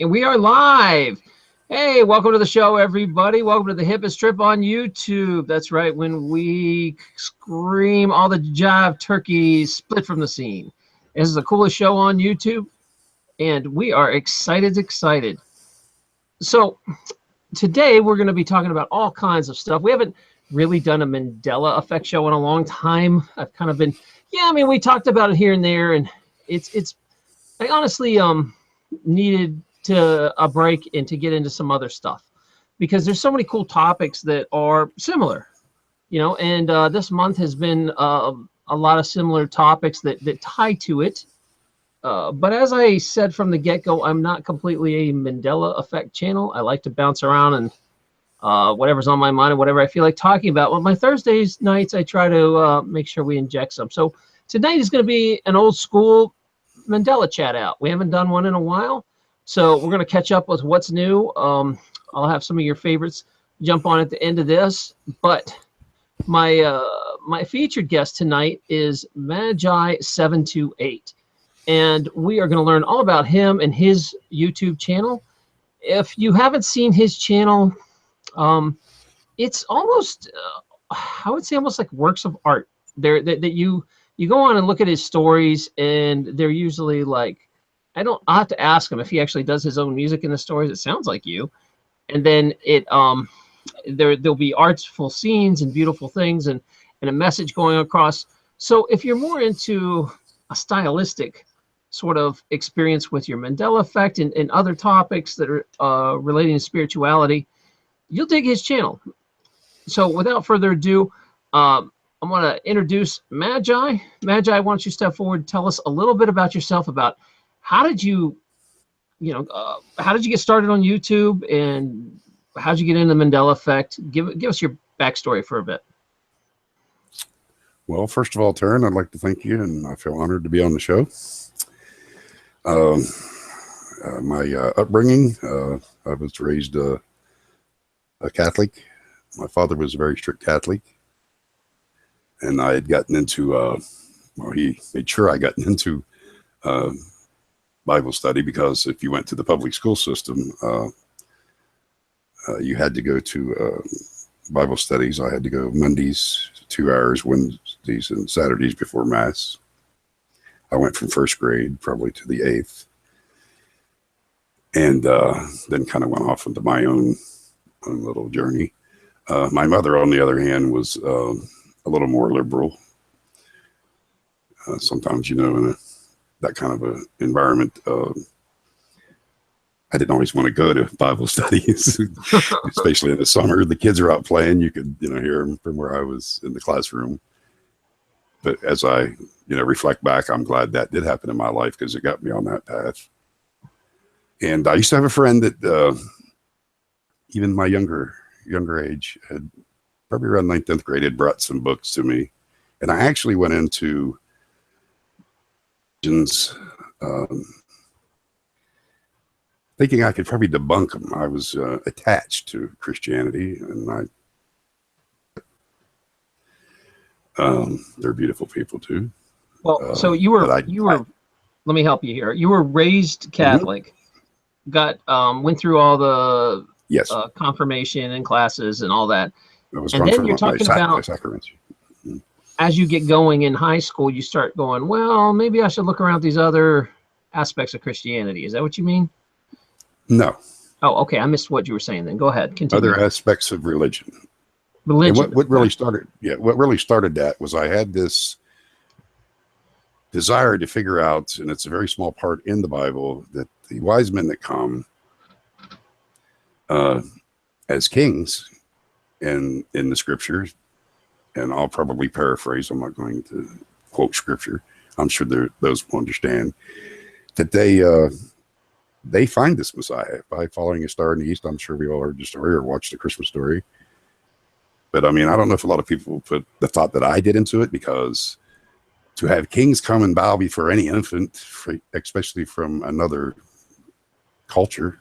And we are live. Hey, welcome to the show, everybody. Welcome to the hippest trip on YouTube. That's right, when we scream all the jive turkeys split from the scene. This is the coolest show on YouTube, and we are excited. So today we're going to be talking about all kinds of stuff. We haven't really done a Mandela Effect show in a long time. I've kind of been, we talked about it here and there, and I honestly needed a break and to get into some other stuff because there's so many cool topics that are similar, and this month has been a lot of similar topics that tie to it. But as I said from the get-go, I'm not completely a Mandela Effect channel. I like to bounce around and whatever's on my mind and whatever I feel like talking about. Well, my Thursdays nights, I try to make sure we inject some. So tonight is going to be an old school Mandela chat out. We haven't done one in a while. So we're going to catch up with what's new. I'll have some of your favorites jump on at the end of this. But my featured guest tonight is Magi728. And we are going to learn all about him and his YouTube channel. If you haven't seen his channel, it's almost, I would say almost like works of art. That you go on and look at his stories, and they're usually like, I'll have to ask him if he actually does his own music in the stories. It sounds like you. And then there'll be artful scenes and beautiful things and a message going across. So if you're more into a stylistic sort of experience with your Mandela Effect and other topics that are relating to spirituality, you'll dig his channel. So without further ado, I'm going to introduce Magi. Magi, why don't you step forward and tell us a little bit about yourself, about how did you get started on YouTube, and how did you get into the Mandela Effect? Give us your backstory for a bit. Well, first of all, Taryn, I'd like to thank you, and I feel honored to be on the show. My upbringing, I was raised a Catholic. My father was a very strict Catholic, and I had gotten into, he made sure I got into Bible study, because if you went to the public school system, you had to go to Bible studies. I had to go Mondays, 2 hours, Wednesdays and Saturdays before Mass. I went from first grade probably to the 8th, and then kind of went off into my own little journey. My mother, on the other hand, was a little more liberal. Sometimes, in that kind of an environment, I didn't always want to go to Bible studies, especially in the summer. The kids are out playing. You could, hear them from where I was in the classroom. But as I, reflect back, I'm glad that did happen in my life, because it got me on that path. And I used to have a friend that, even my younger age, had probably around 9th, 10th grade, had brought some books to me. And I actually went into thinking I could probably debunk them. I was attached to Christianity, and they're beautiful people too. Well, so you were let me help you here. You were raised Catholic, went through all the confirmation and classes and all that, and then you're talking about sacraments. As you get going in high school, you start going, well, maybe I should look around these other aspects of Christianity. Is that what you mean? No. Oh, okay. I missed what you were saying then. Go ahead. Continue. Other aspects of religion. Religion. What really started that was I had this desire to figure out, and it's a very small part in the Bible, that the wise men that come as kings in the scriptures, and I'll probably paraphrase, I'm not going to quote scripture, I'm sure those will understand, that they find this Messiah by following a star in the east. I'm sure we all heard the story or watched the Christmas story. But I don't know if a lot of people put the thought that I did into it, because to have kings come and bow before any infant, especially from another culture,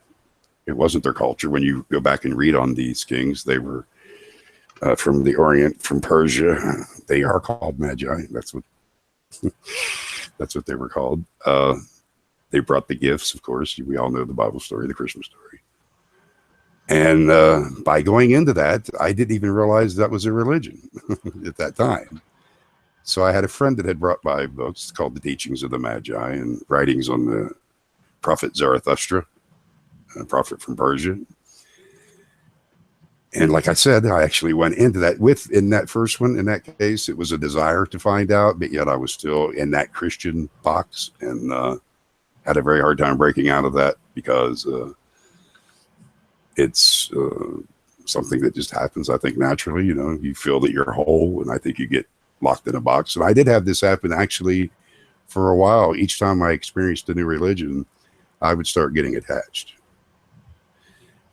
it wasn't their culture. When you go back and read on these kings, they were from the Orient, from Persia. They are called Magi. That's what they were called. They brought the gifts, of course. We all know the Bible story, the Christmas story. And by going into that, I didn't even realize that was a religion at that time. So I had a friend that had brought by books called The Teachings of the Magi and writings on the prophet Zarathustra, a prophet from Persia. And like I said, I actually went into that in that first one. In that case, it was a desire to find out, but yet I was still in that Christian box and had a very hard time breaking out of that because it's something that just happens, I think, naturally. You know, you feel that you're whole, and I think you get locked in a box. And I did have this happen actually for a while. Each time I experienced a new religion, I would start getting attached.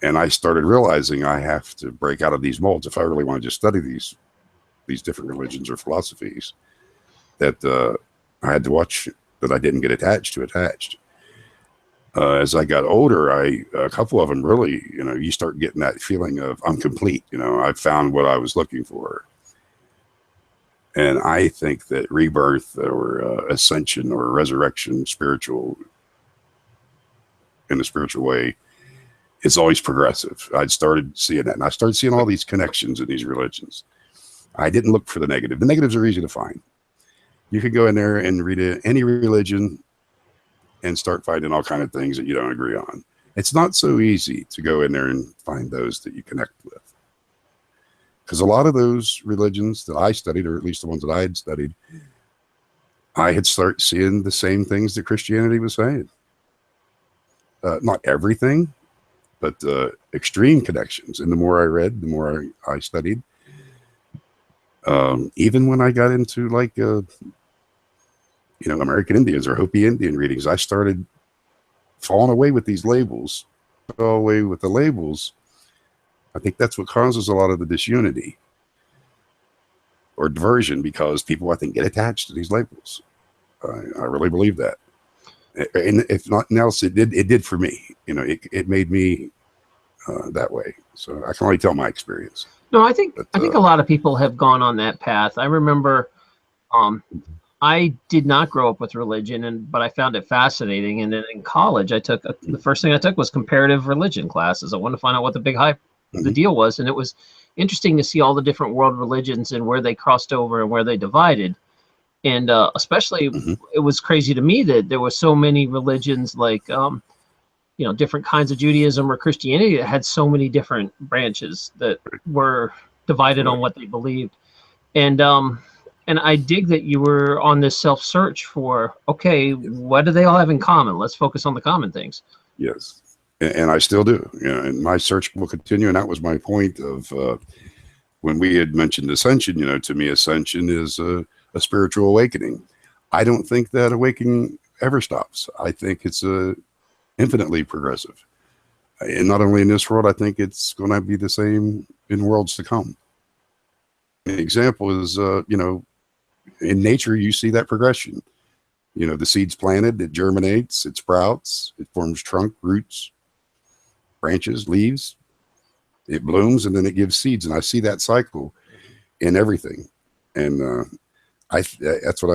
And I started realizing I have to break out of these molds if I really want to just study these different religions or philosophies, that I had to watch that I didn't get attached. As I got older, a couple of them really, you know, you start getting that feeling of I'm complete. You know, I found what I was looking for. And I think that rebirth or ascension or resurrection, in a spiritual way, it's always progressive. I started seeing that, and I started seeing all these connections in these religions. I didn't look for the negative. The negatives are easy to find. You could go in there and read any religion and start finding all kind of things that you don't agree on. It's not so easy to go in there and find those that you connect with. Because a lot of those religions that I studied, or at least the ones that I had studied, I had started seeing the same things that Christianity was saying. Not everything, but extreme connections. And the more I read, the more I studied. Even when I got into like, American Indians or Hopi Indian readings, I started falling away with these labels. Fell away with the labels. I think that's what causes a lot of the disunity or diversion, because people, I think, get attached to these labels. I really believe that. And if nothing else, it did for me. You know, it made me that way. So I can only tell my experience. No, I think a lot of people have gone on that path. I remember I did not grow up with religion, but I found it fascinating. And then in college, the first thing I took was comparative religion classes. I wanted to find out what the big hype, the deal was. And it was interesting to see all the different world religions and where they crossed over and where they divided. And especially, it was crazy to me that there were so many religions, like, different kinds of Judaism or Christianity that had so many different branches that were divided on what they believed. And I dig that you were on this self-search for, okay, what do they all have in common? Let's focus on the common things. Yes. And I still do. You know, and my search will continue. And that was my point of when we had mentioned Ascension. You know, to me, Ascension is a spiritual awakening. I don't think that awakening ever stops. I think it's infinitely progressive. And not only in this world, I think it's going to be the same in worlds to come. An example is, in nature, you see that progression. You know, the seed's planted, it germinates, it sprouts, it forms trunk, roots, branches, leaves, it blooms, and then it gives seeds. And I see that cycle in everything. And that's what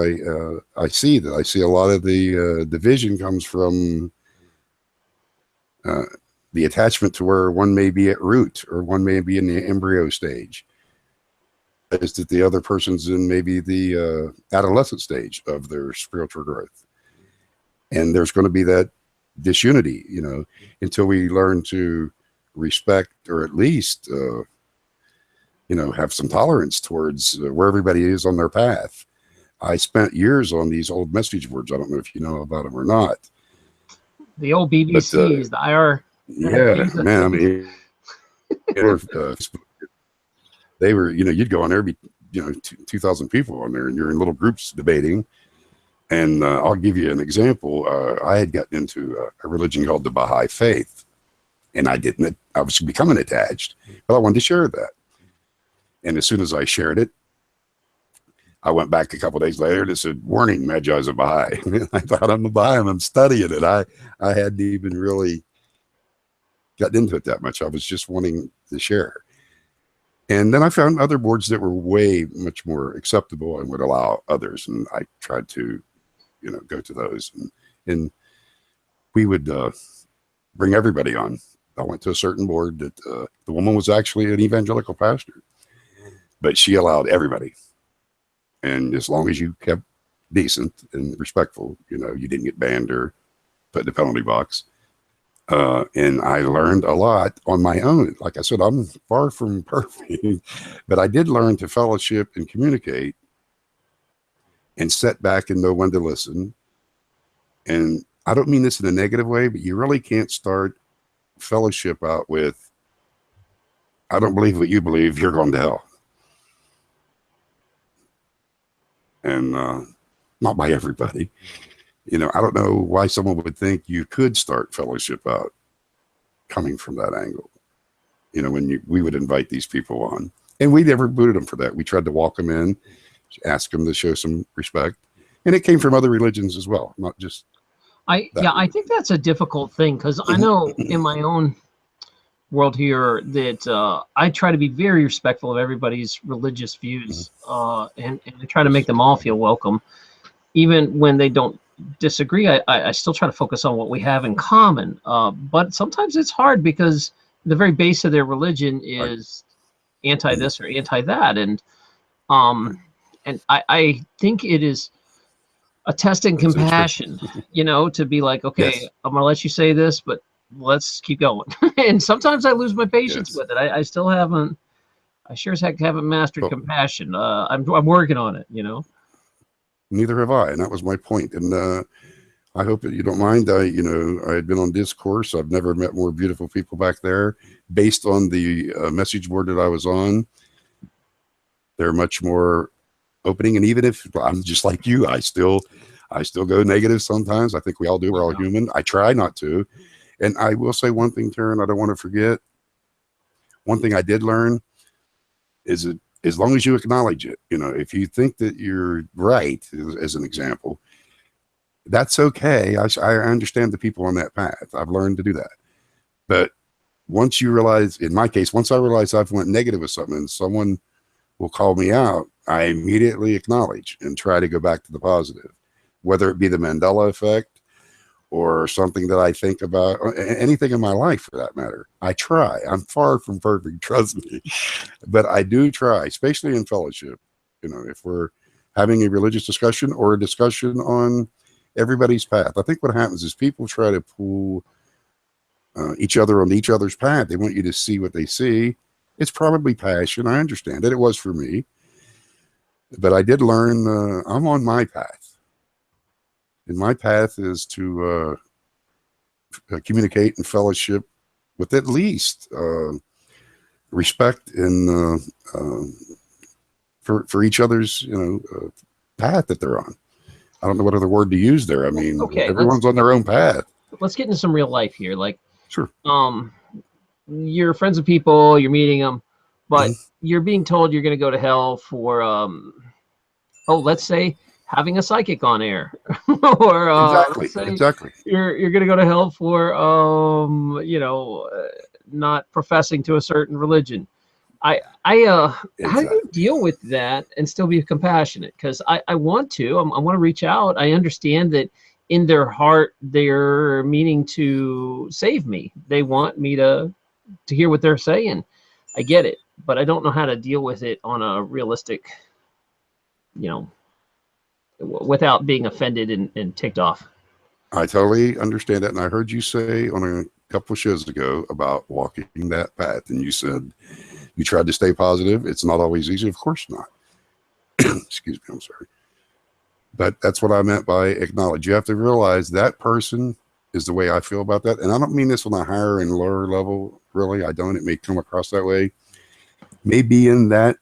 I see. That I see a lot of the division comes from the attachment to where one may be at root or one may be in the embryo stage. Is that the other person's in maybe the adolescent stage of their spiritual growth. And there's going to be that disunity, you know, until we learn to respect, or at least, have some tolerance towards where everybody is on their path. I spent years on these old message boards. I don't know if you know about them or not. The old BBCs, the IR. Yeah, man, I mean, they were, you'd go on there, be, 2,000 people on there, and you're in little groups debating. And I'll give you an example. I had gotten into a religion called the Baha'i Faith, and I was becoming attached, but I wanted to share that. And as soon as I shared it, I went back a couple of days later and it said, "Warning, Magi is a Baha'i." I thought, I'm a Baha'i, I'm studying it. I hadn't even really gotten into it that much. I was just wanting to share. And then I found other boards that were way much more acceptable and would allow others. And I tried to, go to those. And we would bring everybody on. I went to a certain board that the woman was actually an evangelical pastor, but she allowed everybody. And as long as you kept decent and respectful, you know, you didn't get banned or put in the penalty box. And I learned a lot on my own. Like I said, I'm far from perfect, but I did learn to fellowship and communicate and sit back and know when to listen. And I don't mean this in a negative way, but you really can't start fellowship out with, I don't believe what you believe, you're going to hell. And not by everybody. You know, I don't know why someone would think you could start fellowship out coming from that angle. You know, when we would invite these people on, and we never booted them for that. We tried to walk them in, ask them to show some respect, and it came from other religions as well, not just. I think that's a difficult thing, because I know in my own world here that I try to be very respectful of everybody's religious views, and I try to make them all feel welcome, even when they don't disagree. I still try to focus on what we have in common, but sometimes it's hard because the very base of their religion is anti this or anti that, and I think it is a test in compassion, you know, to be like, okay, yes, I'm gonna let you say this, but let's keep going. And sometimes I lose my patience with it. I still haven't, I sure as heck haven't mastered compassion. I'm working on it, you know. Neither have I, and that was my point. And I hope that you don't mind. I had been on Discourse. I've never met more beautiful people back there. Based on the message board that I was on, they're much more opening. And even if I'm just like you, I still go negative sometimes. I think we all do. We're all human. I try not to. And I will say one thing, Taryn, I don't want to forget. One thing I did learn is that as long as you acknowledge it, you know, if you think that you're right, as an example, that's okay. I understand the people on that path. I've learned to do that. But once you realize, in my case, once I realize I've went negative with something and someone will call me out, I immediately acknowledge and try to go back to the positive, whether it be the Mandela Effect or something that I think about, anything in my life for that matter. I try. I'm far from perfect, trust me, but I do try, especially in fellowship. You know, if we're having a religious discussion or a discussion on everybody's path, I think what happens is people try to pull each other on each other's path. They want you to see what they see. It's probably passion. I understand it. It was for me. But I did learn I'm on my path. And my path is to communicate and fellowship with at least respect and for each other's, path that they're on. I don't know what other word to use there. I mean, everyone's on their own path. Let's get into some real life here. Like, sure. You're friends with people, you're meeting them, but you're being told you're going to go to hell for, let's say, having a psychic on air, or exactly. You're going to go to hell for not professing to a certain religion. Exactly. How do you deal with that and still be compassionate? Because I want to. I want to reach out. I understand that in their heart they're meaning to save me. They want me to hear what they're saying. I get it, but I don't know how to deal with it on a realistic, without being offended and ticked off. I totally understand that. And I heard you say on a couple of shows ago about walking that path. And you said you tried to stay positive. It's not always easy. Of course not. Excuse me. I'm sorry. But that's what I meant by acknowledge. You have to realize that person is the way I feel about that. And I don't mean this on a higher and lower level. Really, I don't. It may come across that way. Maybe in that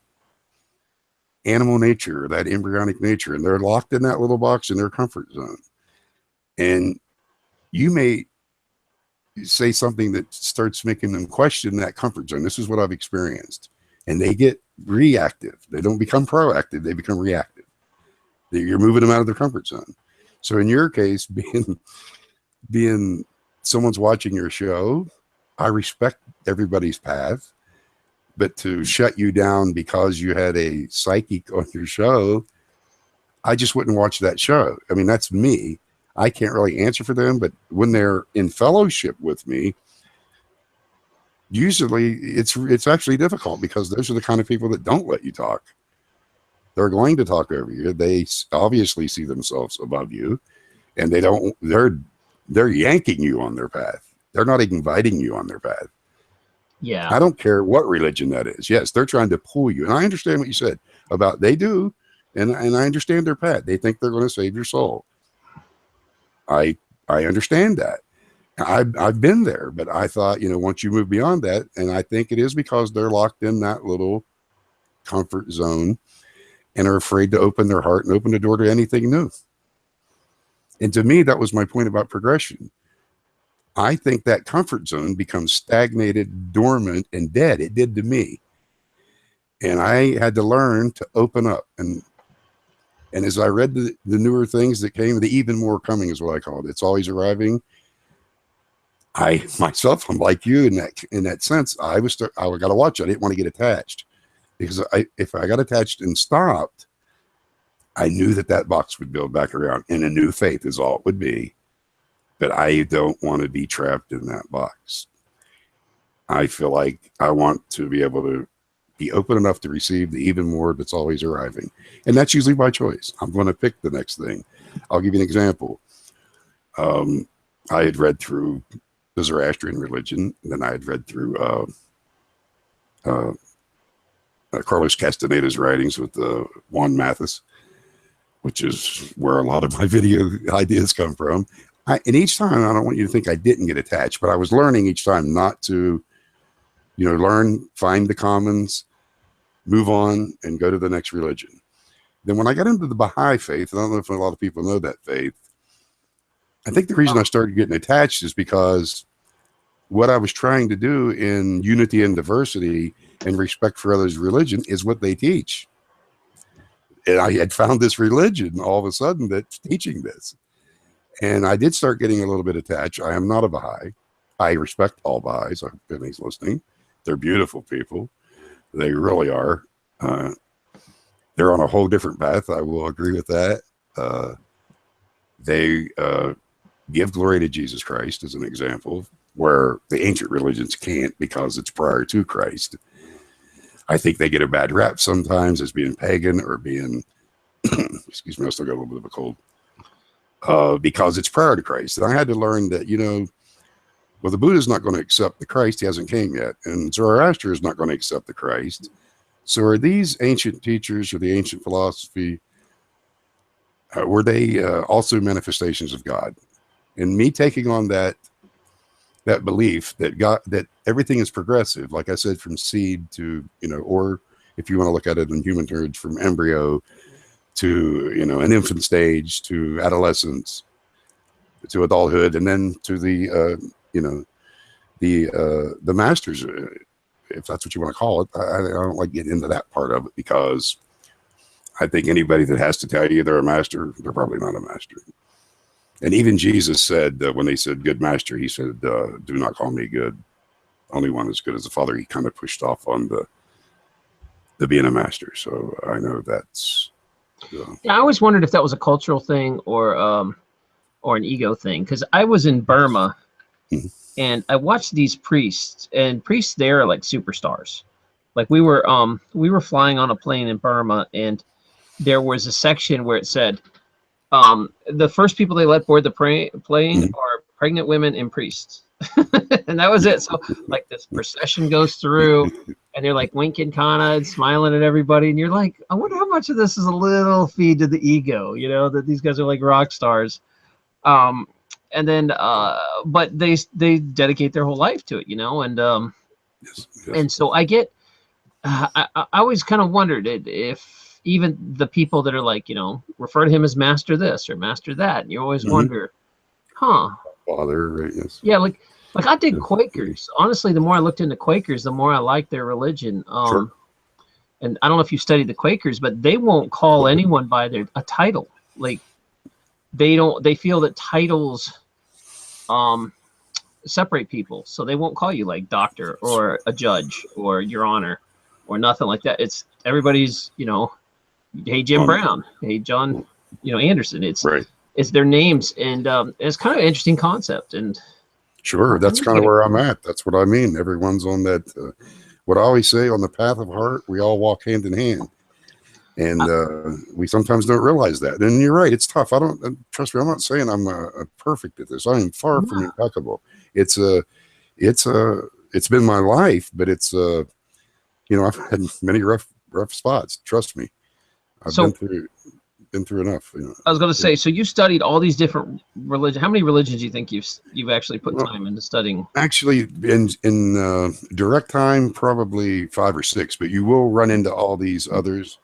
animal nature, that embryonic nature, and they're locked in that little box in their comfort zone. And you may say something that starts making them question that comfort zone. This is what I've experienced. And they get reactive. They don't become proactive. They become reactive. You're moving them out of their comfort zone. So in your case, being someone's watching your show, I respect everybody's path. But to shut you down because you had a psychic on your show, I just wouldn't watch that show. I mean, that's me. I can't really answer for them, but when they're in fellowship with me, usually it's actually difficult, because those are the kind of people that don't let you talk. They're going to talk over you. They obviously see themselves above you, and they're yanking you on their path. They're not inviting you on their path. Yeah. I don't care what religion that is. Yes, they're trying to pull you. And I understand what you said about they do. And I understand their path. They think they're going to save your soul. I understand that. I've been there, but I thought, once you move beyond that, and I think it is because they're locked in that little comfort zone and are afraid to open their heart and open the door to anything new. And to me, that was my point about progression. I think that comfort zone becomes stagnated, dormant, and dead. It did to me. And I had to learn to open up. And as I read the newer things that came, the even more coming is what I call it. It's always arriving. I myself, I'm like you in that sense. I got to watch it. I didn't want to get attached, because if I got attached and stopped, I knew that box would build back around, and a new faith is all it would be. But I don't want to be trapped in that box. I feel like I want to be able to be open enough to receive the even more that's always arriving. And that's usually by choice. I'm going to pick the next thing. I'll give you an example. I had read through the Zoroastrian religion, and then I had read through Carlos Castaneda's writings with Juan Mathis, which is where a lot of my video ideas come from. And each time, I don't want you to think I didn't get attached, but I was learning each time not to, learn, find the commons, move on, and go to the next religion. Then when I got into the Baha'i faith, I don't know if a lot of people know that faith, I think the reason I started getting attached is because what I was trying to do in unity and diversity and respect for others' religion is what they teach. And I had found this religion all of a sudden that's teaching this. And I did start getting a little bit attached. I am not a Baha'i. I respect all Baha'is. If anybody's listening, they're beautiful people. They really are. They're on a whole different path. I will agree with that. They give glory to Jesus Christ as an example, where the ancient religions can't because it's prior to Christ. I think they get a bad rap sometimes as being pagan or being, excuse me, I still got a little bit of a cold. Because it's prior to Christ. And I had to learn that, the Buddha's not going to accept the Christ. He hasn't came yet. And Zoroaster is not going to accept the Christ. So are these ancient teachers or the ancient philosophy, were they also manifestations of God? And me taking on that belief that God, that everything is progressive, like I said, from seed to, or if you want to look at it in human terms, from embryo to an infant stage, to adolescence, to adulthood, and then to the masters, if that's what you want to call it. I don't like getting into that part of it, because I think anybody that has to tell you they're a master, they're probably not a master. And even Jesus said, when they said good master, he said, do not call me good. Only one as good as the Father. He kind of pushed off on the being a master. So I know that's. Yeah, I always wondered if that was a cultural thing or an ego thing, because I was in Burma and I watched these priests, and priests there are like superstars. Like we were flying on a plane in Burma, and there was a section where it said the first people they let board the plane are pregnant women and priests. And that was it. So like this procession goes through, and they're like winking kind of and smiling at everybody, and you're like, I wonder how much of this is a little feed to the ego, that these guys are like rock stars. And then but they dedicate their whole life to it, and Yes. and so I get I always kind of wondered if even the people that are like, refer to him as master this or master that, and you always wonder, Father, right? Yes. Yeah, like I dig Quakers. Honestly, the more I looked into Quakers, the more I liked their religion. Sure. And I don't know if you studied the Quakers, but they won't call anyone by a title. Like they feel that titles separate people, so they won't call you like doctor or a judge or your honor or nothing like that. It's everybody's, hey Jim Brown, hey John, Anderson. It's right. it's their names, and it's kind of an interesting concept. And sure, that's kind of where I'm at. That's what I mean. Everyone's on that. What I always say, on the path of heart, we all walk hand in hand. And we sometimes don't realize that. And you're right, it's tough. I don't, trust me, I'm not saying I'm perfect at this. I am far from impeccable. It's been my life, but it's you know, I've had many rough spots. Trust me, I've been through enough. You know. I was going to say, so you studied all these different religions. How many religions do you think you've actually put time into studying? Actually, in direct time, probably 5 or 6. But you will run into all these others.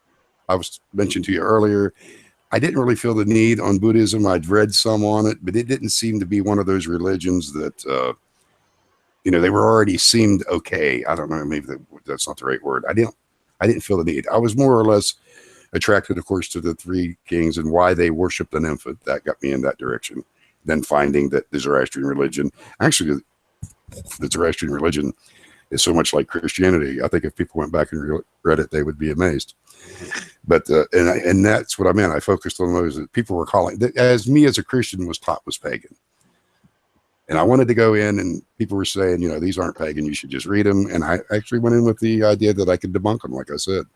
I was mentioned to you earlier. I didn't really feel the need on Buddhism. I'd read some on it, but it didn't seem to be one of those religions that, you know, they were already seemed okay. I don't know, maybe that's not the right word. I didn't feel the need. I was more or less attracted, of course, to the 3 kings and why they worshiped an infant. That got me in that direction. Then finding that the Zoroastrian religion, actually, the Zoroastrian religion is so much like Christianity. I think if people went back and read it, they would be amazed. But and that's what I meant. I focused on those that people were calling, as me as a Christian was taught was pagan. And I wanted to go in, and people were saying, you know, these aren't pagan, you should just read them. And I actually went in with the idea that I could debunk them, like I said.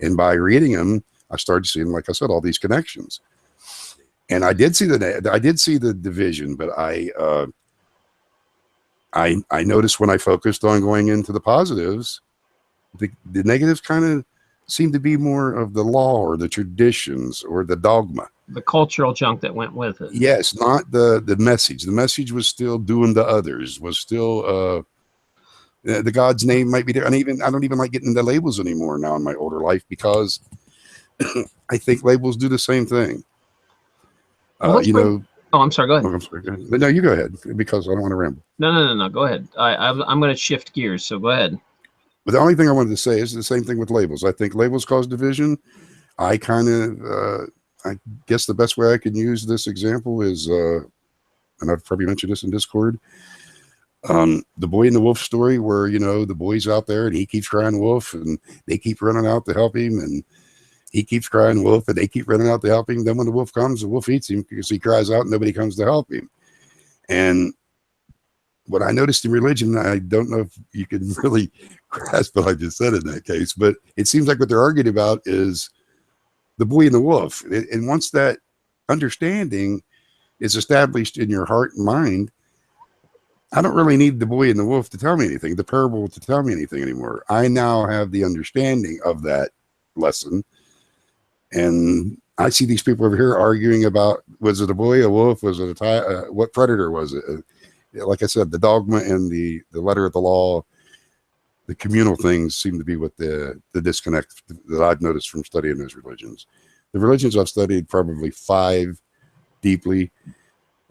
And by reading them, I started seeing, like I said, all these connections. And I did see the division, but I noticed when I focused on going into the positives, the negatives kind of seemed to be more of the law or the traditions or the dogma. The cultural junk that went with it. Yes, not the message. The message was still doing to others, was still the God's name might be there. And I don't even like getting into labels anymore now in my older life, because I think labels do the same thing. You know. Oh, I'm sorry. Go ahead. I'm sorry, go ahead. But no, you go ahead, because I don't want to ramble. No. Go ahead. I'm going to shift gears. So go ahead. But the only thing I wanted to say is the same thing with labels. I think labels cause division. I kind of, I guess the best way I can use this example is, and I've probably mentioned this in Discord, the boy and the wolf story, where, you know, the boy's out there and he keeps crying wolf, and they keep running out to help him, and he keeps crying wolf, and they keep running out to help him. Then when the wolf comes, the wolf eats him because he cries out and nobody comes to help him. And what I noticed in religion, I don't know if you can really grasp what I just said in that case, but it seems like what they're arguing about is the boy and the wolf. And once that understanding is established in your heart and mind, I don't really need the boy and the wolf to tell me anything, the parable to tell me anything anymore. I now have the understanding of that lesson. And I see these people over here arguing about, was it a boy, a wolf, was it a what predator was it? Like I said, the dogma and the letter of the law, the communal things seem to be what the disconnect that I've noticed from studying those religions. The religions I've studied, probably 5 deeply,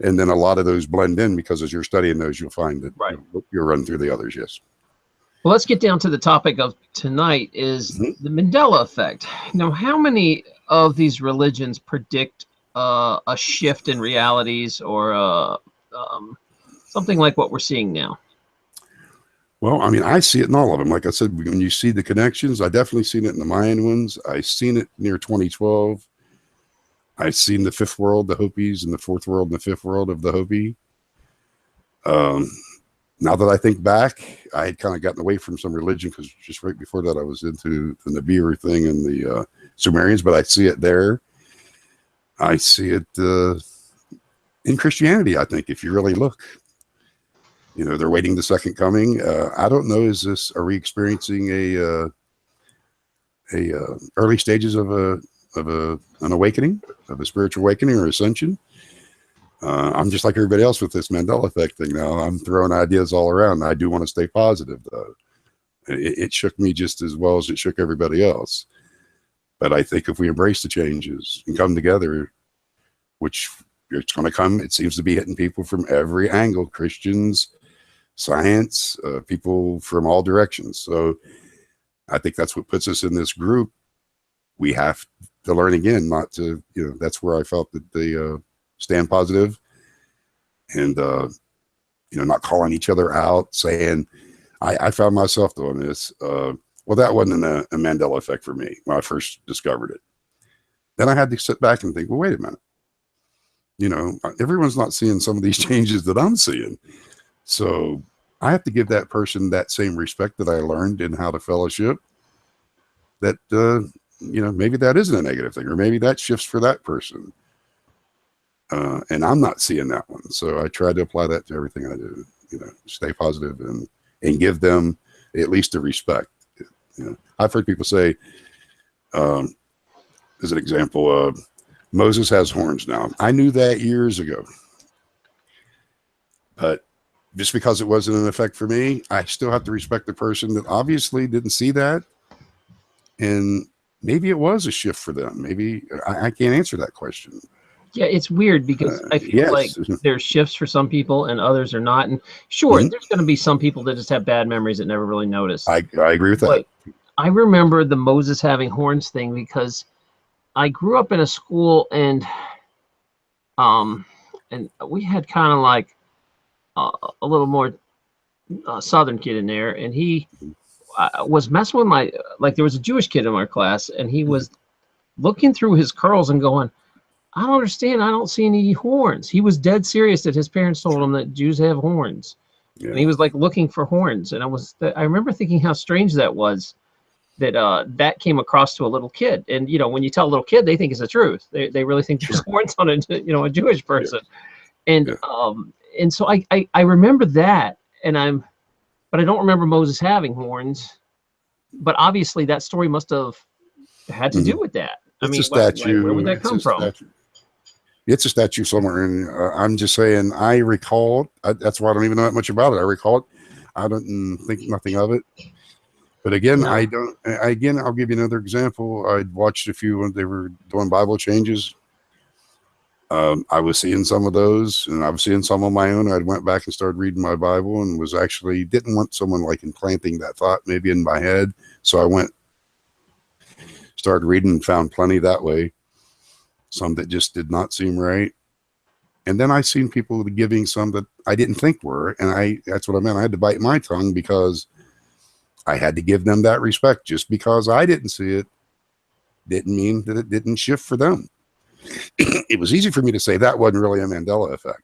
and then a lot of those blend in, because as you're studying those, you'll find that you'll run through the others. Yes. Well, let's get down to the topic of tonight, is the Mandela Effect. Now, how many of these religions predict a shift in realities, or something like what we're seeing now? Well, I mean, I see it in all of them. Like I said, when you see the connections, I definitely seen it in the Mayan ones. I seen it near 2012. I've seen the 5th world, the Hopis, and the 4th world and the 5th world of the Hopi. Now that I think back, I had kind of gotten away from some religion, because just right before that I was into the Nibiru thing and the Sumerians, but I see it there. I see it in Christianity, I think, if you really look. You know, they're waiting the second coming. I don't know, are we experiencing a early stages of an awakening, of a spiritual awakening or ascension? I'm just like everybody else with this Mandela Effect thing now. I'm throwing ideas all around. I do want to stay positive, though. It shook me just as well as it shook everybody else. But I think if we embrace the changes and come together, which it's going to come, it seems to be hitting people from every angle, Christians, science, people from all directions. So I think that's what puts us in this group. We have to learn again, not to, you know, that's where I felt that they stand positive, and, you know, not calling each other out, saying, I found myself doing this. Well, that wasn't a Mandela Effect for me when I first discovered it. Then I had to sit back and think, well, wait a minute. You know, everyone's not seeing some of these changes that I'm seeing. So I have to give that person that same respect that I learned in how to fellowship. That, you know, maybe that isn't a negative thing, or maybe that shifts for that person. And I'm not seeing that one. So I try to apply that to everything I do, you know, stay positive and give them at least the respect. You know, I've heard people say, as an example, Moses has horns now. I knew that years ago, but just because it wasn't an effect for me, I still have to respect the person that obviously didn't see that. And maybe it was a shift for them. Maybe I can't answer that question. Yeah, it's weird because I feel like there's shifts for some people and others are not. And sure, there's going to be some people that just have bad memories that never really noticed. I agree with that. But I remember the Moses having horns thing because I grew up in a school and we had kind of like a little more Southern kid in there, and he was messing with my, like there was a Jewish kid in our class, and he was looking through his curls and going, I don't understand. I don't see any horns. He was dead serious that his parents told him that Jews have horns. Yeah. And he was like looking for horns. And I remember thinking how strange that was, that that came across to a little kid. And, you know, when you tell a little kid, they think it's the truth. They really think there's horns on a, you know, a Jewish person. Yeah. And so I remember that, but I don't remember Moses having horns. But obviously that story must have had to do with that. I mean, a statue. Where would that come from? It's a statue somewhere, and I'm just saying. I recall. That's why I don't even know that much about it. I recall it. I don't think nothing of it. But again, I don't. Again, I'll give you another example. I watched a few when they were doing Bible changes. I was seeing some of those, and I was seeing some on my own. I went back and started reading my Bible, and was actually didn't want someone like implanting that thought maybe in my head. So I started reading and found plenty that way. Some that just did not seem right. And then I seen people giving some that I didn't think were. And that's what I meant. I had to bite my tongue because I had to give them that respect. Just because I didn't see it didn't mean that it didn't shift for them. It was easy for me to say that wasn't really a Mandela effect.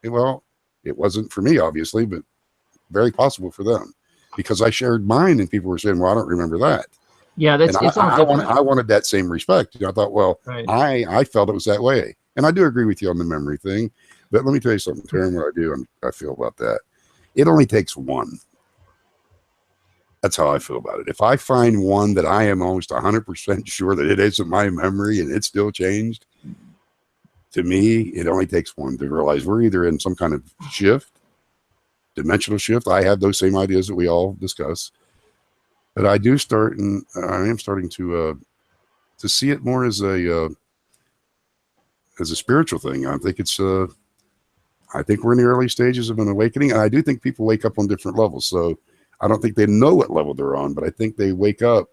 Well, it wasn't for me, obviously, but very possible for them. Because I shared mine and people were saying, well, I don't remember that. Yeah, I wanted that same respect. You know, I thought, well, right. I felt it was that way, and I do agree with you on the memory thing. But let me tell you something, Taryn. What I feel about that, it only takes one. That's how I feel about it. If I find one that I am almost 100% sure that it isn't my memory and it's still changed, to me, it only takes one to realize we're either in some kind of shift, dimensional shift. I have those same ideas that we all discuss. But I am starting to see it more as a spiritual thing. I think I think we're in the early stages of an awakening, and I do think people wake up on different levels. So I don't think they know what level they're on, but I think they wake up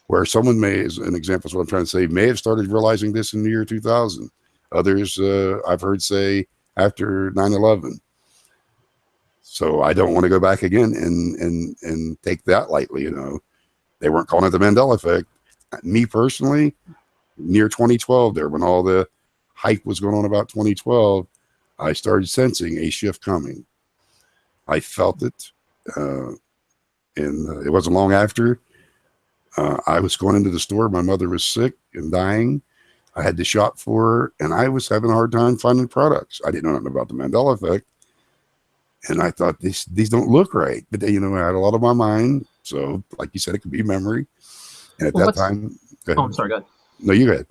where someone may, as an example, is what I'm trying to say, may have started realizing this in the year 2000. Others I've heard say after 9/11. So I don't want to go back again and take that lightly. You know, they weren't calling it the Mandela Effect. Me personally, near 2012 there, when all the hype was going on about 2012, I started sensing a shift coming. I felt it. And it wasn't long after I was going into the store. My mother was sick and dying. I had to shop for her, and I was having a hard time finding products. I didn't know nothing about the Mandela Effect. And I thought, these don't look right. But, you know, I had a lot on my mind. So, like you said, it could be memory. And at that time... I'm sorry, go ahead. No, you go ahead.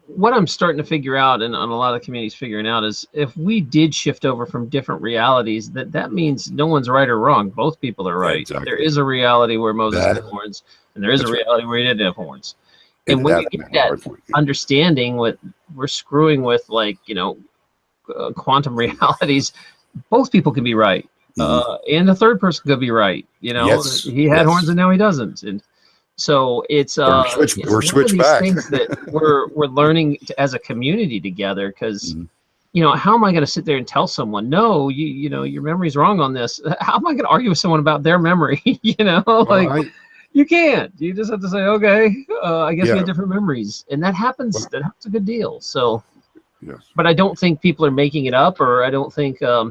What I'm starting to figure out, and on a lot of the communities figuring out, is if we did shift over from different realities, that means no one's right or wrong. Both people are right. Yeah, exactly. There is a reality where Moses had horns, and there is a reality where he didn't have horns. And when you get that understanding, what we're screwing with, like, you know, quantum realities, both people can be right. And the third person could be right. You know, he had horns and now he doesn't. And so it's we're switched back. Things that we're learning as a community together, because you know, how am I going to sit there and tell someone, no, you know, your memory's wrong on this? How am I going to argue with someone about their memory? You know, you can't. You just have to say, okay, I guess we have different memories, and that happens. That happens a good deal. So Yes. But I don't think people are making it up, or I don't think. Yeah.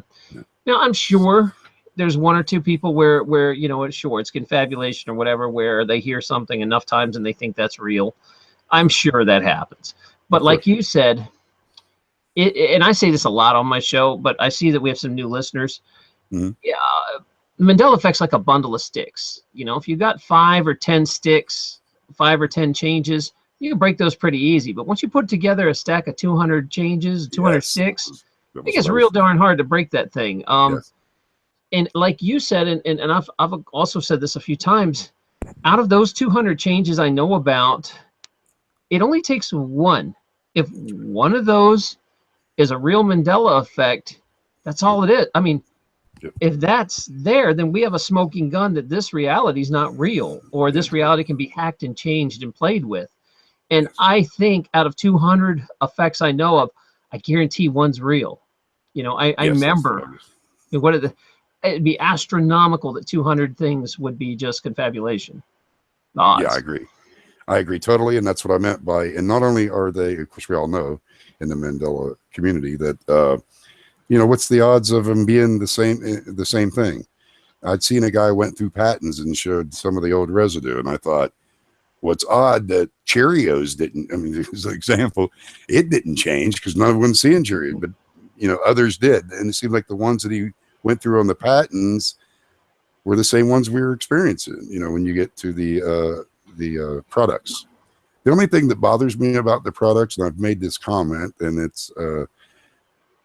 Now I'm sure there's one or two people where it's confabulation or whatever, where they hear something enough times and they think that's real. I'm sure that happens. But like you said, and I say this a lot on my show, but I see that we have some new listeners. Mm-hmm. Yeah, Mandela Effect's like a bundle of sticks. If you got 5 or 10 sticks, 5 or 10 changes, you can break those pretty easy. But once you put together a stack of 200 changes, 200 sticks, it gets real darn hard to break that thing. Yes. And like you said, and I've also said this a few times, out of those 200 changes I know about, it only takes one. If one of those is a real Mandela effect, that's all it is. I mean, if that's there, then we have a smoking gun that this reality is not real, or this reality can be hacked and changed and played with. And I think out of 200 effects I know of, I guarantee one's real. I remember it'd be astronomical that 200 things would be just confabulation. Odds. Yeah, I agree totally. And that's what I meant by, and not only are they, of course, we all know in the Mandela community that, what's the odds of them being the same thing? I'd seen a guy went through patents and showed some of the old residue. And I thought, what's odd that Cheerios didn't, as an example, it didn't change because none of them seeing Cheerios, but, others did. And it seemed like the ones that he went through on the patents were the same ones we were experiencing, when you get to the products. The only thing that bothers me about the products, and I've made this comment, and it's, I'm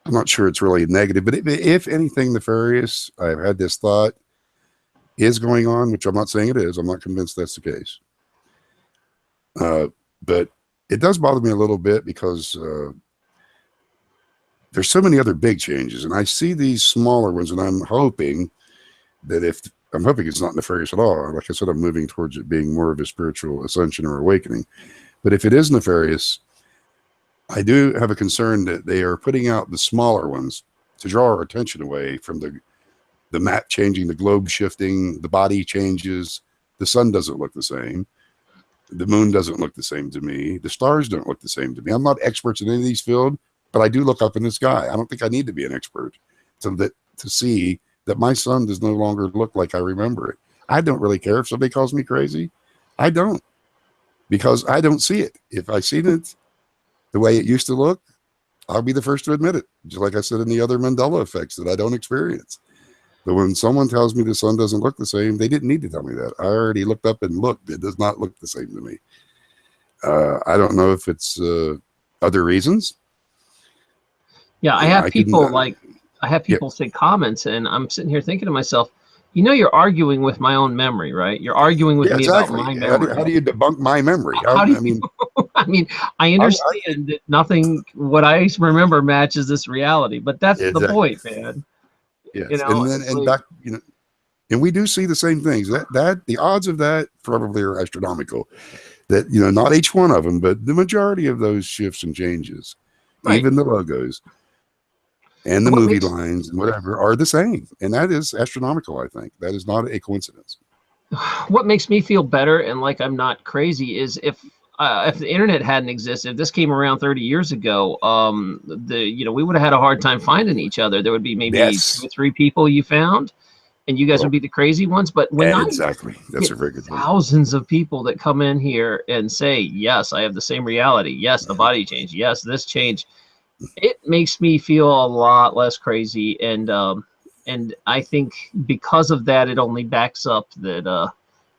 not sure it's really negative, but if anything nefarious, I've had this thought, is going on, which I'm not saying it is. I'm not convinced that's the case. But it does bother me a little bit because there's so many other big changes, and I see these smaller ones, and I'm hoping that it's not nefarious at all. Like I said, I'm moving towards it being more of a spiritual ascension or awakening. But if it is nefarious, I do have a concern that they are putting out the smaller ones to draw our attention away from the map changing, the globe shifting, the body changes, the sun doesn't look the same. The moon doesn't look the same to me. The stars don't look the same to me. I'm not experts in any of these fields, but I do look up in the sky. I don't think I need to be an expert to see that my sun does no longer look like I remember it. I don't really care if somebody calls me crazy. I don't, because I don't see it. If I seen it the way it used to look, I'll be the first to admit it. Just like I said in the other Mandela effects that I don't experience. But when someone tells me the sun doesn't look the same, they didn't need to tell me that. I already looked up and looked. It does not look the same to me. I don't know if it's other reasons. Yeah, I have people say comments, and I'm sitting here thinking to myself, you're arguing with my own memory, right? You're arguing with me about my memory. How do you debunk my memory? I understand that nothing what I remember matches this reality, but that's the point, man. Yes. And we do see the same things. That the odds of that probably are astronomical. That not each one of them, but the majority of those shifts and changes, right, even the logos and the movie lines and whatever are the same. And that is astronomical, I think. That is not a coincidence. What makes me feel better and like I'm not crazy is if the internet hadn't existed, if this came around 30 years ago, we would have had a hard time finding each other. There would be maybe 2 or 3 people you found, and you guys would be the crazy ones. But when that's a very good point. Thousands of people that come in here and say, yes, I have the same reality. Yes, the body changed. Yes, this changed. It makes me feel a lot less crazy, and I think because of that, it only backs up that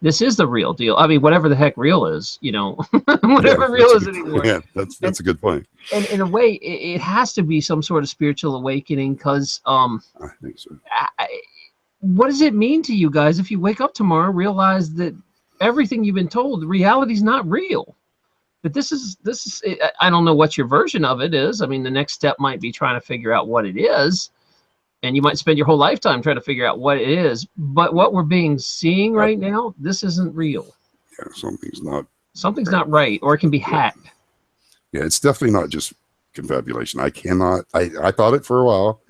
this is the real deal. I mean, whatever the heck real is, whatever real is anymore. Yeah, that's a good point. And in a way, it has to be some sort of spiritual awakening, because I think so. What does it mean to you guys if you wake up tomorrow and realize that everything you've been told, reality is not real? But this is I don't know what your version of it is. I mean, the next step might be trying to figure out what it is, and you might spend your whole lifetime trying to figure out what it is. But what we're seeing right now, this isn't real. Yeah, something's not right, or it can be hacked. Yeah, it's definitely not just confabulation. I thought it for a while,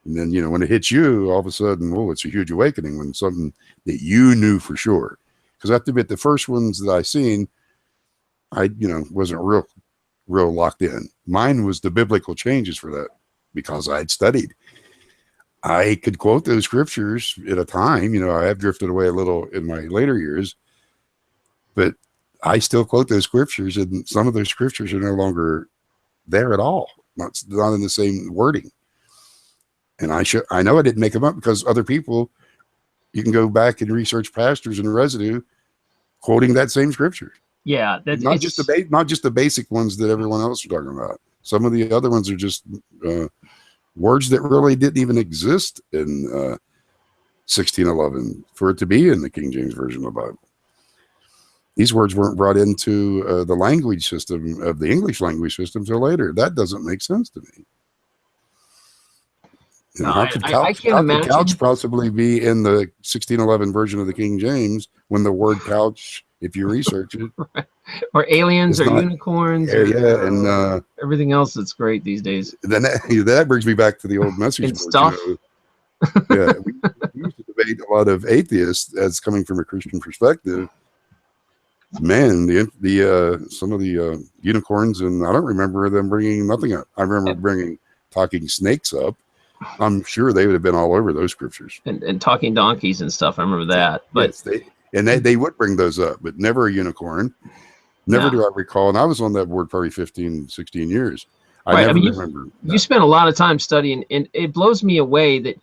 and then when it hits you, all of a sudden, it's a huge awakening when something that you knew for sure. Because I have to admit, the first ones that I seen, I wasn't real real locked in. Mine was the biblical changes for that, because I had studied. I could quote those scriptures at a time. I have drifted away a little in my later years, but I still quote those scriptures, and some of those scriptures are no longer there at all. Not in the same wording. And I know I didn't make them up, because other people, you can go back and research pastors and residue quoting that same scripture. Yeah, not just the basic ones that everyone else is talking about. Some of the other ones are just words that really didn't even exist in 1611 for it to be in the King James Version of the Bible. These words weren't brought into the language system of the English language system till later. That doesn't make sense to me. How could couch possibly be in the 1611 version of the King James when the word couch, if you research it, or aliens or unicorns, and everything else that's great these days. Then that brings me back to the old message board. Stuff. Yeah, we used to debate a lot of atheists as coming from a Christian perspective. Man, some of the unicorns, and I don't remember them bringing nothing up. I remember bringing talking snakes up. I'm sure they would have been all over those scriptures. And talking donkeys and stuff. I remember that. But yes, they would bring those up, but never a unicorn. Never do I recall. And I was on that board probably 15, 16 years. I never remember. You spent a lot of time studying, and it blows me away that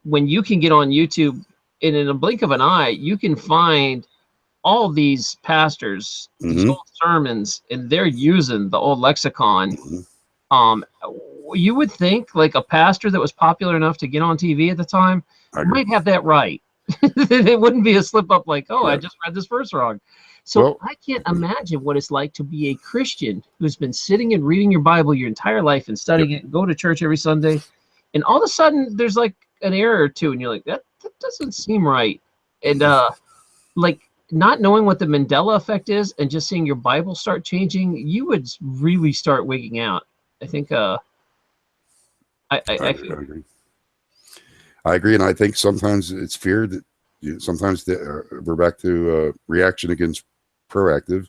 when you can get on YouTube, and in a blink of an eye, you can find all these pastors, these old sermons, and they're using the old lexicon. You would think like a pastor that was popular enough to get on TV at the time might have that right. It wouldn't be a slip up like, I just read this verse wrong. So I can't imagine what it's like to be a Christian who's been sitting and reading your Bible your entire life and studying it, and go to church every Sunday, and all of a sudden there's like an error or two, and you're like, that doesn't seem right. And like not knowing what the Mandela effect is and just seeing your Bible start changing, you would really start wigging out. I think I agree, and I think sometimes it's fear that sometimes we're back to reaction against proactive.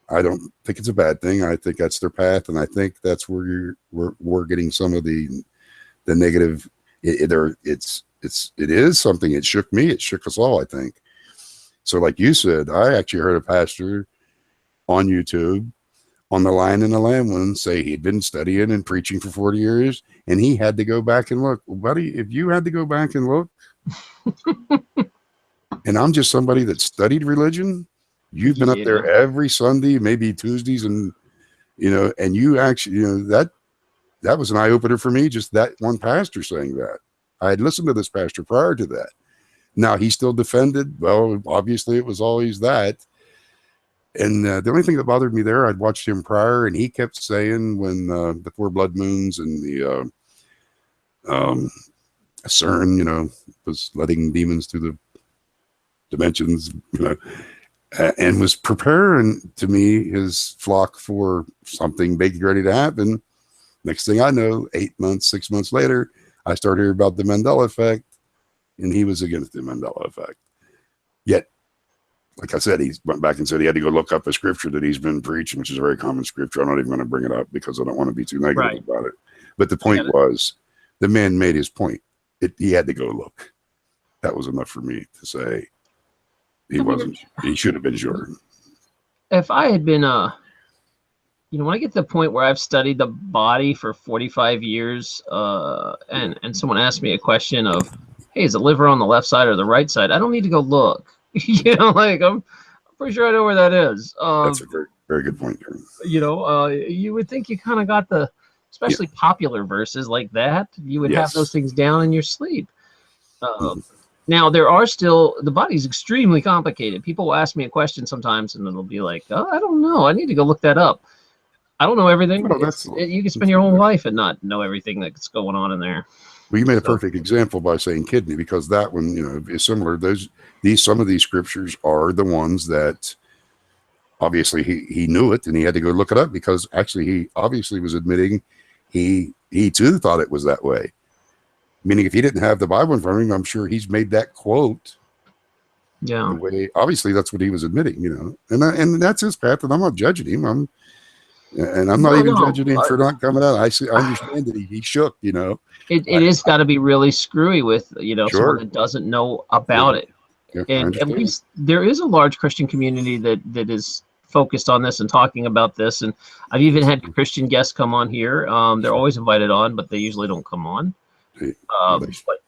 I don't think it's a bad thing. I think that's their path, and I think that's where we're getting some of the negative. It is something. It shook me. It shook us all, I think. So, like you said, I actually heard a pastor on YouTube on the Lion and the Lamb one say he'd been studying and preaching for 40 years, and he had to go back and look. Well, buddy, if you had to go back and look, and I'm just somebody that studied religion, you've been up there every Sunday, maybe Tuesdays, and and you actually, that was an eye-opener for me, just that one pastor saying that. I had listened to this pastor prior to that. Now, he still defended, well, obviously it was always that. And the only thing that bothered me there, I'd watched him prior, and he kept saying when the 4 blood moons and the CERN, was letting demons through the dimensions, and was preparing to me his flock for something big ready to happen. Next thing I know, 8 months, 6 months later, I started hearing about the Mandela Effect, and he was against the Mandela Effect. Yet, like I said, he went back and said he had to go look up a scripture that he's been preaching, which is a very common scripture. I'm not even going to bring it up because I don't want to be too negative about it. But the point was, the man made his point. He had to go look. That was enough for me to say he should have been sure. If I had been, when I get to the point where I've studied the body for 45 years, and someone asked me a question of, hey, is the liver on the left side or the right side? I don't need to go look. I'm pretty sure I know where that is. That's a very, very good point. You would think you kind of got especially popular verses like that, you would have those things down in your sleep. Now, there are still, the body's extremely complicated. People will ask me a question sometimes, and it'll be like, I don't know. I need to go look that up. I don't know everything. You can spend your whole life and not know everything that's going on in there. Well, you made a perfect example by saying kidney, because that one, is similar. Some of these scriptures are the ones that obviously he knew it, and he had to go look it up, because actually he obviously was admitting he too thought it was that way. Meaning, if he didn't have the Bible in front of him, I'm sure he's made that quote. Yeah. The way, obviously, that's what he was admitting, and that's his path, and I'm not judging him. And I'm not No, even no. judging him for not coming out. I understand that he shook, you know. It is got to be really screwy with, someone Sure. that doesn't know about Yeah. it. Yeah, I And at understand. least there is a large Christian community that is focused on this and talking about this. And I've even had Christian guests come on here. They're always invited on, but they usually don't come on. But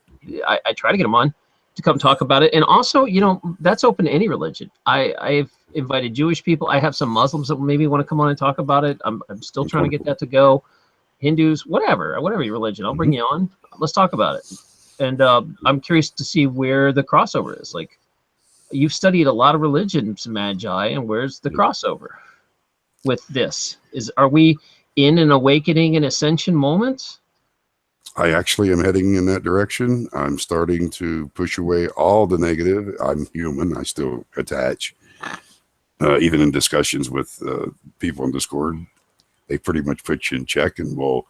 I try to get them on to come talk about it. And also, that's open to any religion. I've invited Jewish people. I have some Muslims that maybe want to come on and talk about it. I'm still trying to get that to go. Hindus, whatever your religion, I'll bring you on. Let's talk about it. And I'm curious to see where the crossover is. Like, you've studied a lot of religions, Magi, and where's the crossover with this? Are we in an awakening and ascension moment? I actually am heading in that direction. I'm starting to push away all the negative. I'm human. I still attach. Even in discussions with people in Discord, they pretty much put you in check and will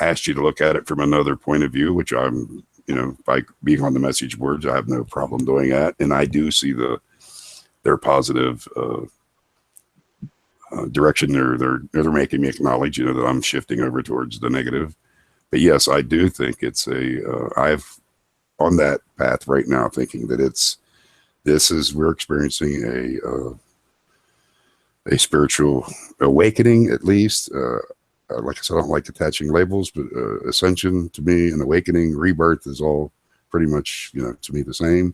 ask you to look at it from another point of view, which I'm, by being on the message boards, I have no problem doing that. And I do see their positive direction they're making me acknowledge, that I'm shifting over towards the negative. But yes, I do think it's I've on that path right now, thinking that we're experiencing a spiritual awakening, at least. Like I said, I don't like attaching labels, but ascension to me and awakening, rebirth is all pretty much, to me the same.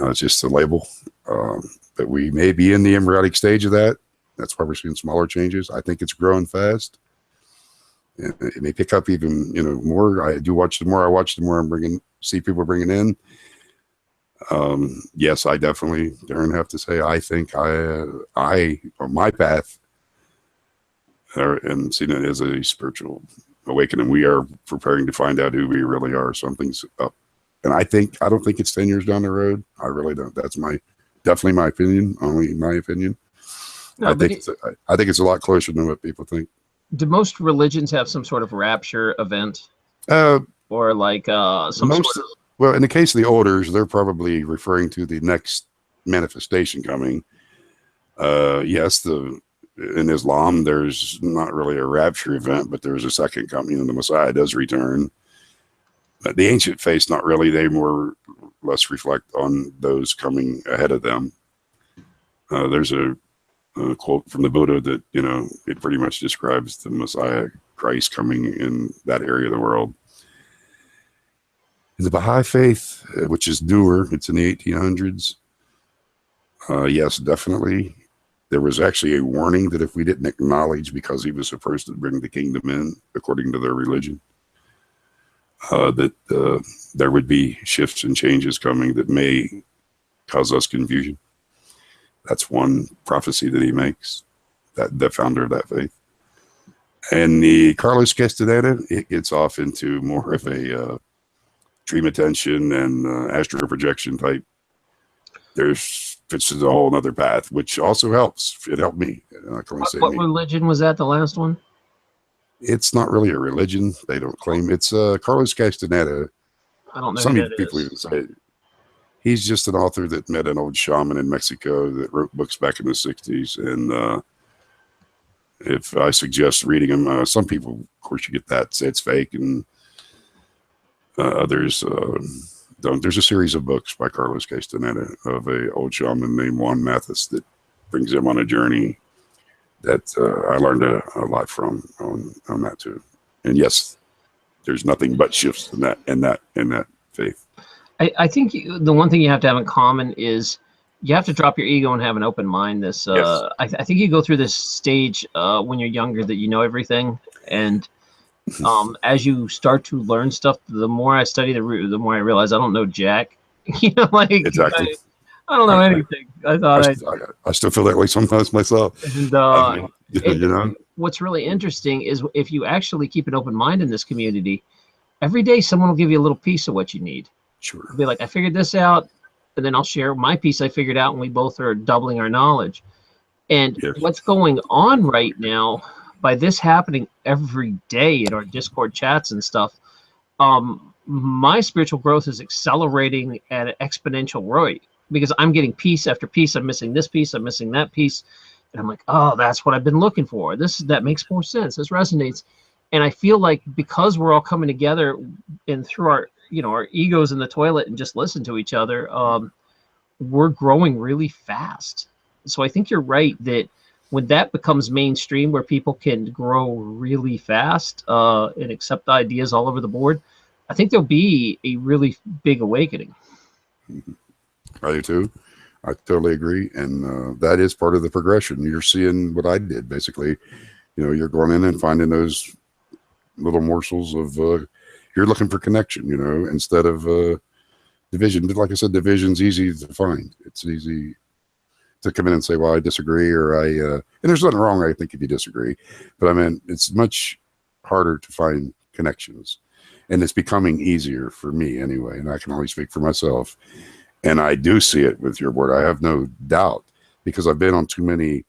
It's just a label. But we may be in the embryonic stage of that. That's why we're seeing smaller changes. I think it's growing fast. And it may pick up even, more. I do watch the more I watch, the more see people bringing in. Yes, I definitely, Darren, have to say, I think I on my path, and seeing it as a spiritual awakening, we are preparing to find out who we really are. Something's up. And I don't think it's 10 years down the road. I really don't. That's definitely my opinion, only my opinion. No, I think it's a lot closer than what people think. Do most religions have some sort of rapture event? Or like well, in the case of the orders, they're probably referring to the next manifestation coming. Yes, in Islam, there's not really a rapture event, but there's a second coming, and the Messiah does return. The ancient faiths, not really. They more or less reflect on those coming ahead of them. There's a quote from the Buddha that, it pretty much describes the Messiah, Christ, coming in that area of the world. In the Baha'i faith, which is newer, it's in the 1800s. Yes, definitely. There was actually a warning that if we didn't acknowledge, because he was supposed to bring the kingdom in, according to their religion, that there would be shifts and changes coming that may cause us confusion. That's one prophecy that he makes, that the founder of that faith. And the Carlos Castaneda, it gets off into more of a dream attention and astral projection type. Fits into a whole other path, which also helps. It helped me. What religion was that, the last one? It's not really a religion. They don't claim. It's Carlos Castaneda. I don't know. Some people even say it. He's just an author that met an old shaman in Mexico that wrote books back in the 60s. And if I suggest reading them, some people, of course, you get that, say it's fake, and others don't. There's a series of books by Carlos Castaneda of a old shaman named Juan Mathis that brings him on a journey that I learned a lot from on that too. And yes, there's nothing but shifts in that faith. I think the one thing you have to have in common is you have to drop your ego and have an open mind. Yes. I think you go through this stage when you're younger that you know everything, and as you start to learn stuff, the more I study, the more I realize I don't know jack. Exactly. I don't know anything. I still feel that way sometimes myself. And what's really interesting is if you actually keep an open mind in this community, every day someone will give you a little piece of what you need. Sure. It'll be like, I figured this out, and then I'll share my piece I figured out, and we both are doubling our knowledge. And what's going on right now, by this happening every day in our Discord chats and stuff, my spiritual growth is accelerating at an exponential rate because I'm getting piece after piece. I'm missing this piece. I'm missing that piece. And I'm like, oh, that's what I've been looking for. That makes more sense. This resonates. And I feel like because we're all coming together and through our, our egos in the toilet and just listen to each other, we're growing really fast. So I think you're right that when that becomes mainstream, where people can grow really fast and accept ideas all over the board, I think there'll be a really big awakening. I do too. I totally agree. And that is part of the progression. You're seeing what I did, basically. You're going in and finding those little morsels of, you're looking for connection, instead of division. But like I said, division's easy to find. It's easy to come in and say, well, I disagree, or and there's nothing wrong, I think, if you disagree. But I mean, it's much harder to find connections. And it's becoming easier for me anyway, and I can only speak for myself. And I do see it with your board. I have no doubt, because I've been on too many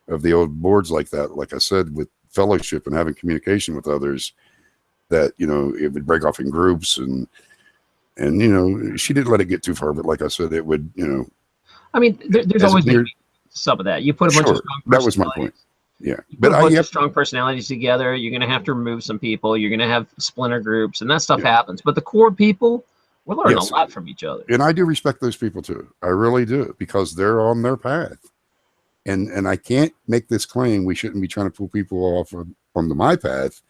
of the old boards like that. Like I said, with fellowship and having communication with others, that, it would break off in groups, and she didn't let it get too far. But like I said, it would, I mean, there's always been some of that. You put a bunch of strong that was my point. Yeah, but a bunch of strong personalities together, you're going to have to remove some people. You're going to have splinter groups, and that stuff happens. But the core people, we're learning a lot from each other. And I do respect those people too. I really do, because they're on their path. And I can't make this claim. We shouldn't be trying to pull people off on my path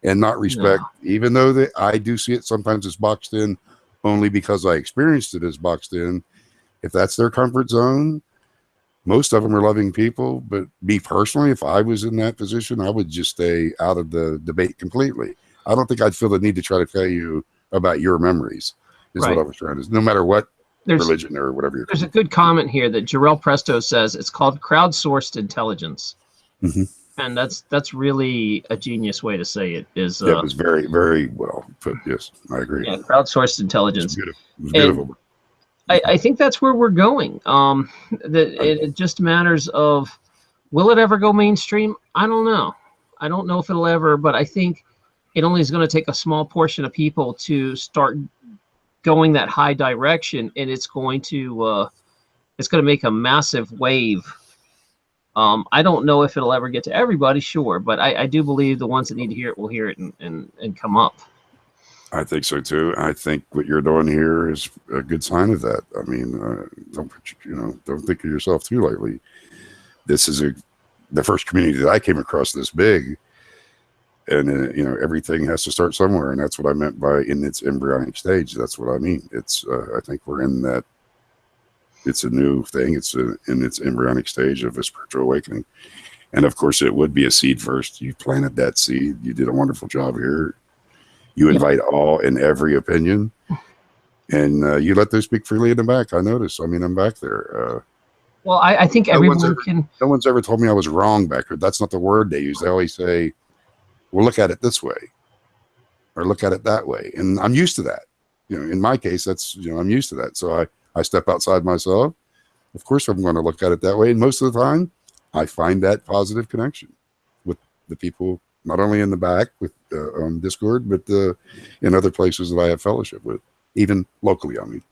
and not respect, even though I do see it sometimes as boxed in, only because I experienced it as boxed in. If that's their comfort zone, most of them are loving people. But me personally, if I was in that position, I would just stay out of the debate completely. I don't think I'd feel the need to try to tell you about your memories, is what I was trying to, no matter what religion or whatever. There's a good comment here that Jarrell Presto says it's called crowdsourced intelligence. Mm-hmm. And that's really a genius way to say it. That was very, very well put. Yes, I agree. Yeah, crowdsourced intelligence. It was beautiful. I think that's where we're going. It just matters of, will it ever go mainstream? I don't know. I don't know if it'll ever, but I think it only is going to take a small portion of people to start going that high direction, and it's going to make a massive wave. I don't know if it'll ever get to everybody, sure, but I do believe the ones that need to hear it will hear it and come up. I think so too. I think what you're doing here is a good sign of that. I mean, don't think of yourself too lightly. This is the first community that I came across this big, and everything has to start somewhere, and that's what I meant by in its embryonic stage. That's what I mean. It's I think we're in that. It's a new thing. It's in its embryonic stage of a spiritual awakening, and of course, it would be a seed first. You planted that seed. You did a wonderful job here. You invite all and every opinion, and you let those speak freely in the back. I notice. I mean, I'm back there. Well, I think everyone can. No one's ever told me I was wrong back there. That's not the word they use. They always say, well, look at it this way, or look at it that way. And I'm used to that. In my case, that's, I'm used to that. So I step outside myself. Of course, I'm going to look at it that way. And most of the time, I find that positive connection with the people, not only in the back with on Discord, but in other places that I have fellowship with, even locally. I mean,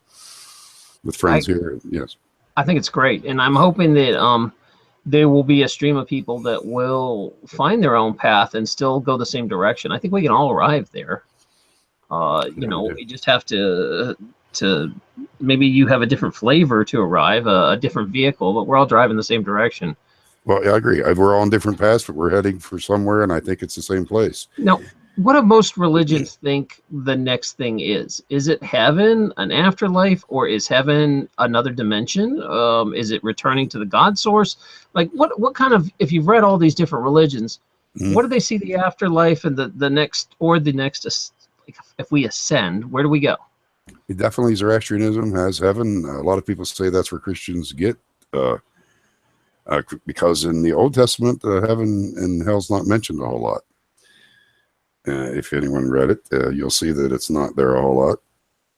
with friends here. Yes. I think it's great. And I'm hoping that there will be a stream of people that will find their own path and still go the same direction. I think we can all arrive there. We just have to maybe you have a different flavor to arrive, a different vehicle, but we're all driving the same direction. Well, I agree. We're all on different paths, but we're heading for somewhere, and I think it's the same place. Now, what do most religions think the next thing is? Is it heaven, an afterlife, or is heaven another dimension? Is it returning to the God source? Like, what kind of, if you've read all these different religions, what do they see the afterlife and the next, if we ascend, where do we go? Definitely Zoroastrianism has heaven. A lot of people say that's where Christians get, because in the Old Testament, heaven and hell's not mentioned a whole lot. If anyone read it, you'll see that it's not there a whole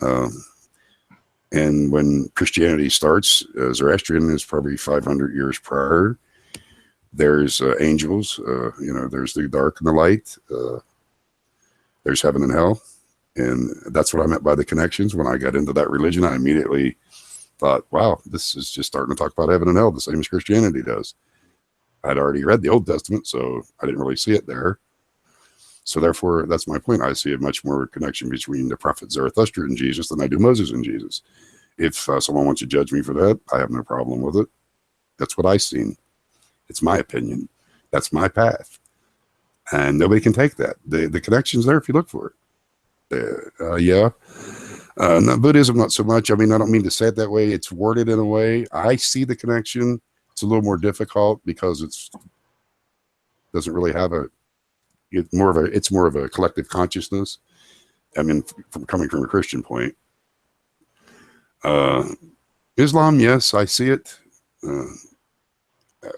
lot. And when Christianity starts, Zoroastrian is probably 500 years prior. There's angels, there's the dark and the light. There's heaven and hell. And that's what I meant by the connections. When I got into that religion, I immediately thought, wow, this is just starting to talk about heaven and hell, the same as Christianity does. I'd already read the Old Testament, so I didn't really see it there. So therefore, that's my point. I see a much more connection between the prophet Zarathustra and Jesus than I do Moses and Jesus. If someone wants to judge me for that, I have no problem with it. That's what I've seen. It's my opinion. That's my path. And nobody can take that. The connection's there if you look for it. Yeah. No, Buddhism, not so much. I mean, I don't mean to say it that way. It's worded in a way. I see the connection. It's a little more difficult because it's doesn't really have it's more of a collective consciousness. I mean, coming from a Christian point. Islam, yes, I see it.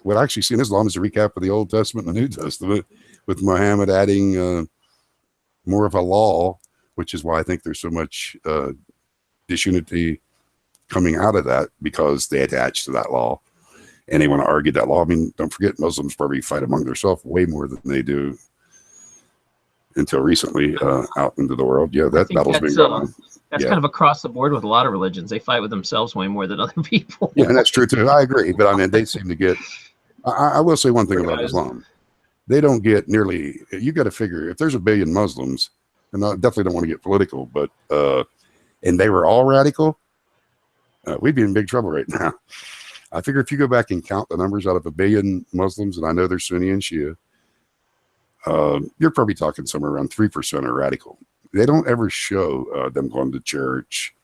What I actually see in Islam is a recap of the Old Testament and the New Testament, with Muhammad adding more of a law, which is why I think there's so much disunity coming out of that, because they attach to that law and they want to argue that law. I mean, don't forget, Muslims probably fight among themselves way more than they do until recently out into the world. Yeah, that battle's been going on. That's kind of across the board with a lot of religions. They fight with themselves way more than other people. Yeah, and that's true too. I agree. But I mean, they seem to get, I will say one thing about Islam. They don't get nearly, you got to figure, if there's a billion Muslims, and I definitely don't want to get political, but, and they were all radical, we'd be in big trouble right now. I figure if you go back and count the numbers out of a billion Muslims, and I know they're Sunni and Shia, you're probably talking somewhere around 3% are radical. They don't ever show them going to church,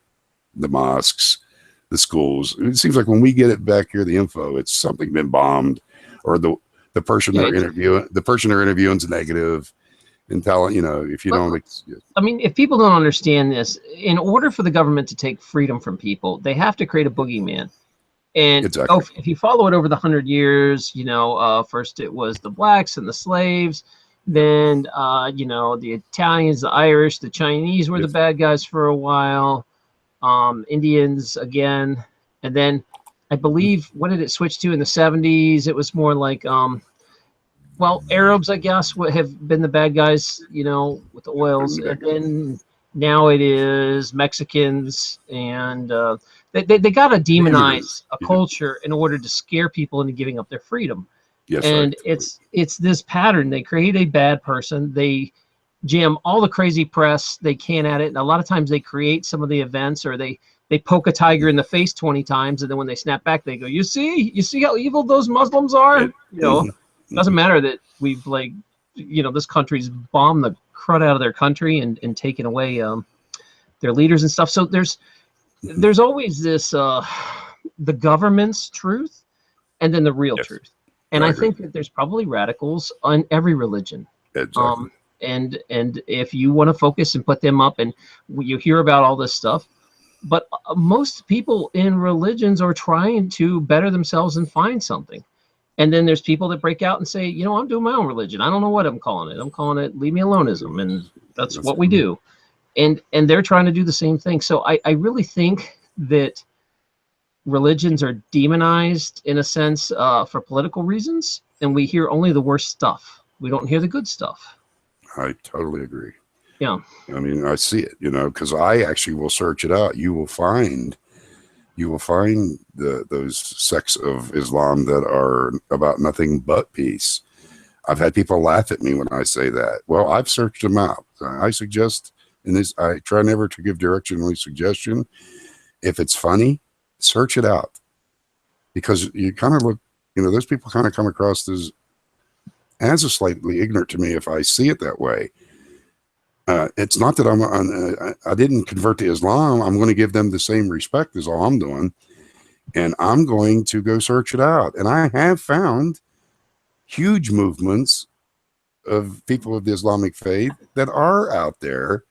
the mosques, the schools. It seems like when we get it back here, the info, it's something been bombed, or the person they're interviewing is negative, and telling, if you don't. I mean, if people don't understand this, in order for the government to take freedom from people, they have to create a boogeyman. And exactly. If you follow it over the 100 years, first it was the blacks and the slaves. Then, the Italians, the Irish, the Chinese were the bad guys for a while. Indians again. And then I believe, what did it switch to in the 70s? It was more like, Arabs, I guess, would have been the bad guys, with the oils. And then now it is Mexicans. And they got to demonize a culture in order to scare people into giving up their freedom. Yes, and it's this pattern. They create a bad person. They jam all the crazy press they can at it. And a lot of times they create some of the events, or they poke a tiger in the face 20 times. And then when they snap back, they go, you see how evil those Muslims are? It doesn't matter that we've this country's bombed the crud out of their country and taken away their leaders and stuff. So there's always this, the government's truth and then the real truth. And I think that there's probably radicals on every religion. Exactly. And if you want to focus and put them up, and you hear about all this stuff, but most people in religions are trying to better themselves and find something. And then there's people that break out and say, I'm doing my own religion. I don't know what I'm calling it. I'm calling it leave me aloneism. And that's what we do. And they're trying to do the same thing. So I really think that religions are demonized in a sense for political reasons, and we hear only the worst stuff. We don't hear the good stuff. I totally agree. Yeah. I mean, I see it, because I actually will search it out. You will find those sects of Islam that are about nothing but peace. I've had people laugh at me when I say that. Well, I've searched them out. I suggest I try never to give directional suggestion. If it's funny, search it out, because you kind of look, those people kind of come across as a slightly ignorant to me if I see it that way. It's not that I didn't convert to Islam. I'm going to give them the same respect as all I'm doing, and I'm going to go search it out. And I have found huge movements of people of the Islamic faith that are out there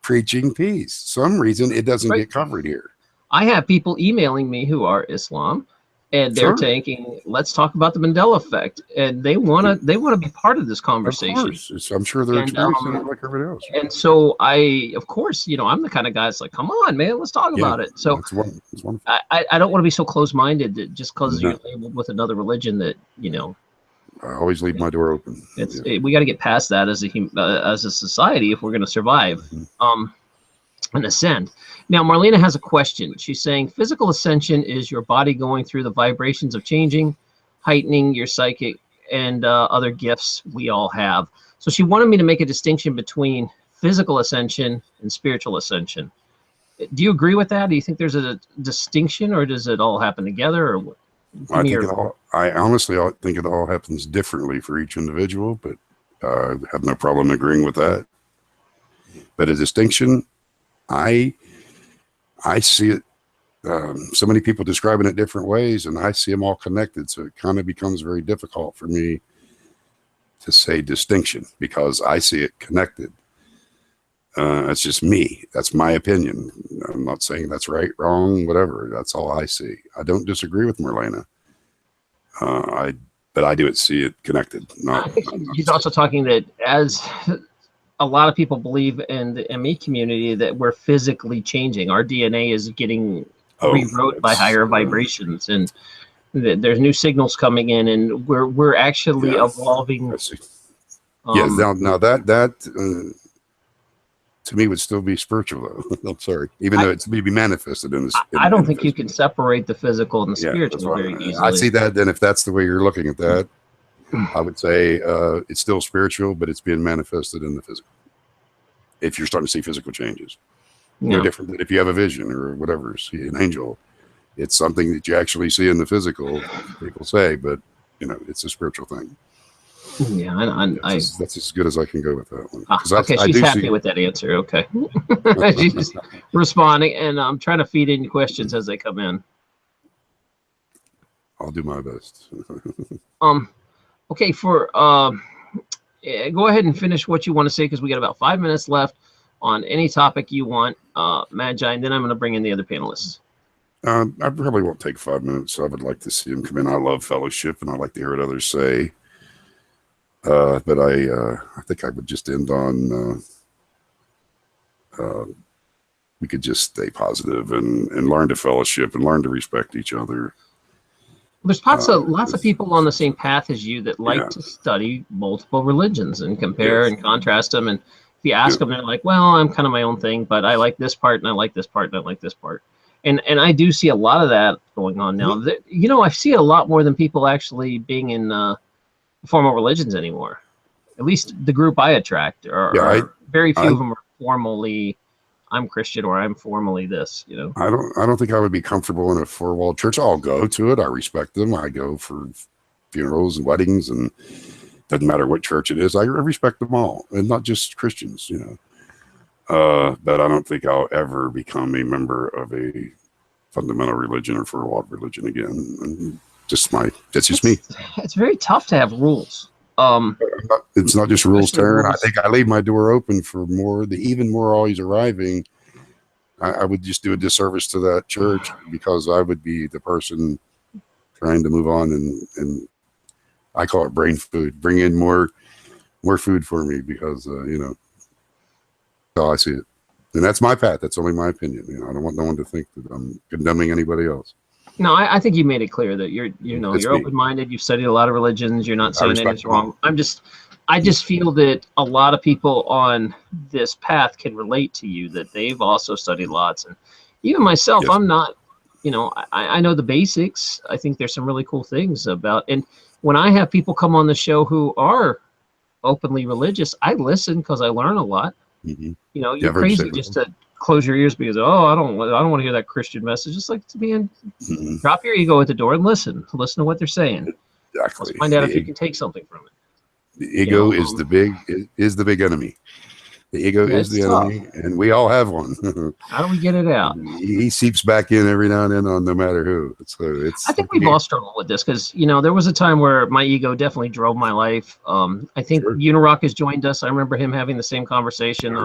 preaching peace. Some reason it doesn't get covered here. I have people emailing me who are Islam, and they're taking, let's talk about the Mandela Effect, and they want to be part of this conversation. Of course. I'm sure they're experiencing it like everybody else. And so of course, I'm the kind of guy that's like, come on, man, let's talk about it. So it's wonderful. I don't want to be so close-minded that just because you're labeled with another religion that, I always leave my door open. We got to get past that as a society if we're going to survive. And ascend. Now, Marlena has a question. She's saying physical ascension is your body going through the vibrations of changing. heightening your psychic and other gifts we all have. So she wanted me to make a distinction between physical ascension and spiritual ascension. Do you agree with that? Do you think there's a distinction, or does it all happen together? Or what? I honestly think it all happens differently for each individual, but I have no problem agreeing with that. But a distinction, I see it. So many people describing it different ways, and I see them all connected. So it kind of becomes very difficult for me to say distinction because I see it connected. That's just me. That's my opinion. I'm not saying that's right, wrong, whatever. That's all I see. I don't disagree with Marlena. But I do see it connected. I think he's also talking that as a lot of people believe in the ME community that we're physically changing. Our DNA is getting rewrote by higher vibrations, and there's new signals coming in, and we're actually evolving. Now that to me would still be spiritual though. I'm sorry, even though it's maybe manifested in this. I don't think you can separate the physical and the spiritual very easily. I see that. Then if that's the way you're looking at that, I would say it's still spiritual, but it's being manifested in the physical. If you're starting to see physical changes, no different than if you have a vision or whatever, see an angel. It's something that you actually see in the physical, people say, but it's a spiritual thing. Yeah, that's as good as I can go with that one. Okay, she's happy with that answer. Okay. She's responding, and I'm trying to feed in questions as they come in. I'll do my best. Okay, go ahead and finish what you want to say, because we got about 5 minutes left on any topic you want, Magi, and then I'm going to bring in the other panelists. I probably won't take 5 minutes. So I would like to see them come in. I love fellowship, and I like to hear what others say. But I think I would just end on we could just stay positive and learn to fellowship and learn to respect each other. There's lots of people on the same path as you that like to study multiple religions and compare and contrast them. And if you ask them, they're like, well, I'm kind of my own thing, but I like this part and I like this part and I like this part. And I do see a lot of that going on now. I see a lot more than people actually being in formal religions anymore. At least the group I attract are very few of them are formally, I'm Christian or I'm formally this. I don't think I would be comfortable in a four-walled church. I'll go to it. I respect them. I go for funerals and weddings, and doesn't matter what church it is. I respect them all, and not just Christians. But I don't think I'll ever become a member of a fundamental religion or four-walled religion again. And that's just me. It's very tough to have rules. It's not just rules, Taryn. I think I leave my door open for more. Even more always arriving. I would just do a disservice to that church because I would be the person trying to move on, and I call it brain food. Bring in more food for me because that's how I see it, and that's my path. That's only my opinion. I don't want no one to think that I'm condemning anybody else. No, I think you made it clear that you're open-minded. You've studied a lot of religions. You're not saying anything's wrong. I just feel that a lot of people on this path can relate to you, that they've also studied lots. And even myself, I'm not, I know the basics. I think there's some really cool things about, and when I have people come on the show who are openly religious, I listen because I learn a lot. Mm-hmm. You're crazy just to close your ears because I don't want to hear that Christian message. Just like to be in, drop your ego at the door and listen to what they're saying. Exactly. Let's find out if you can take something from it. The ego is the big enemy. The ego is the enemy, and we all have one. How do we get it out? He seeps back in every now and then on no matter who. So I think we've all struggled with this because there was a time where my ego definitely drove my life. I think Unirock has joined us. I remember him having the same conversation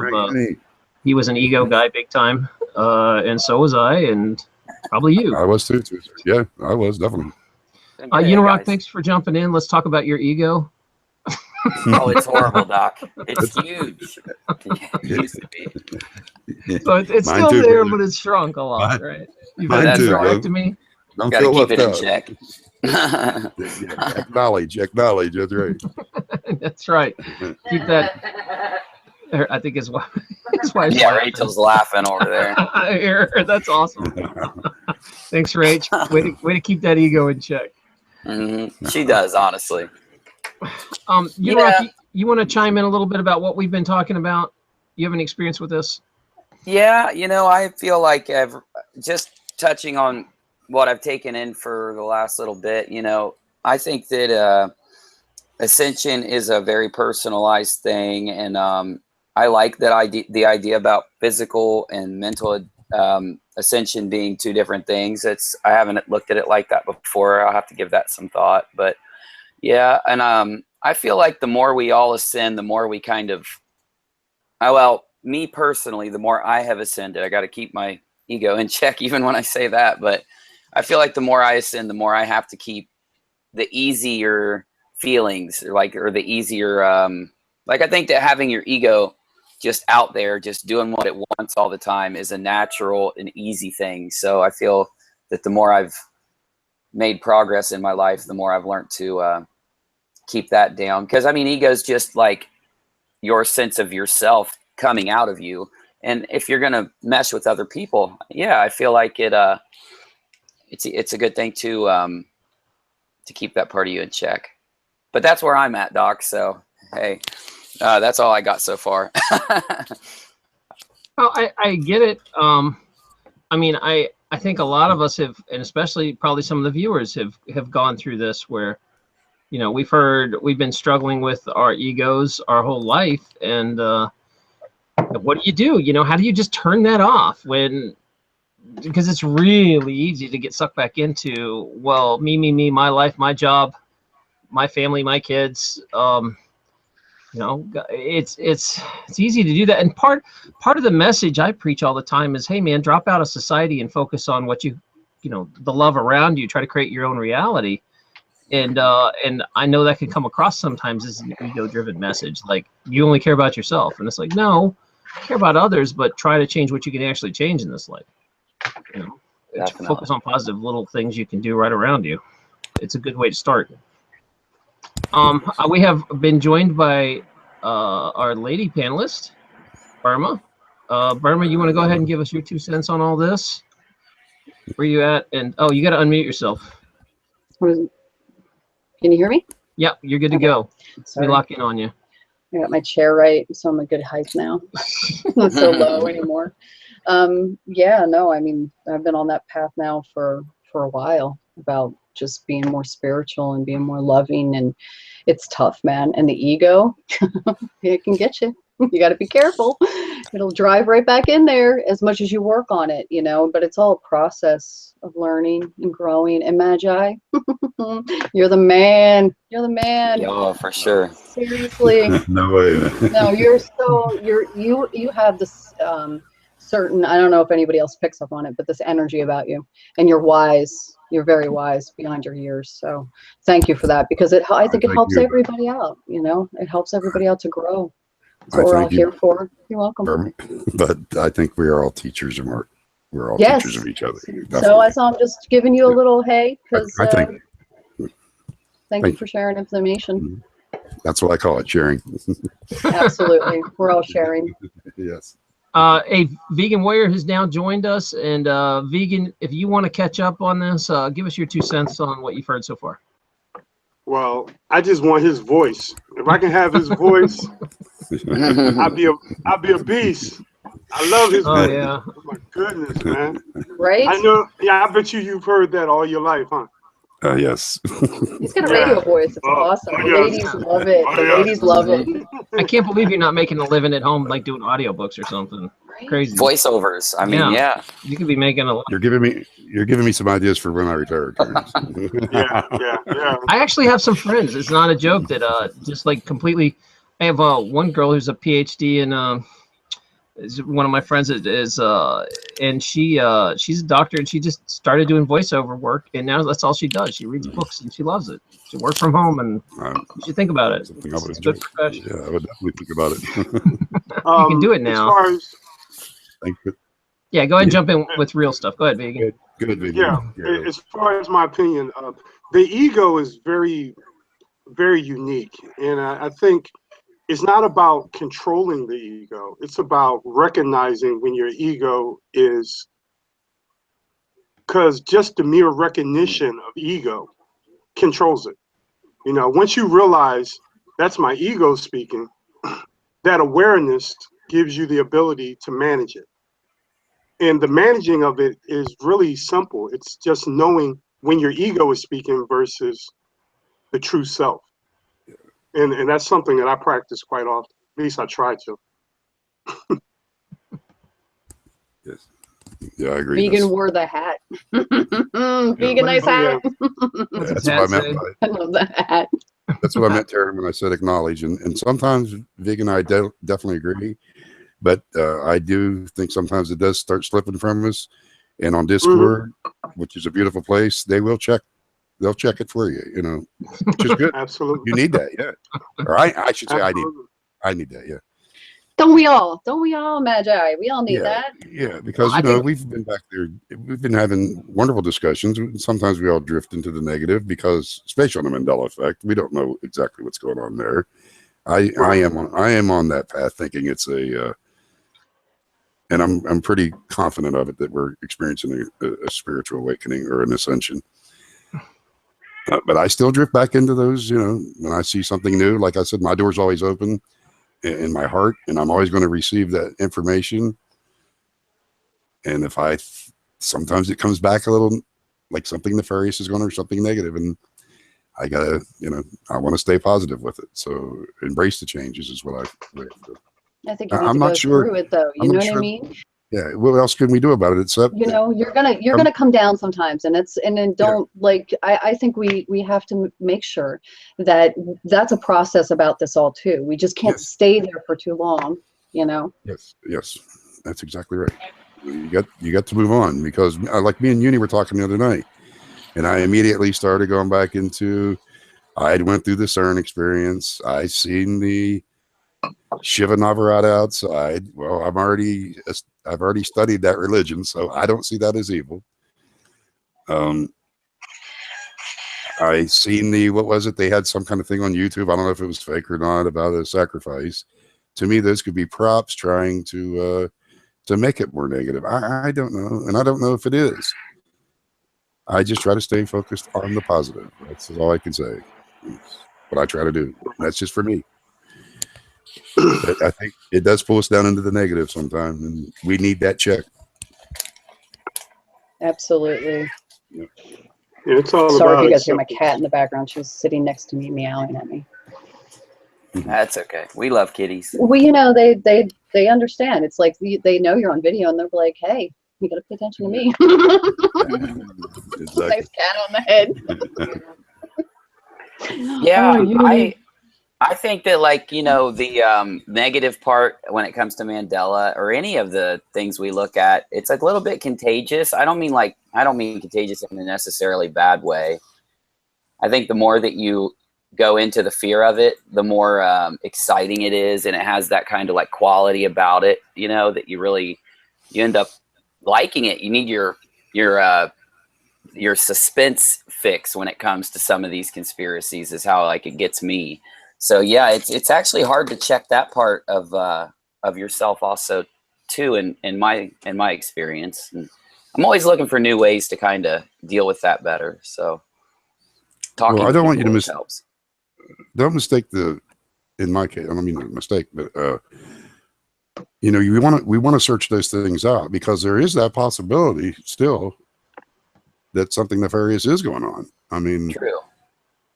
he was an ego guy big time, and so was I, and probably you. I was too. Yeah, I was definitely. Unirock, thanks for jumping in. Let's talk about your ego. Oh, it's horrible, Doc. It's huge. It used to be. So it's still too, there, but it's shrunk a lot, right? You've got to me. Got to keep it in check. Acknowledge. That's right. That's right. Keep that. I think his wife. Yeah, Rachel's laughing over there. I hear her. That's awesome. Thanks, Rach. Way to keep that ego in check. She does, honestly. Rocky, you want to chime in a little bit about what we've been talking about? You have any experience with this? Yeah, I feel like I've just touching on what I've taken in for the last little bit. I think that Ascension is a very personalized thing, and I like that the idea about physical and mental ascension being two different things. I haven't looked at it like that before. I'll have to give that some thought, but yeah, and I feel like the more we all ascend, the more we kind of, me personally, the more I have ascended. I got to keep my ego in check even when I say that, but I feel like the more I ascend, the more I have to keep the easier feelings, or the easier, I think that having your ego just out there, just doing what it wants all the time is a natural and easy thing. So I feel that the more I've made progress in my life, the more I've learned to keep that down. Because ego is just like your sense of yourself coming out of you, and if you're gonna mesh with other people, yeah, I feel like it's a good thing to keep that part of you in check. But that's where I'm at, Doc. So hey, that's all I got so far. Oh, I get it. I think a lot of us have, and especially probably some of the viewers have gone through this where, we've been struggling with our egos our whole life, and what do? How do you just turn that off because it's really easy to get sucked back into, well, me, my life, my job, my family, my kids. It's easy to do that. And part of the message I preach all the time is, hey man, drop out of society and focus on what the love around you. Try to create your own reality. And I know that can come across sometimes as an ego-driven message, like you only care about yourself, and it's like, no, care about others, but try to change what you can actually change in this life. Focus on positive little things you can do right around you. It's a good way to start. We have been joined by our lady panelist, Burma. Burma, you want to go ahead and give us your 2 cents on all this? Where you at? And you got to unmute yourself. Can you hear me? Yeah, you're good to go. We lock in on you. I got my chair right, so I'm a good height now. Not so low anymore. Yeah, no, I've been on that path now for a while, about just being more spiritual and being more loving, and it's tough, man. And the ego, it can get you. You got to be careful. It'll drive right back in there as much as you work on it, but it's all a process of learning and growing. And Magi, you're the man. You're the man. Yeah, for sure. Seriously. No way. No, you have this certain, I don't know if anybody else picks up on it, but this energy about you, and you're wise. You're very wise beyond your years. So thank you for that, because I think it helps everybody out. It helps everybody out to grow. That's what we're all here for. You're welcome. But I think we are all teachers, and we're all teachers of each other. Definitely. So I'm just giving you a little hey, because thank you for sharing information. That's what I call it, sharing. Absolutely. We're all sharing. Yes. A Vegan Warrior has now joined us, and Vegan, if you want to catch up on this, give us your 2 cents on what you've heard so far. Well, I just want his voice. If I can have his voice, I'll be a beast. I love his voice. Yeah. Oh my goodness, man. Right? I know. Yeah, I bet you've heard that all your life, huh? Yes. He's got a radio voice. It's awesome. The ladies love it. The ladies love it. I can't believe you're not making a living at home, like doing audiobooks or something. Right? Crazy. Voiceovers. Yeah. You could be making a lot. You're giving me some ideas for when I retire. Yeah. I actually have some friends. It's not a joke that just like completely. I have one girl who's a PhD in is one of my friends is and she's a doctor, and she just started doing voiceover work, and now that's all she does. She reads books and she loves it. She works from home, and you should think about it. It's a good profession. Yeah, I would definitely think about it. You can do it now. Thank you. Yeah, go ahead and jump in with real stuff. Go ahead, Vegan. Good, Vegan. Yeah. As far as my opinion, the ego is very, very unique, and I think it's not about controlling the ego. It's about recognizing when your ego is, because just the mere recognition of ego controls it. You know, once you realize that's my ego speaking, that awareness gives you the ability to manage it. And the managing of it is really simple. It's just knowing when your ego is speaking versus the true self. And that's something that I practice quite often. At least I try to. Yes. Yeah, I agree. Vegan wore the hat. Vegan nice hat. That's what I meant by it. I love the hat. That's what I meant, Terry, when I said acknowledge. And sometimes vegan, I definitely agree. But I do think sometimes it does start slipping from us. And on Discord, which is a beautiful place, they will check. They'll check it for you, you know, which is good. Absolutely. You need that, yeah. Or I should say Absolutely. I need that, yeah. Don't we all, Magi? We all need Yeah, that. yeah, because you know we've been back there. We've been having wonderful discussions. Sometimes we all drift into the negative because, especially on the Mandela Effect, we don't know exactly what's going on there. I am on that path, thinking it's a, and I'm pretty confident of it that we're experiencing a spiritual awakening or an ascension. But I still drift back into those. You know, when I see something new, like I said, my door's always open in my heart, and I'm always going to receive that information. And if sometimes it comes back a little like something nefarious is going or something negative, and I gotta, you know, I want to stay positive with it. So embrace the changes is what I feel. I think you need to go through it, though. You know what I mean? Yeah. What else can we do about it except, you know, you're gonna come down sometimes, and then don't like. I think we have to make sure that that's a process about this all too. We just can't stay there for too long. You know. Yes, that's exactly right. You got to move on, because like me and Uni were talking the other night, and I immediately started going back into. I went through the CERN experience. I seen the Shiva Navarada outside. Well, I've already studied that religion, so I don't see that as evil. I seen what was it? They had some kind of thing on YouTube. I don't know if it was fake or not, about a sacrifice. To me, those could be props trying to make it more negative. I don't know, and I don't know if it is. I just try to stay focused on the positive. That's all I can say. It's what I try to do. That's just for me. But I think it does pull us down into the negative sometimes, and we need that check. Absolutely. Yeah, it's all Sorry about if you guys hear my cat in the background. She's sitting next to me, meowing at me. That's okay. We love kitties. Well, you know, they understand. It's like they know you're on video, and they're like, "Hey, you got to pay attention to me." Exactly. Nice cat on the head. Yeah, Oh, I think that, like, you know, the negative part when it comes to Mandela or any of the things we look at, it's a little bit contagious. I don't mean contagious in a necessarily bad way. I think the more that you go into the fear of it, the more exciting it is, and it has that kind of like quality about it, you know, that you end up liking it. You need your suspense fix when it comes to some of these conspiracies, is how like it gets me. So yeah, it's actually hard to check that part of yourself also too, in my experience. And I'm always looking for new ways to kind of deal with that better. So talking. Well, I don't want you to helps. Don't mistake in my case, I don't mean a mistake, but you know, we want to search those things out, because there is that possibility still that something nefarious is going on. I mean, true.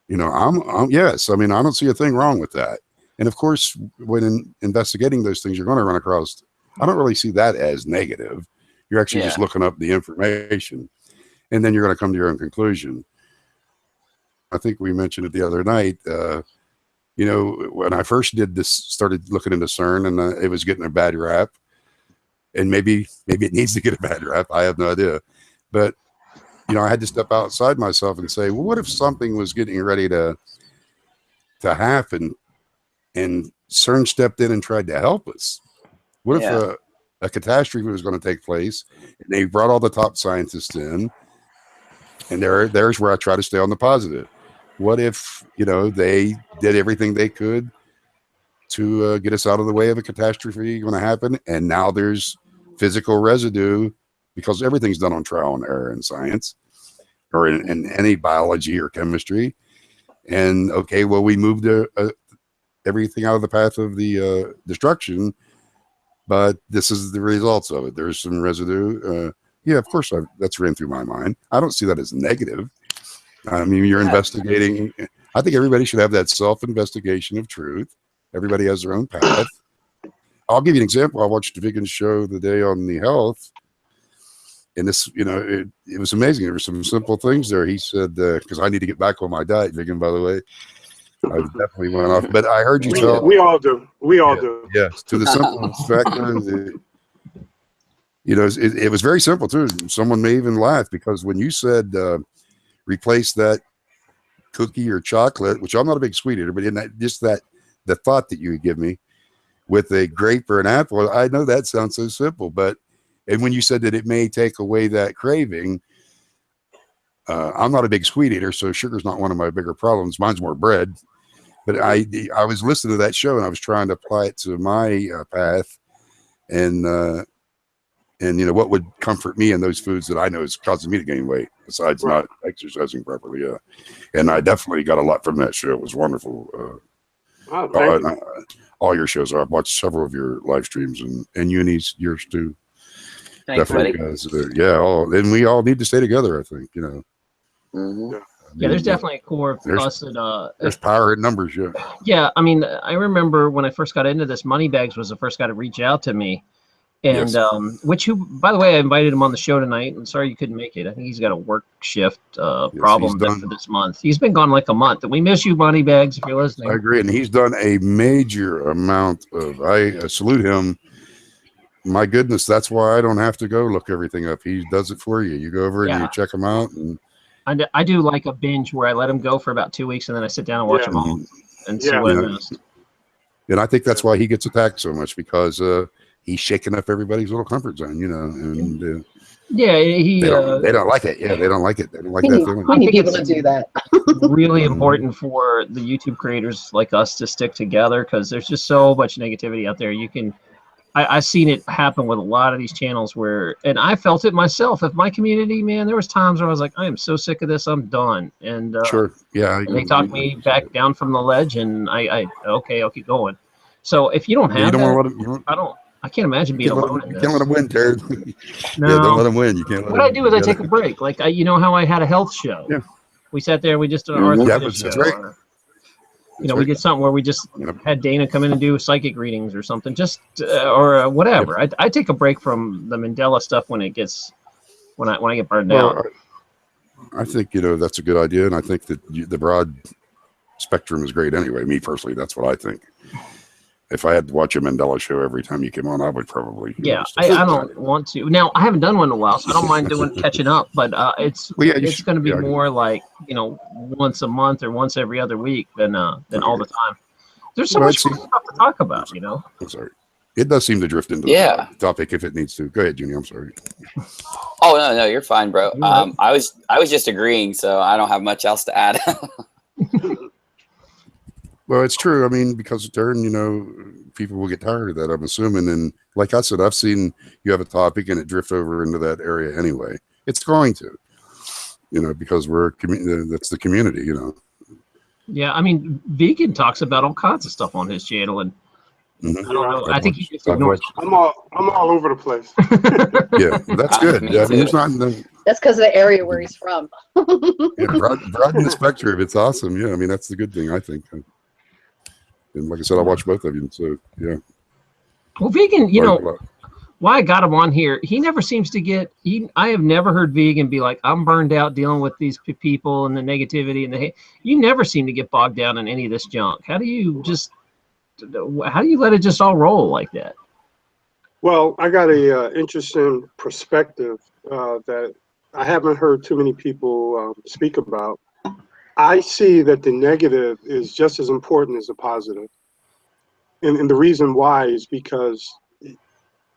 You know, yes. I mean, I don't see a thing wrong with that. And of course, when investigating those things, you're going to run across. I don't really see that as negative. You're actually just looking up the information, and then you're going to come to your own conclusion. I think we mentioned it the other night. You know, when I first started looking into CERN, and it was getting a bad rap, and maybe it needs to get a bad rap. I have no idea, but you know, I had to step outside myself and say, well, what if something was getting ready to happen, and CERN stepped in and tried to help us? What if a catastrophe was going to take place, and they brought all the top scientists in, and there's where I try to stay on the positive. What if, you know, they did everything they could to get us out of the way of a catastrophe going to happen, and now there's physical residue, because everything's done on trial and error in science. or in any biology or chemistry. And okay, well, we moved everything out of the path of the destruction, but this is the results of it. There's some residue. Yeah, of course, that's ran through my mind. I don't see that as negative. I mean, you're investigating. I think everybody should have that self-investigation of truth. Everybody has their own path. I'll give you an example. I watched a vegan show the day on the health, and this, it was amazing. There were some simple things there. He said, because I need to get back on my diet, vegan, by the way. I definitely went off, but I heard you tell. We all do. We all do. Yes, to the simple factor. It was very simple too. Someone may even laugh because when you said replace that cookie or chocolate, which I'm not a big sweet eater, but in that the thought that you would give me with a grape or an apple, I know that sounds so simple, and when you said that it may take away that craving, I'm not a big sweet eater, so sugar's not one of my bigger problems. Mine's more bread. But I was listening to that show and I was trying to apply it to my path, and what would comfort me in those foods that I know is causing me to gain weight besides not exercising properly. And I definitely got a lot from that show. It was wonderful. All your shows. I've watched several of your live streams and Uni's, yours too. Thanks, definitely, buddy. guys. And we all need to stay together, I think. Mm-hmm. Yeah, there's definitely a core of us that there's power in numbers. Yeah, I mean, I remember when I first got into this, Moneybags was the first guy to reach out to me, and by the way, I invited him on the show tonight. And sorry you couldn't make it. I think he's got a work shift problem for this month. He's been gone like a month, and we miss you, Moneybags, if you're listening. I agree, and he's done a major amount of. I salute him. My goodness, that's why I don't have to go look everything up. He does it for you. You go over and you check him out, and I do like a binge where I let him go for about 2 weeks and then I sit down and watch them all and see what I missed. And I think that's why he gets attacked so much, because he's shaking up everybody's little comfort zone, and they don't like it. Yeah, they don't like it. They don't like that feeling. We need people to do that. Really important for the YouTube creators like us to stick together, because there's just so much negativity out there. I've seen it happen with a lot of these channels and I felt it myself. If my community, man, there was times where I was like, I am so sick of this, I'm done. And they talked me back down from the ledge, and I'll keep going. So if you don't have I can't imagine being alone in this. You can't let them win, Terry. No. Don't let them win. You can't let what I do is I take a break. Like how I had a health show. Yeah. We sat there, we just did an arthritis show. Right. We did something where we just had Dana come in and do psychic readings or something, or whatever. I take a break from the Mandela stuff when I get burned out. I think that's a good idea, and I think that the broad spectrum is great anyway. Me personally, that's what I think. If I had to watch a Mandela show every time you came on, I would probably. I don't want to. Now, I haven't done one in a while, so I don't mind catching up. But it's going to be more like once a month or once every other week than all the time. There's so much stuff to talk about, I'm sorry. It does seem to drift into the topic if it needs to. Go ahead, Junior. I'm sorry. Oh no, you're fine, bro. I was just agreeing, so I don't have much else to add. Well, it's true. I mean, because of turn, people will get tired of that, I'm assuming. And like I said, I've seen you have a topic and it drift over into that area anyway. It's going to, because we're that's the community, Yeah, I mean, Vegan talks about all kinds of stuff on his channel, and I don't know. I think he just ignores. I'm all over the place. Yeah, that's good. Yeah, I mean, it's not. That's because of the area where he's from. Broaden the spectrum. It's awesome. Yeah, I mean, that's the good thing, I think. And like I said, I watch both of you. So yeah. Well, Vegan, why I got him on here, he never seems to get. I have never heard Vegan be like, I'm burned out dealing with these people and the negativity and the hate. You never seem to get bogged down in any of this junk. How do you let it just all roll like that? Well, I got a interesting perspective that I haven't heard too many people speak about. I see that the negative is just as important as the positive. And the reason why is because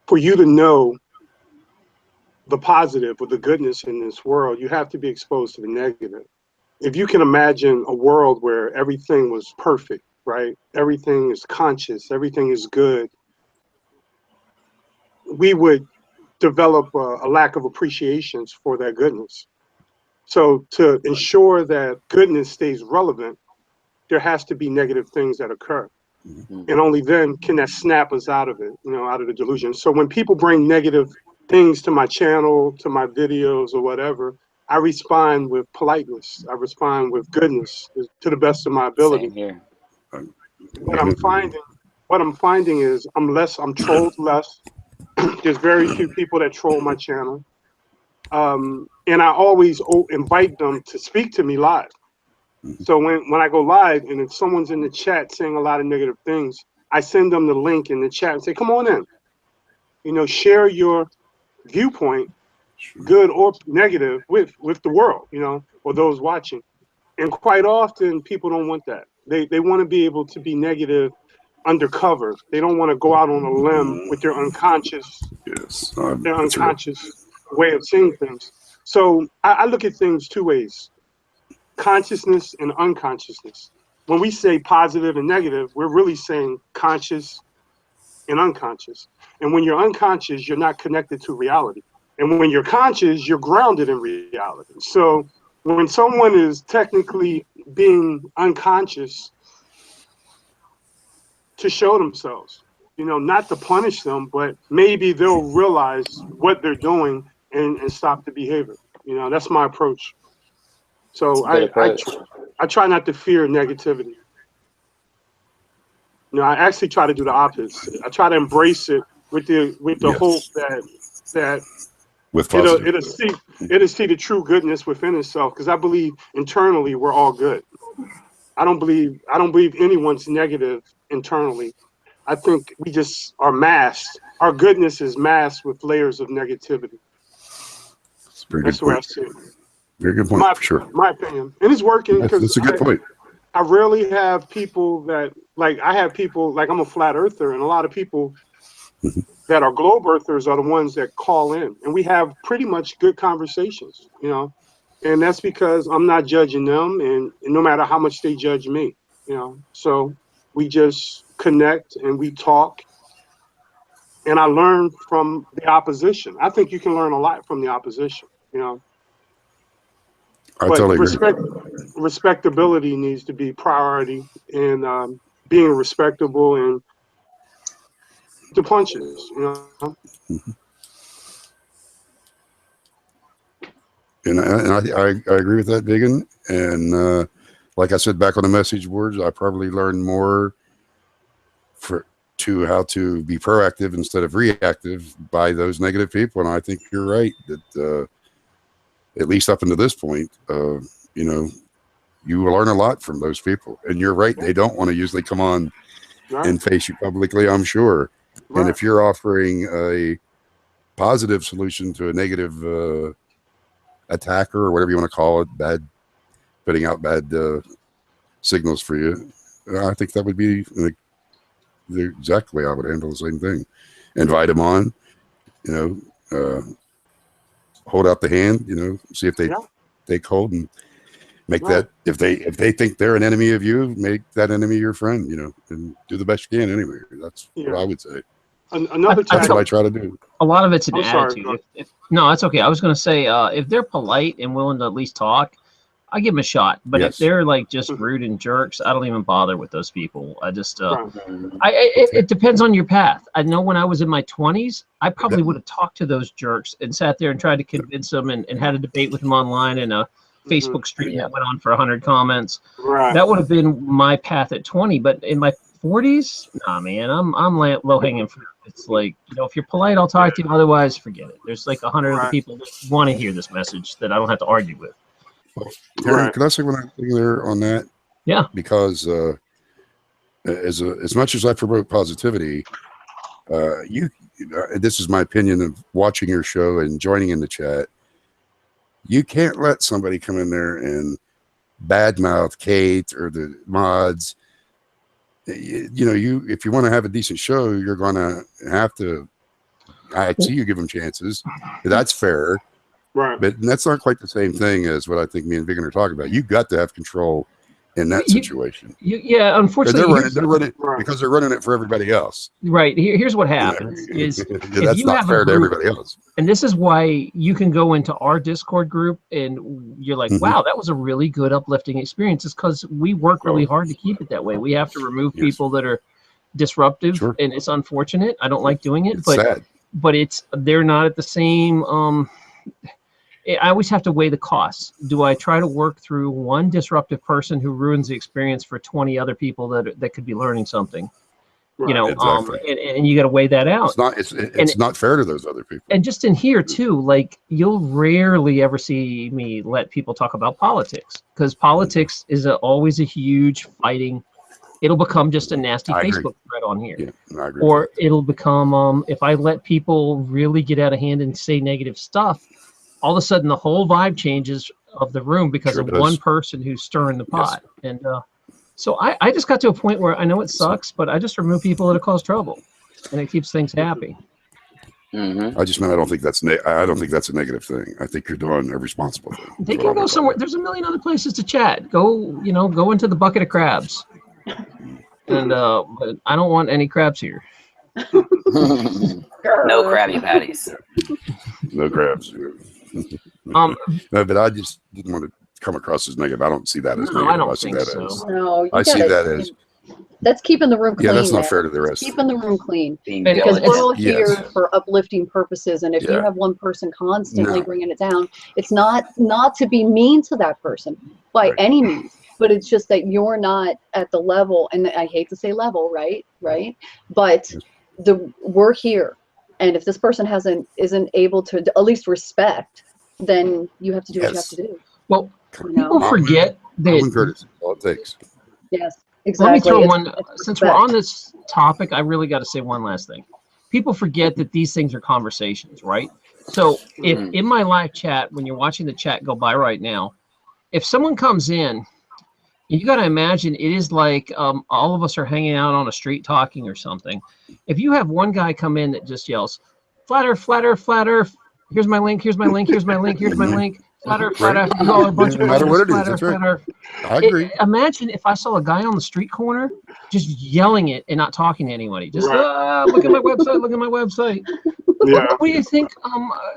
for you to know the positive or the goodness in this world, you have to be exposed to the negative. If you can imagine a world where everything was perfect, right? Everything is conscious, everything is good, we would develop a lack of appreciation for that goodness. So to ensure that goodness stays relevant, there has to be negative things that occur. And only then can that snap us out of it, out of the delusion. So when people bring negative things to my channel, to my videos or whatever, I respond with politeness. I respond with goodness to the best of my ability. Same here. What I'm finding is I'm trolled less. There's very few people that troll my channel. And I always invite them to speak to me live. So when I go live and if someone's in the chat saying a lot of negative things, I send them the link in the chat and say, come on in. Share your viewpoint, good or negative, with the world, or those watching. And quite often people don't want that. They want to be able to be negative undercover. They don't want to go out on a limb with their unconscious, way of seeing things. So I look at things two ways: consciousness and unconsciousness. When we say positive and negative, we're really saying conscious and unconscious. And when you're unconscious, you're not connected to reality. And when you're conscious, you're grounded in reality. So when someone is technically being unconscious, to show themselves, not to punish them, but maybe they'll realize what they're doing and stop the behavior. That's my approach. So I try not to fear negativity. I actually try to do the opposite. I try to embrace it with the hope that it'll see the true goodness within itself. Because I believe internally we're all good. I don't believe anyone's negative internally. I think we just are masked. Our goodness is masked with layers of negativity. That's the way I see it. Very good point, for sure. My opinion. And it's working because that's a good point. I rarely have people that, I have people, I'm a flat earther, and a lot of people that are globe earthers are the ones that call in. And we have pretty much good conversations, And that's because I'm not judging them, and no matter how much they judge me, So we just connect and we talk. And I learn from the opposition. I think you can learn a lot from the opposition, I But totally agree. respectability needs to be priority, and being respectable and the punches, And I agree with that, Biggin. And like I said back on the message boards, I probably learned more how to be proactive instead of reactive by those negative people. And I think you're right that at least up until this point, you will learn a lot from those people. And you're right, they don't want to usually come on and face you publicly, I'm sure. Right. And if you're offering a positive solution to a negative attacker or whatever you want to call it, putting out bad signals for you, I think that would be exactly how I would handle the same thing. Invite them on, hold out the hand, see if they take hold and make that, if they think they're an enemy of you, make that enemy your friend, and do the best you can anyway. That's what I would say. That's what I try to do. A lot of it's an attitude. No, that's okay. I was going to say, if they're polite and willing to at least talk, I give them a shot. But if they're just rude and jerks, I don't even bother with those people. I just, it depends on your path. I know when I was in my 20s, I probably would have talked to those jerks and sat there and tried to convince them and had a debate with them online in a Facebook stream that went on for 100 comments. Right. That would have been my path at 20. But in my 40s, nah, man, I'm low hanging fruit. It's if you're polite, I'll talk to you. Otherwise, forget it. There's 100 other people that want to hear this message that I don't have to argue with. Well, Darren, can I say one thing there on that? Yeah. Because as much as I promote positivity, this is my opinion of watching your show and joining in the chat. You can't let somebody come in there and badmouth Kate or the mods. If you want to have a decent show, you're going to have to. I see you give them chances. That's fair. Right. But that's not quite the same thing as what I think me and Vigan are talking about. You've got to have control in that situation. Yeah, unfortunately, They're running Right. because they're running it for everybody else. right. Here's what happens is Yeah, if that's you not have fair a to group, everybody else. and this is why you can go into our Discord group and you're like, Mm-hmm. wow, that was a really good uplifting experience. It's because we work really Oh. hard to keep it that way. We have to remove Yes. people that are disruptive, Sure. and it's unfortunate. I don't like doing it, It's but sad. they're not at the same. I always have to weigh the costs. Do I try to work through one disruptive person who ruins the experience for 20 other people that could be learning something? Right. You know, Exactly. and you got to weigh that out. It's not fair to those other people. And just in here too, like you'll rarely ever see me let people talk about politics, because politics is always a huge fighting. It'll become just a nasty I agree. Facebook thread on here. Yeah, I agree Or with that. it'll become if I let people really get out of hand and say negative stuff, all of a sudden the whole vibe changes of the room because Sure of does. one person who's stirring the Yes. pot. And so I just got to a point where I know it sucks, but I just remove people that cause trouble, and it keeps things happy. Mm-hmm. I just meant I don't think that's a negative thing. I think you're doing a responsible thing. They can go somewhere. There's a million other places to chat. Go into the bucket of crabs. And but I don't want any crabs here. No Krabby Patties. No crabs. Um, No, but I just didn't want to come across as negative. I don't see that as No, negative. I don't see think that so. as No, I see that as that's keeping the room clean. yeah, that's not man. fair to the rest. Keeping the room clean. Being And- Because we're diligent. all here Yes. for uplifting purposes, and if you Yeah. have one person constantly No. bringing it down, it's not to be mean to that person by Right. any means, but it's just that you're not at the level, and I hate to say level, right, but Yes. we're here, and if this person isn't able to at least respect, then you have to do what you have Yes. to do. well, You know? people forget Common that. courtesy. That's all it takes. Yes, Let me exactly. throw It's- one. it's Since we're respect. on this topic, I really got to say one last thing. People forget that these things are conversations, right? So if Mhm. in my live chat, when you're watching the chat go by right now, if someone comes in, you got to imagine it is like all of us are hanging out on a street talking or something. If you have one guy come in that just yells, "Flat Earth, flat Earth, flat Earth. Here's my link. Here's my link. Here's my link. Here's my link. Flat Earth, flat Right. Earth. You all are a bunch of No matter what it is, flat that's Earth, right. flat Earth." I agree. Imagine if I saw a guy on the street corner just yelling it and not talking to anybody. Just Right. look at my website. Look at my website. Yeah. What do you think?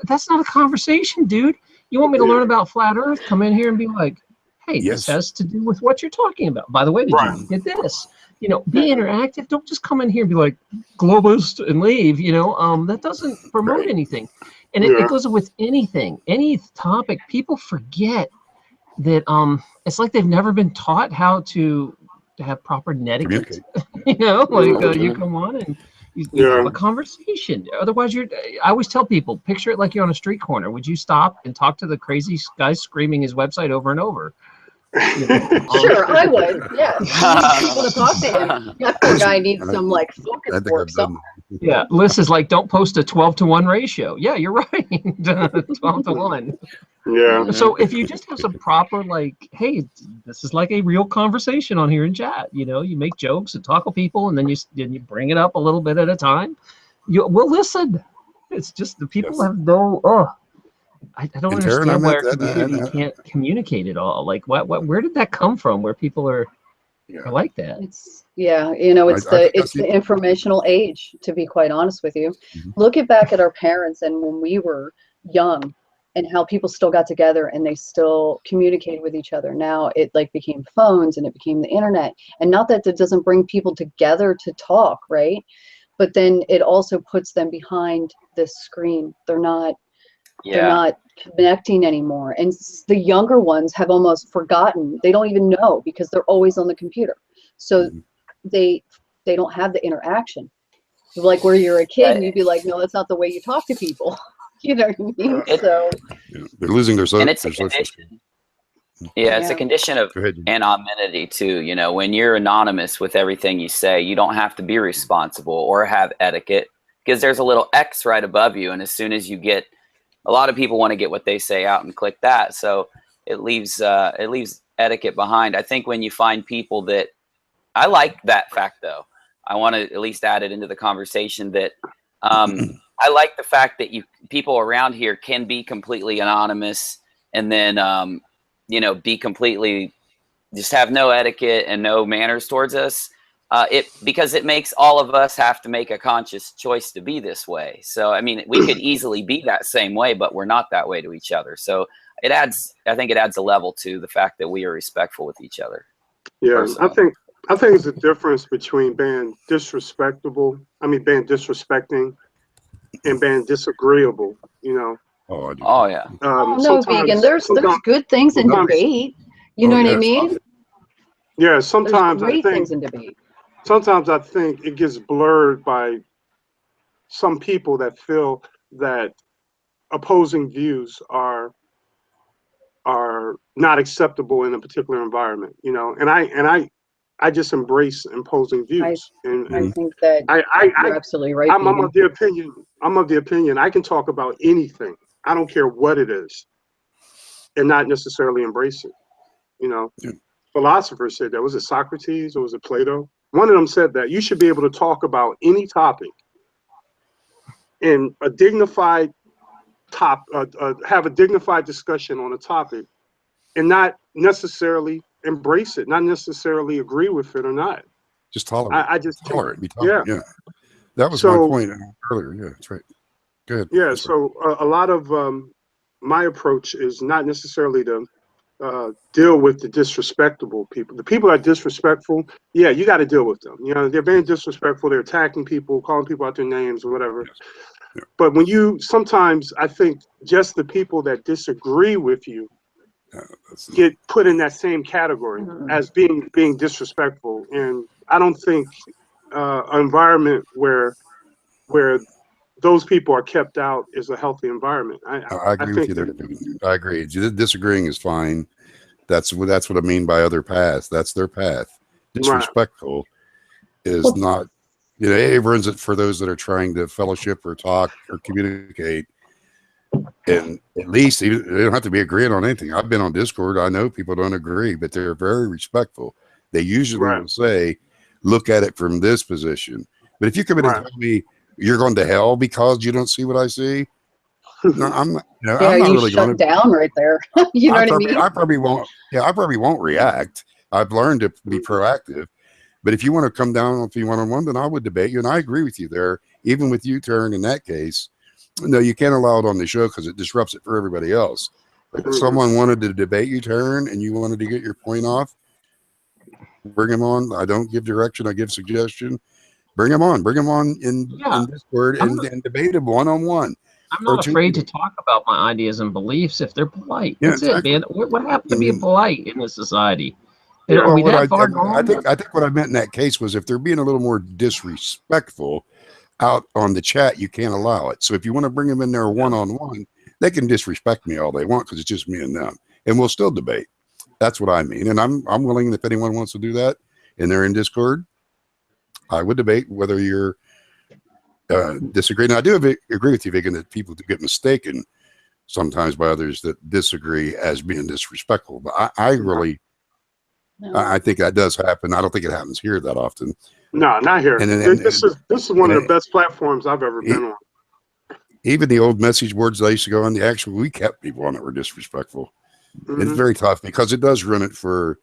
That's not a conversation, dude. You want me to learn about flat Earth? Come in here and be like, "Hey, this Yes. has to do with what you're talking about. By the way, did Right. you get this?" You know, be interactive. Don't just come in here and be like globalist and leave. You know, that doesn't promote Right. anything. And Yeah. it goes with anything, any topic. People forget that it's like they've never been taught how to have proper netiquette. Communicate. You know, like you Mhm. come on and you Yeah. have a conversation. Otherwise, I always tell people, picture it like you're on a street corner. Would you stop and talk to the crazy guy screaming his website over and over? You know, Sure, I would. Yeah, you want to talk to him. That poor guy needs I- some like I focus think work. I've done. Yeah, Liz is like, don't post a 12-to-1 ratio. Yeah, you're right. 12-to-1. Yeah. So if you just have some proper, like, hey, this is like a real conversation on here in chat. You know, you make jokes and talk with people, and then you bring it up a little bit at a time. We'll listen. It's just the people Yes. have no. I don't And Taryn, I understand why our meant that, community can't communicate at all. Like, where did that come from? Where people are Yeah. like that? It's it's I think it's that's the informational age, to be quite honest with you. Mhm. Look back at our parents and when we were young and how people still got together and they still communicated with each other. Now it like became phones and it became the internet. And not that it doesn't bring people together to talk, right? But then it also puts them behind this screen. They're not connecting anymore, and the younger ones have almost forgotten. They don't even know because they're always on the computer, so Mhm. they don't have the interaction like where you're a kid and you'd be like, no, that's not the way you talk to people. You know what I mean? So Yeah. They're losing their, And it's a social skills. condition. Yeah, it's a Yeah. condition of Go ahead. anonymity too. You know, when you're anonymous with everything you say, you don't have to be responsible or have etiquette because there's a little X right above you. And as soon as you get, a lot of people want to get what they say out and click that. So it leaves etiquette behind. I think when you find people that, I like that fact though. I want to at least add it into the conversation that I like the fact that people around here can be completely anonymous and then, you know, be completely just have no etiquette and no manners towards us. Because it makes all of us have to make a conscious choice to be this way. So, I mean, we could easily be that same way, but we're not that way to each other. So I think it adds a level to the fact that we are respectful with each other. Yeah, Personally. I think it's a difference between being disrespectable. I mean, being disrespecting and being disagreeable. You know. Oh yeah. Oh no, vegan. There's good things in debate. You know what I mean? Yeah, sometimes There's great things in debate. Sometimes I think it gets blurred by some people that feel that opposing views are not acceptable in a particular environment, you know. And I just embrace opposing views. I think that you're absolutely right. I'm of the opinion I can talk about anything. I don't care what it is, and not necessarily embrace it. You know, philosophers said that. Was it Socrates or was it Plato? One of them said that you should be able to talk about any topic in a dignified have a dignified discussion on a topic, and not necessarily embrace it, not necessarily agree with it or not. Just tolerate. I just tolerate. Yeah. That was my point earlier. Yeah, that's right. Good. Yeah. So a lot of my approach is not necessarily to deal with the disrespectable people. The people that are disrespectful, yeah, you got to deal with them. You know, they're being disrespectful. They're attacking people, calling people out their names or whatever. Yes. Yeah. But sometimes I think just the people that disagree with you get put in that same category as being disrespectful. And I don't think an environment where those people are kept out is a healthy environment. I agree with you there. I agree. Disagreeing is fine. That's what I mean by other paths. That's their path. Disrespectful is not. You know, it ruins it for those that are trying to fellowship or talk or communicate. And at least they don't have to be agreeing on anything. I've been on Discord. I know people don't agree, but they're very respectful. They usually will say, "Look at it from this position." But if you come in and tell me you're going to hell because you don't see what I see, no, I'm not. You know, I'm not really going to down right there. You know what I mean? I probably won't. Yeah, I probably won't react. I've learned to be proactive. But if you want to come down with me one-on-one, then I would debate you. And I agree with you there. Even with you, Turn, in that case, no, you can't allow it on the show because it disrupts it for everybody else. But if someone wanted to debate you, Turn, and you wanted to get your point off, bring them on. I don't give direction. I give suggestion. Bring them on. Bring them on in Discord and debate them one-on-one. I'm not afraid to talk about my ideas and beliefs if they're polite. Yeah, That's it, man. What happened to being polite in this society? Yeah, are we that far gone? I think what I meant in that case was if they're being a little more disrespectful out on the chat, you can't allow it. So if you want to bring them in there one-on-one, they can disrespect me all they want because it's just me and them, and we'll still debate. That's what I mean, and I'm willing, if anyone wants to do that and they're in Discord, I would debate whether you're disagreeing. I do agree with you, Vegan, that people do get mistaken sometimes by others that disagree as being disrespectful. But I really, I think that does happen. I don't think it happens here that often. No, not here. This is one of the best platforms I've ever been on. Even the old message boards I used to go on, we kept people on that were disrespectful. It's very tough because it does run it for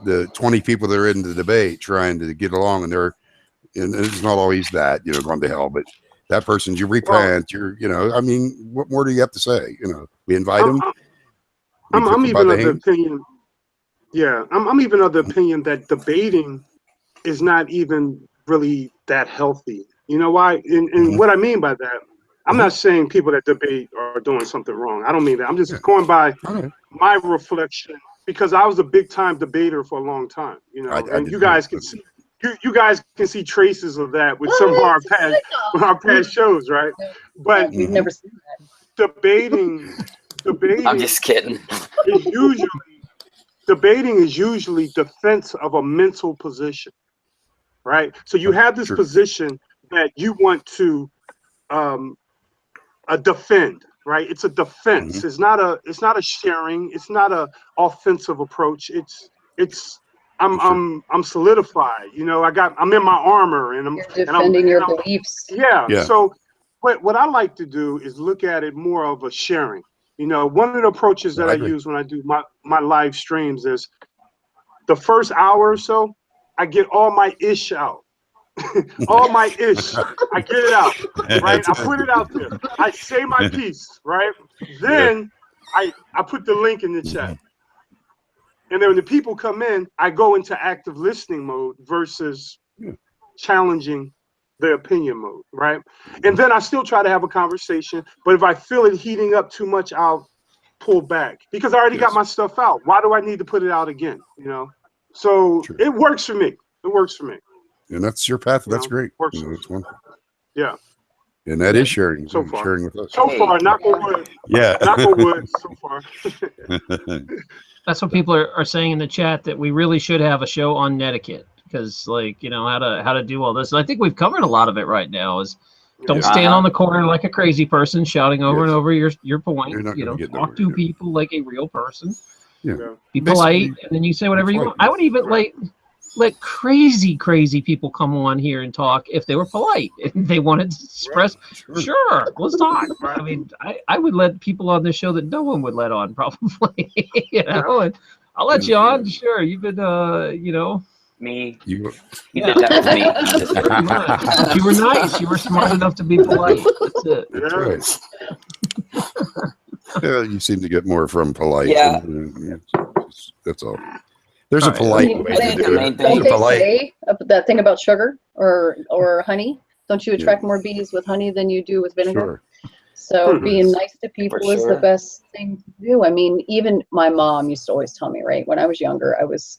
the 20 people that are in the debate trying to get along, and it's not always that, going to hell, but that person's, you repent, I mean, what more do you have to say? We invite them. I'm even of the opinion. Yeah, I'm even of the opinion that debating is not even really that healthy. You know why? And what I mean by that, I'm not saying people that debate are doing something wrong. I don't mean that. I'm just going by my reflection, because I was a big time debater for a long time, and you guys can see. You guys can see traces of that with some of our past shows, right? But we've never seen that. Debating. I'm just kidding. Debating is usually defense of a mental position, right? So you have this position that you want to defend, right? It's a defense. It's not a sharing. It's not a offensive approach. I'm solidified. I'm in my armor, and You're defending your beliefs. Yeah. So what I like to do is look at it more of a sharing. One of the approaches that I use when I do my live streams is the first hour or so, I get all my ish out. All my ish. I get it out, right? I put it out there. I say my piece, right? Then I put the link in the chat. And then when the people come in, I go into active listening mode versus challenging the opinion mode, right? And then I still try to have a conversation, but if I feel it heating up too much, I'll pull back because I already got my stuff out. Why do I need to put it out again? You know? So it works for me. It works for me. And that's your path. That's great. Works. That's wonderful. Yeah. And that is sharing. So far. Sharing with us. So far, knock on wood. Yeah. Knock on wood so far. That's what people are saying in the chat, that we really should have a show on netiquette, because, like, you know, how to do all this. And I think we've covered a lot of it right now. Is don't stand on the corner like a crazy person shouting over and over your point. You know, talk to people like a real person. Yeah. Be polite, and then you say whatever you want. I would even let crazy people come on here and talk if they were polite and they wanted to express. Sure, let's talk. I mean, I would let people on this show that no one would let on, probably. You know, and I'll let you on. Sure, you've been, you know. Me. You did that with me. Pretty much. You were nice. You were smart enough to be polite. That's it. That's right. Yeah, you seem to get more from polite. Yeah. That's all. There's a polite way to do it. Don't they say that thing about sugar or honey? Don't you attract more bees with honey than you do with vinegar? Sure. So being nice to people is the best thing to do. I mean, even my mom used to always tell me, right, when I was younger, I was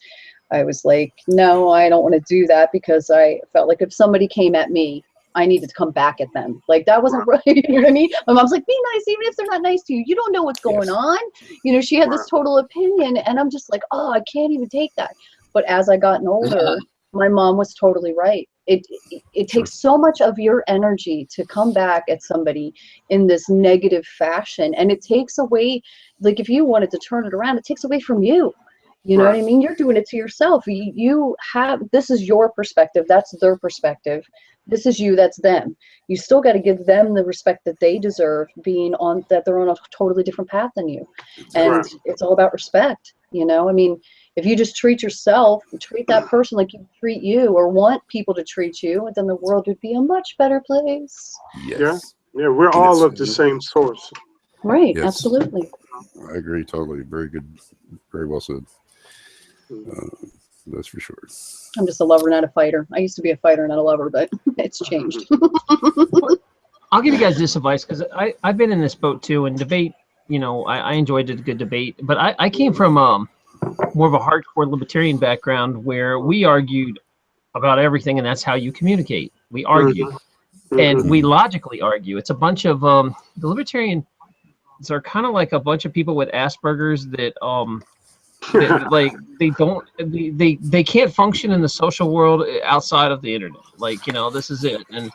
like, no, I don't want to do that, because I felt like if somebody came at me, I needed to come back at them. Like, that wasn't right. You know what I mean? My mom's like, be nice, even if they're not nice to you. You don't know what's going on. You know, she had this total opinion, and I'm just like, oh, I can't even take that. But as I gotten older, my mom was totally right. It takes so much of your energy to come back at somebody in this negative fashion, and it takes away, like, if you wanted to turn it around, it takes away from you. You know what I mean? You're doing it to yourself. You have, this is your perspective. That's their perspective. This is you. That's them. You still got to give them the respect that they deserve, being on that they're on a totally different path than you. And it's all about respect. You know, I mean, if you just treat yourself, treat that person like you treat you, or want people to treat you, then the world would be a much better place. Yes. Yeah, we're all of the same source. Right. Yes. Absolutely. I agree totally. Very good. Very well said. That's for sure. I'm just a lover, not a fighter. I used to be a fighter, not a lover, but it's changed. I'll give you guys this advice, because I've been in this boat too, and debate, you know, I enjoyed a good debate, but I came from more of a hardcore libertarian background, where we argued about everything, and that's how you communicate. We argue, and we logically argue. It's a bunch of the libertarians are kind of like a bunch of people with Asperger's that like they can't function in the social world outside of the internet. Like, you know, this is it. And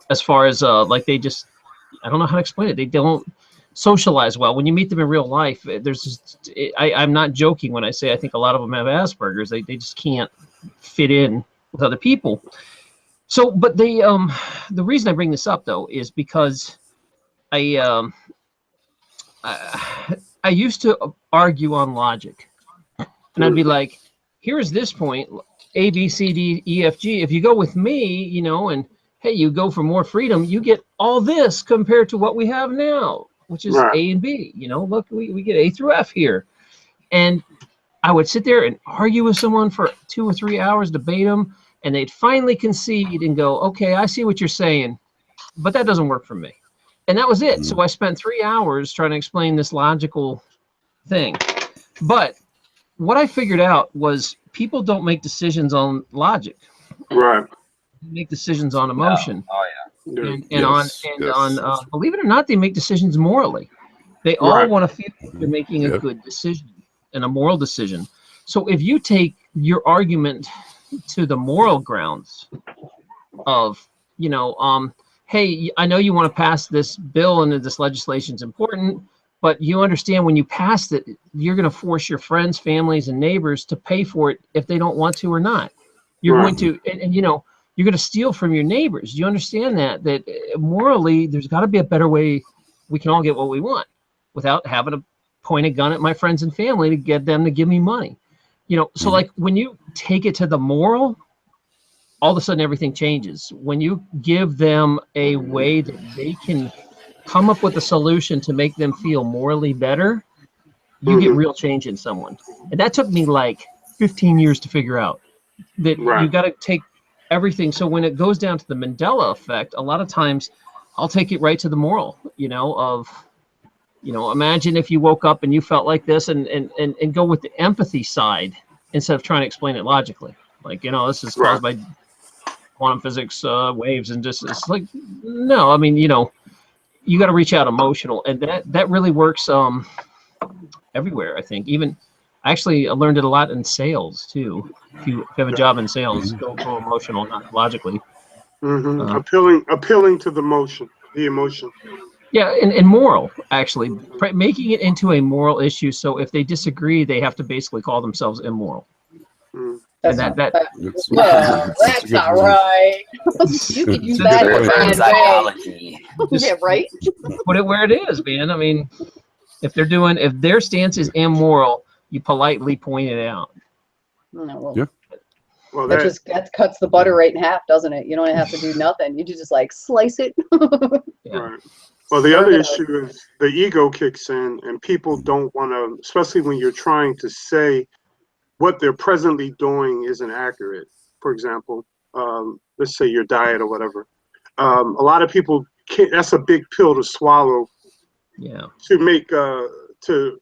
as far as like, they just, I don't know how to explain it. They don't socialize well. When you meet them in real life, there's just, I'm not joking when I say I think a lot of them have Asperger's. They just can't fit in with other people. So, but the reason I bring this up though is because I used to argue on logic. And I'd be like, here's this point, A, B, C, D, E, F, G. If you go with me, you know, and hey, you go for more freedom, you get all this compared to what we have now, which is A and B. You know, look, we get A through F here. And I would sit there and argue with someone for 2 or 3 hours, debate them, and they'd finally concede and go, okay, I see what you're saying, but that doesn't work for me. And that was it. So I spent 3 hours trying to explain this logical thing. But what I figured out was people don't make decisions on logic. Right. They make decisions on emotion. Oh yeah. And on believe it or not, they make decisions morally. They all want to feel like they're making a good decision and a moral decision. So if you take your argument to the moral grounds of, you know, hey, I know you want to pass this bill and this legislation is important, but you understand when you pass it, you're going to force your friends, families, and neighbors to pay for it if they don't want to or not. You're going to, and you know, you're going to steal from your neighbors. You understand that morally, there's got to be a better way we can all get what we want without having to point a gun at my friends and family to get them to give me money. You know, so like when you take it to the moral, all of a sudden everything changes. When you give them a way that they can come up with a solution to make them feel morally better, you get real change in someone. And that took me like 15 years to figure out that you got to take everything. So when it goes down to the Mandela effect, a lot of times I'll take it right to the moral, you know, of, you know, imagine if you woke up and you felt like this, and go with the empathy side instead of trying to explain it logically. Like, you know, this is caused by quantum physics waves, and just, it's like, no, I mean, you know, you got to reach out emotional, and that really works everywhere, I think. Even actually I learned it a lot in sales too. If you have a job in sales, go emotional, not logically. Appealing to the emotion. Yeah, and moral, actually, making it into a moral issue. So if they disagree, they have to basically call themselves immoral. That's And that's not right. You could use that in a bad psychology. Yeah, right. Put it where it is, man. I mean, if their stance is immoral, you politely point it out. No, well, that cuts the butter right in half, doesn't it? You don't have to do nothing. You just like slice it. Right. Well, the other issue is the ego kicks in, and people don't want to, especially when you're trying to say what they're presently doing isn't accurate. For example, let's say your diet or whatever. A lot of people can't. That's a big pill to swallow. Yeah. To make to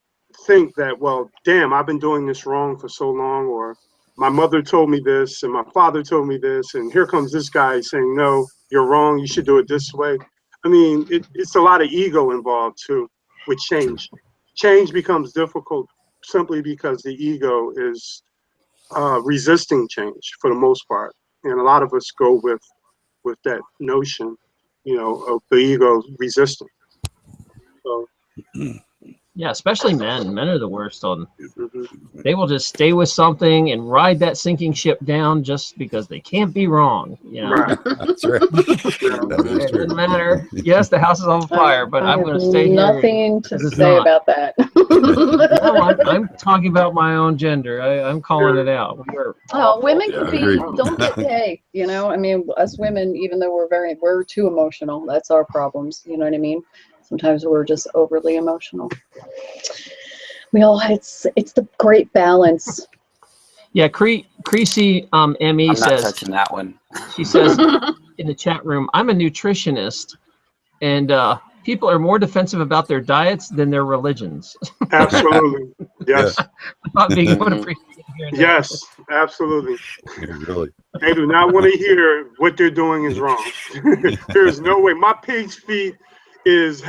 think that, well, damn, I've been doing this wrong for so long, or my mother told me this, and my father told me this, and here comes this guy saying, no, you're wrong. You should do it this way. I mean, it's a lot of ego involved too with change. Change becomes difficult simply because the ego is resisting change for the most part, and a lot of us go with that notion, you know, of the ego resisting. So. Yeah, especially men. Men are the worst on. They will just stay with something and ride that sinking ship down just because they can't be wrong. You know? Right. That's right. It doesn't matter. Yes, the house is on fire, but I'm going to stay here. Nothing to say about that. No, I'm talking about my own gender. I'm calling it out. Women can be. Don't get. Hey, you know, I mean, us women, even though we're too emotional. That's our problems. You know what I mean? Sometimes we're just overly emotional. It's the great balance. Yeah, Creasy ME I'm not says, touching that one. She says in the chat room, I'm a nutritionist, and people are more defensive about their diets than their religions. Absolutely. Yes. Yes, absolutely. Yeah, really. They do not want to hear what they're doing is wrong. There's no way. My pig's feet is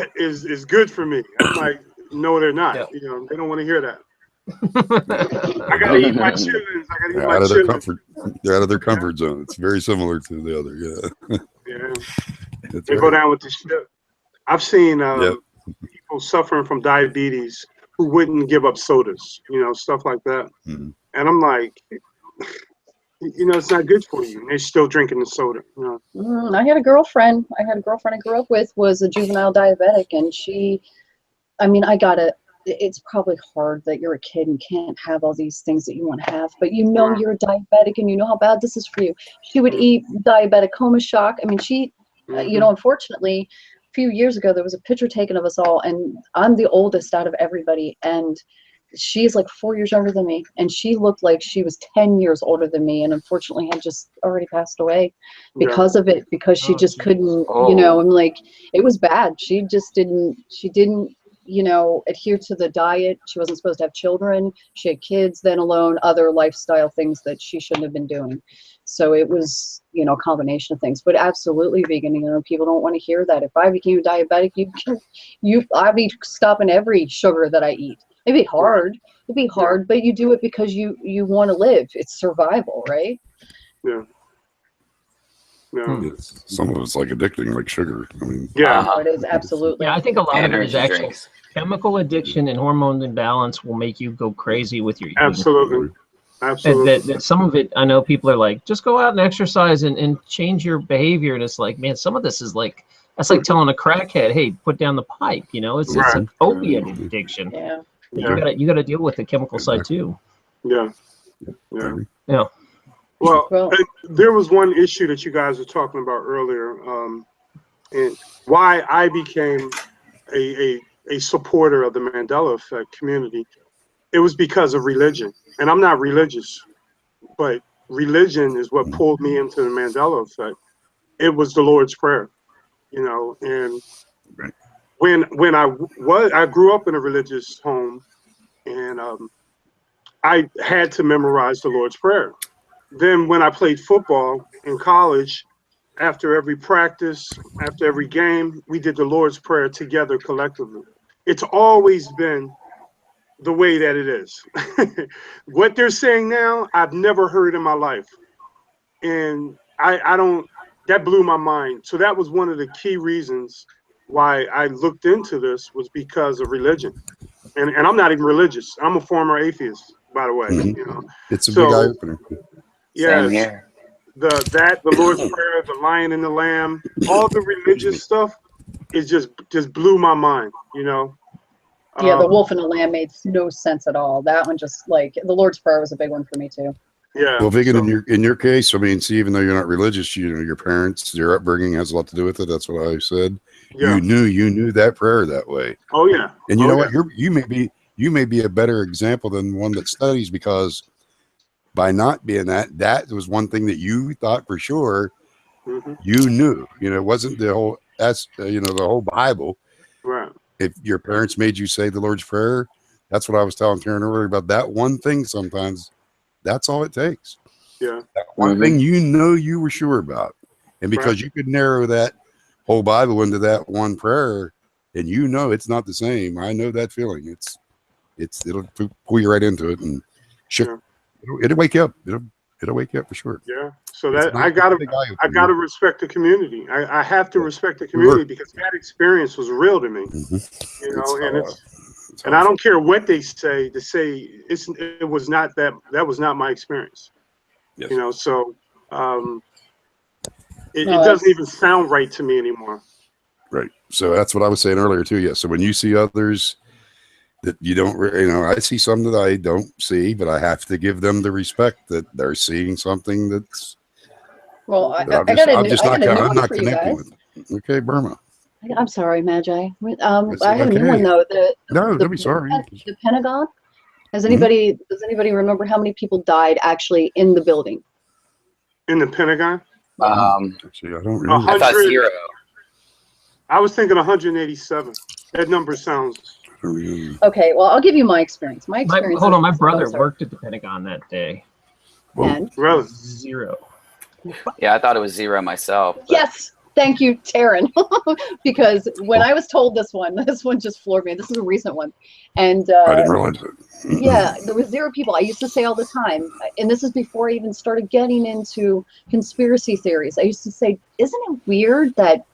good for me. I'm like, no, they're not. Yeah. You know, they don't want to hear that. I gotta eat my chitlins. They're out of their comfort. They're out of their comfort zone. It's very similar to the other. They go down with the ship. I've seen people suffering from diabetes who wouldn't give up sodas, you know, stuff like that. And I'm like, you know, it's not good for you. And they're still drinking the soda. You know? I had a girlfriend I grew up with was a juvenile diabetic, and it's probably hard that you're a kid and can't have all these things that you want to have, but you know you're a diabetic and you know how bad this is for you. She would eat diabetic coma shock. I mean, she, you know, unfortunately, a few years ago, there was a picture taken of us all, and I'm the oldest out of everybody, and she's like 4 years younger than me, and she looked like she was 10 years older than me, and unfortunately had just already passed away because of it, because she just couldn't, you know, and like, it was bad. She didn't, you know, adhere to the diet. She wasn't supposed to have children. She had kids then alone, other lifestyle things that she shouldn't have been doing. So it was, you know, a combination of things, but absolutely vegan. You know, people don't want to hear that. If I became diabetic, I'd be stopping every sugar that I eat. It'd be hard. But you do it because you want to live. It's survival, right? Yeah. Some of it's like addicting, like sugar. I mean, it is absolutely. Yeah, I think a lot of it is actually drinks. Chemical addiction and hormone imbalance will make you go crazy with your eating. Absolutely. That some of it, I know people are like, just go out and exercise and change your behavior, and it's like, man, some of this is like, that's like telling a crackhead, hey, put down the pipe. You know, it's an opiate addiction. Yeah. You got to deal with the chemical side too. Yeah. Yeah. Yeah. Well, Well- there was one issue that you guys were talking about earlier, and why I became a supporter of the Mandela Effect community. It was because of religion, and I'm not religious, but religion is what pulled me into the Mandela Effect. It was the Lord's Prayer, you know, and Right. when I grew up in a religious home, and I had to memorize the Lord's Prayer. Then when I played football in college, after every practice, after every game, we did the Lord's Prayer together collectively. It's always been the way that it is. What they're saying now, I've never heard in my life. And I don't, that blew my mind. So that was one of the key reasons why I looked into this, was because of religion. And I'm not even religious. I'm a former atheist, by the way. Mhm. You know, It's a big eye so opener. Same yes, here. the Lord's Prayer, the Lion and the Lamb, all the religious stuff is just blew my mind. You know. Yeah, the wolf and the lamb made no sense at all. That one just like the Lord's Prayer was a big one for me too. Yeah. Well, Vegan, so- in your case, I mean, see, even though you're not religious, you know, your parents, your upbringing has a lot to do with it. That's what I said. yeah. You knew that prayer that way. Oh yeah. And you Oh, know yeah. what? You may be a better example than one that studies, because by not being that was one thing that you thought for sure Mhm. you knew. You know, it wasn't the whole the whole Bible. Right. If your parents made you say the Lord's Prayer, that's what I was telling Karen earlier about that one thing. Sometimes that's all it takes. Yeah. That one thing you were sure about, and because Right. you could narrow that whole Bible into that one prayer, and you know it's not the same. I know that feeling. It'll pull you right into it and shift. Yeah. It'll wake you up. It'll wake you up for sure. Yeah. So It's that not I a gotta big eye I opener. gotta respect the community. I have to Yeah. respect the community because that experience was real to me. You know, and I don't care what they say. To say it was not that was not my experience. Yes. You know, so it No, doesn't that's- even sound right to me anymore. Right. So that's what I was saying earlier too. Yeah. So when you see others that you don't, I see some that I don't see, but I have to give them the respect that they're seeing something that's. Well, I that got I'm a just new I'm one not for you connecting guys. with. Okay, Burma. I'm sorry, Magi. It's I have a new one okay. though. No, don't be sorry. The Pentagon. Does anybody remember how many people died actually in the building? In the Pentagon, Actually, I don't remember. I thought 100. 0. I was thinking 187. That number sounds. I don't remember. Okay, well, I'll give you my experience. My experience. Hold on, my is- brother oh, sorry. worked at the Pentagon that day. Whoa. And Really? 0. Yeah, I thought it was 0 myself. But yes, thank you, Taryn. Because when I was told this one just floored me. This is a recent one, and I didn't realize it. yeah, there was 0 people. I used to say all the time, and this is before I even started getting into conspiracy theories. I used to say, isn't it weird that,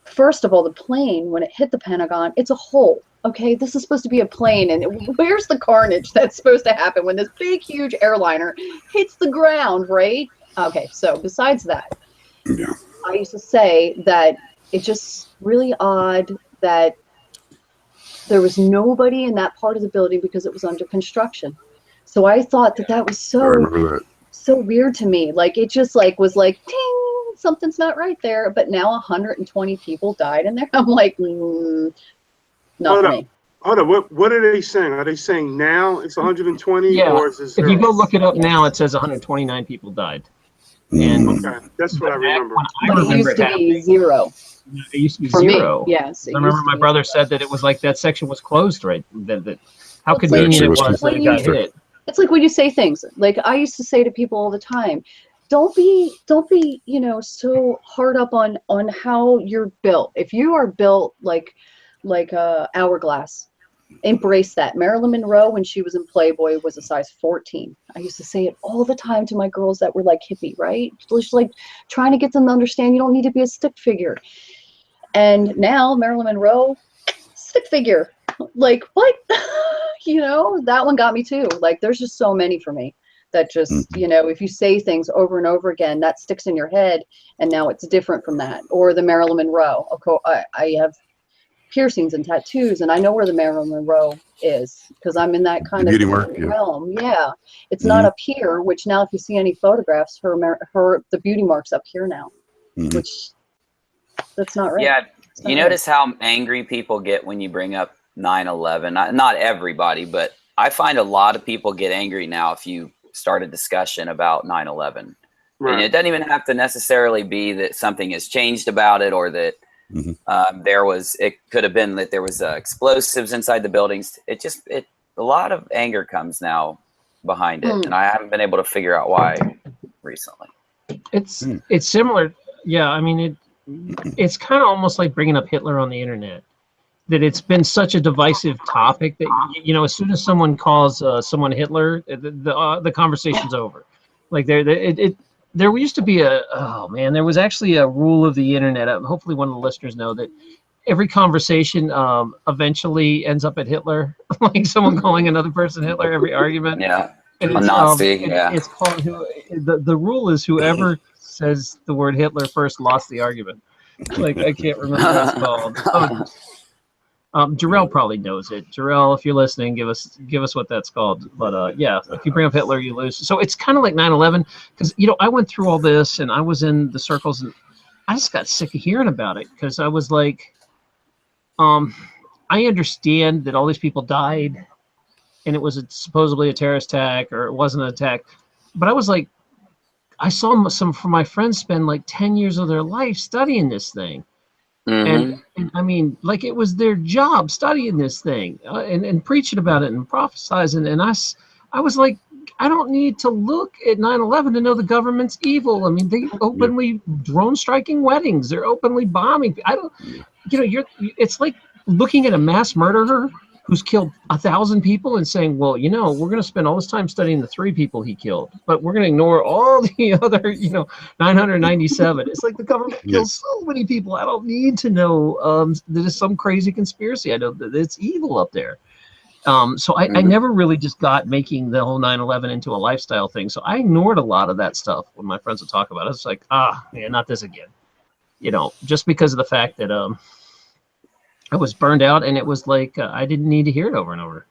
first of all, the plane, when it hit the Pentagon, it's a hole. Okay, this is supposed to be a plane, and where's the carnage that's supposed to happen when this big, huge airliner hits the ground, right? Okay, so besides that, Yeah. I used to say that it's just really odd that there was nobody in that part of the building because it was under construction. So I thought that was I so remember that. so weird to me. Like it just was like, ting, something's not right there. But now 120 people died in there. I'm like, not for me. Hold on. What are they saying? Are they saying now it's 120 Yeah. or is it If 0? you go look it up now, it says 129 people died. And Okay, that's what I remember. when I But it remember used it to happening, be 0 it used to be for 0. me. Yes, it I remember used to my be brother 0. said that it was like that section was closed, right? That how Well, it's convenient like- it was Actually, that it got when hit. It's like when you say things. Like I used to say to people all the time, don't be so hard up on how you're built. If you are built like a hourglass, embrace that. Marilyn Monroe, when she was in Playboy, was a size 14. I used to say it all the time to my girls that were like hippie, right? Just like trying to get them to understand you don't need to be a stick figure. And now Marilyn Monroe, stick figure. Like what? That one got me too. Like there's just so many for me that just, if you say things over and over again, that sticks in your head, and now it's different from that. Or the Marilyn Monroe. Of course, I have piercings and tattoos, and I know where the Marilyn Monroe is because I'm in that kind of beauty mark, yeah. realm. Yeah, it's not up here. Which now, if you see any photographs, the beauty mark's up here now, which that's not right. Yeah, you notice how angry people get when you bring up 9/11. Not everybody, but I find a lot of people get angry now if you start a discussion about 9/11. Right. And it doesn't even have to necessarily be that something has changed about it, or that it could have been that there was explosives inside the buildings. A lot of anger comes now behind it, and I haven't been able to figure out why recently. It's similar. Yeah, I mean, it's kind of almost like bringing up Hitler on the internet. That it's been such a divisive topic that, you know, as soon as someone calls someone Hitler, the conversation's over. Like there used to be there was actually a rule of the internet. Hopefully one of the listeners know that every conversation eventually ends up at Hitler. Like someone calling another person Hitler, every argument. Yeah, and a Nazi. Yeah, it's called the rule is whoever says the word Hitler first lost the argument. Like I can't remember what it's called. Jarrell probably knows it. Jarrell, if you're listening, give us what that's called. But yeah, if you bring up Hitler, you lose. So it's kind of like 9/11 because, you know, I went through all this and I was in the circles and I just got sick of hearing about it because I was like, I understand that all these people died and it was supposedly a terrorist attack or it wasn't an attack, but I was like, I saw some of my friends spend like 10 years of their life studying this thing. And I mean, like it was their job studying this thing and preaching about it and prophesizing. And I was like, I don't need to look at 9/11 to know the government's evil. I mean, they openly drone striking weddings. They're openly bombing. It's like looking at a mass murderer who's killed 1,000 people and saying, well, you know, we're going to spend all this time studying the 3 people he killed, but we're going to ignore all the other, 997. It's like the government kills so many people. I don't need to know that it's some crazy conspiracy. I know that it's evil up there. So I never really just got making the whole 9/11 into a lifestyle thing. So I ignored a lot of that stuff when my friends would talk about it. It's like, man, not this again. You know, just because of the fact that I was burned out, and it was like I didn't need to hear it over and over.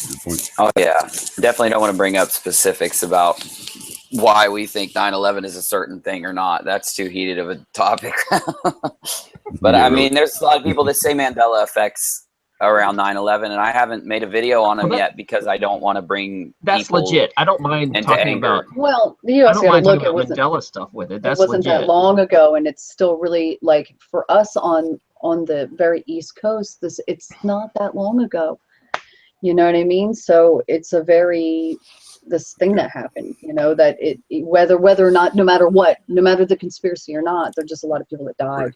Good point. Oh yeah, definitely don't want to bring up specifics about why we think 9/11 is a certain thing or not. That's too heated of a topic. But I mean, there's a lot of people that say Mandela effects around 9/11, and I haven't made a video on them yet because I don't want to bring. That's legit. I don't mind talking about. Well, you also got to look at Mandela stuff with it. That's it wasn't legit. that long ago, and it's still really like for us on the very East Coast. It's not that long ago. You know what I mean? So it's this thing that happened. You know that whether or not, no matter the conspiracy or not, there's just a lot of people that died.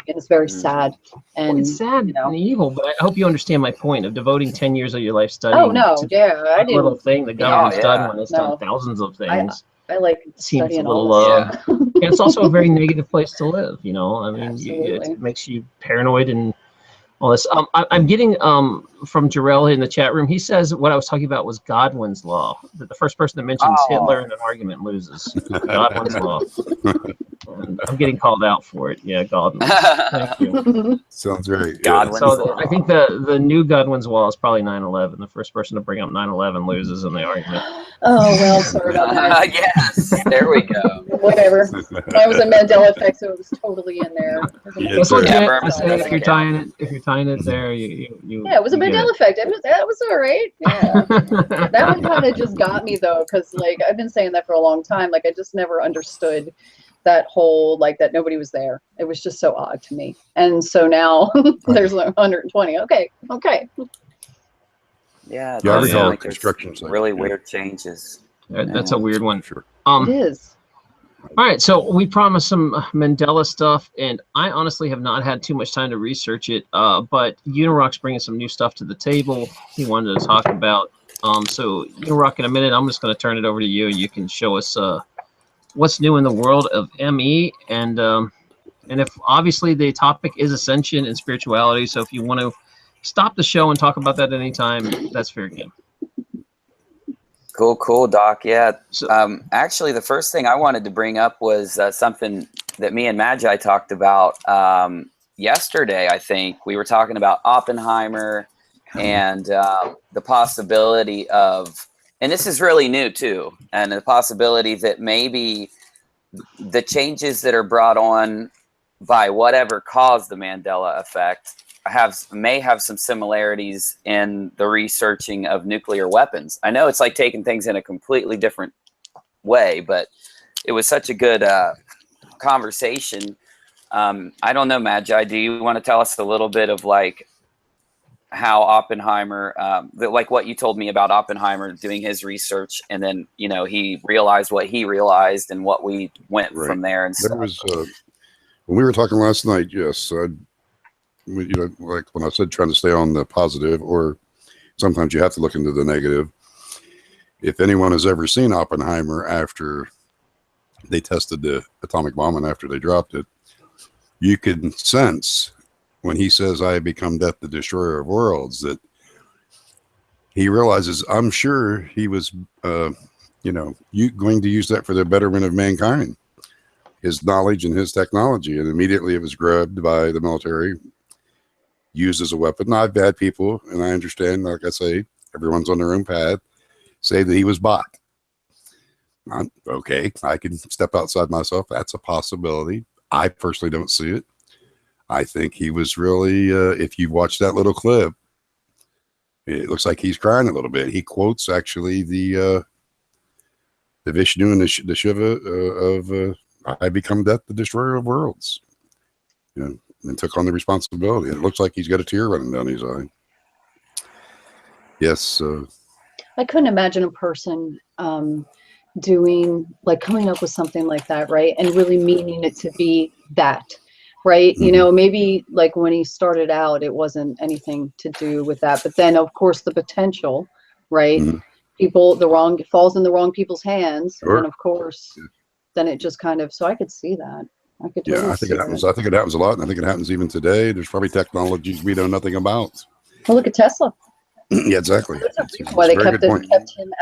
And it's very sad. And it's sad and evil, but I hope you understand my point of devoting 10 years of your life studying. Oh no, I didn't. Little thing the government's done when it's done thousands of things. I like seems studying a little all and it's also a very negative place to live. You know, I mean, it makes you paranoid and all this. I'm getting from Jarrell in the chat room. He says what I was talking about was Godwin's law. That the first person that mentions Hitler in an argument loses. Godwin's law. And I'm getting called out for it. Yeah, Godwin. Thank you. Sounds right. Godwin's law. I think the new Godwin's law is probably 9/11. The first person to bring up 9/11 loses in the argument. Oh well, sorry about that. Yes, there we go. Whatever. That was a Mandela effect, so it was totally in there. It's legit. I say if you're tying it there, you yeah, it was a Mandela effect. That was all right. Yeah. That one kind of just got me though, because like I've been saying that for a long time. Like I just never understood that whole like that nobody was there. It was just so odd to me. And so now there's like 120. Okay. Yeah, I recall like construction sites. Really weird changes. That's a weird one. Sure. It is. All right, so we promised some Mandela stuff, and I honestly have not had too much time to research it. But Unirock's bringing some new stuff to the table. He wanted to talk about. So Unirock, in a minute, I'm just going to turn it over to you. You can show us what's new in the world of ME, and if obviously the topic is Ascension and spirituality. So if you want to stop the show and talk about that at any time, that's fair game. Cool, Doc. Yeah. So, actually, the first thing I wanted to bring up was something that me and Magi talked about yesterday, I think we were talking about Oppenheimer and the possibility of, and this is really new too, and the possibility that maybe the changes that are brought on by whatever caused the Mandela effect may have some similarities in the researching of nuclear weapons. I know it's like taking things in a completely different way, but it was such a good conversation. I don't know, Magi, do you want to tell us a little bit of like how Oppenheimer, like what you told me about Oppenheimer doing his research, and then, you know, he realized what he realized and what we went from there and stuff. There was, when we were talking last night, yes, you know, like when I said trying to stay on the positive, or sometimes you have to look into the negative. If anyone has ever seen Oppenheimer after they tested the atomic bomb and after they dropped it, you can sense when he says, "I have become death, the destroyer of worlds," that he realizes, I'm sure he was, you know, going to use that for the betterment of mankind, his knowledge and his technology. And immediately it was grabbed by the military, used as a weapon. Now, I've had people, and I understand, like I say, everyone's on their own path, say that he was bought. Okay, I can step outside myself. That's a possibility. I personally don't see it. I think he was really, if you watch that little clip, it looks like he's crying a little bit. He quotes actually the Vishnu and the Shiva of "I become death, the destroyer of worlds," you know, and took on the responsibility. It looks like he's got a tear running down his eye. Yes. I couldn't imagine a person coming up with something like that, right? And really meaning it to be that, right? You know, maybe like when he started out, it wasn't anything to do with that. But then, of course, the potential, right? It falls in the wrong people's hands. Sure. And of course, then it just kind of, so I could see that. I could totally I think it happens. I think it happens a lot. And I think it happens even today. There's probably technologies we know nothing about. Well, look at Tesla. Yeah, exactly. That's a reason why they kept him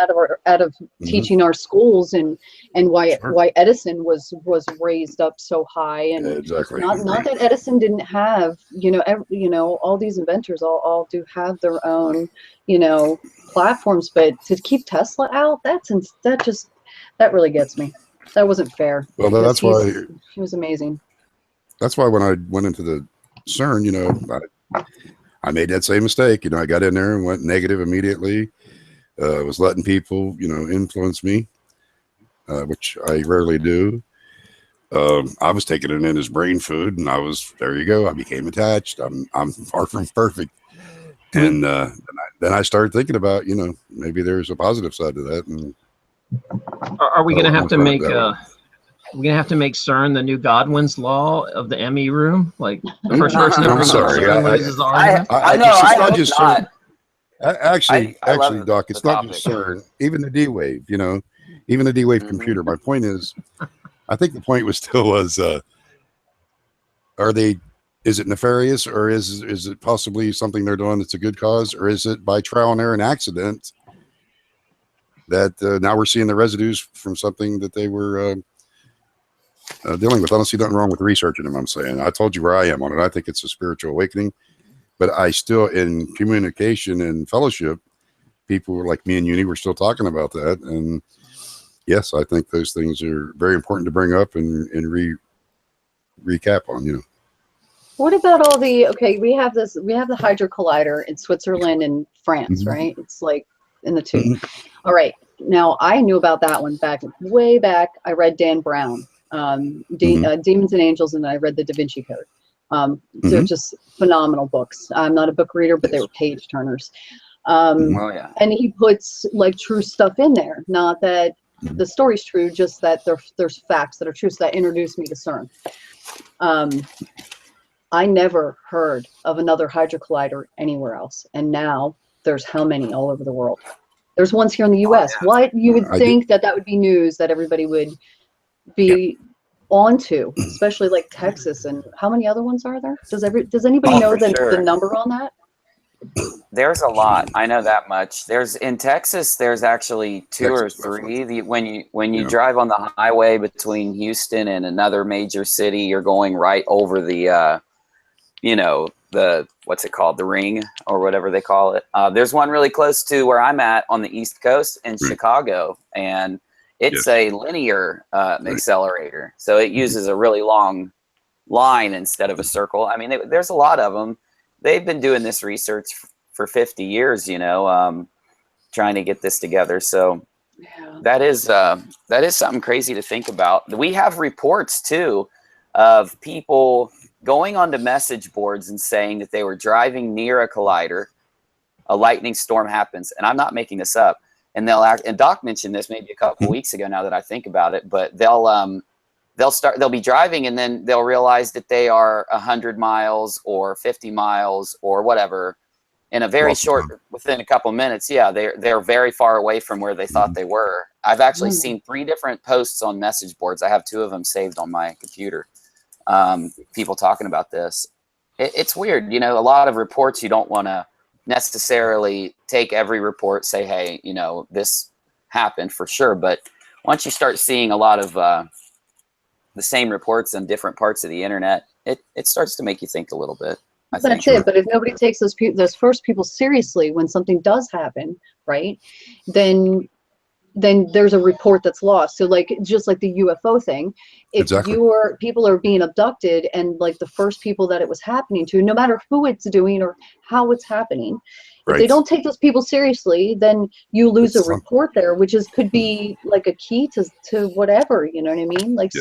out of teaching our schools, and why Edison was raised up so high, and exactly. Not that Edison didn't have, you know, all these inventors all do have their own, you know, platforms, but to keep Tesla out, that really gets me. That wasn't fair. Well, that's why he was amazing. That's why when I went into the CERN, you know, I made that same mistake. You know, I got in there and went negative immediately. Was letting people, you know, influence me, which I rarely do. I was taking it in as brain food, and there you go. I became attached. I'm far from perfect. And then I started thinking about, you know, maybe there's a positive side to that. And are we going to have to make we're gonna have to make CERN the new Godwin's law of the ME room, like the first person to bring up CERN when his argument. I know. I hope just not. Actually, Doc, it's not just CERN. Even the D-Wave, you know, even the D-Wave computer. My point is, I think the point was is it nefarious, or is it possibly something they're doing that's a good cause, or is it by trial and error and accident that now we're seeing the residues from something that they were dealing with? I don't see nothing wrong with researching them. I'm saying, I told you where I am on it. I think it's a spiritual awakening, but I still, in communication and fellowship, people like me and Uni were still talking about that. And yes, I think those things are very important to bring up and recap on, you know. What about all the, we have the Hydro Collider in Switzerland and France, right? It's like in the two. All right. Now, I knew about that one way back. I read Dan Brown, Demons and Angels, and I read the Da Vinci Code. They're just phenomenal books. I'm not a book reader, but they were page turners. And he puts like true stuff in there. Not that the story's true, just that there's facts that are true. So that introduced me to CERN. I never heard of another Hydro Collider anywhere else. And now there's how many all over the world? There's ones here in the US. What you would think that would be news that everybody would be onto, especially like Texas. And how many other ones are there? Does anybody know the number on that? There's a lot. I know that much. In Texas, there's actually two or three. When you drive on the highway between Houston and another major city, you're going right over the you know, what's it called? The ring or whatever they call it. There's one really close to where I'm at on the East Coast in Chicago, and it's a linear accelerator. So it uses a really long line instead of a circle. I mean, there's a lot of them. They've been doing this research for 50 years, you know, trying to get this together. So that is something crazy to think about. We have reports too of people going onto message boards and saying that they were driving near a collider, a lightning storm happens, and I'm not making this up. And and Doc mentioned this maybe a couple weeks ago now that I think about it, but they'll be driving and then they'll realize that they are 100 miles or 50 miles or whatever in a very within a couple minutes. Yeah, they're very far away from where they thought they were. I've actually seen 3 different posts on message boards. I have 2 of them saved on my computer. People talking about this. It's weird, you know, a lot of reports you don't want to necessarily take every report, say, hey, you know, this happened for sure. But once you start seeing a lot of the same reports on different parts of the internet, it starts to make you think a little bit. That's it. But if nobody takes those first people seriously when something does happen, right, then there's a report that's lost. So like, just like the UFO thing, if people are being abducted and like the first people that it was happening to, no matter who it's doing or how it's happening, if they don't take those people seriously, then you lose a report there, which could be like a key to whatever, you know what I mean? Like,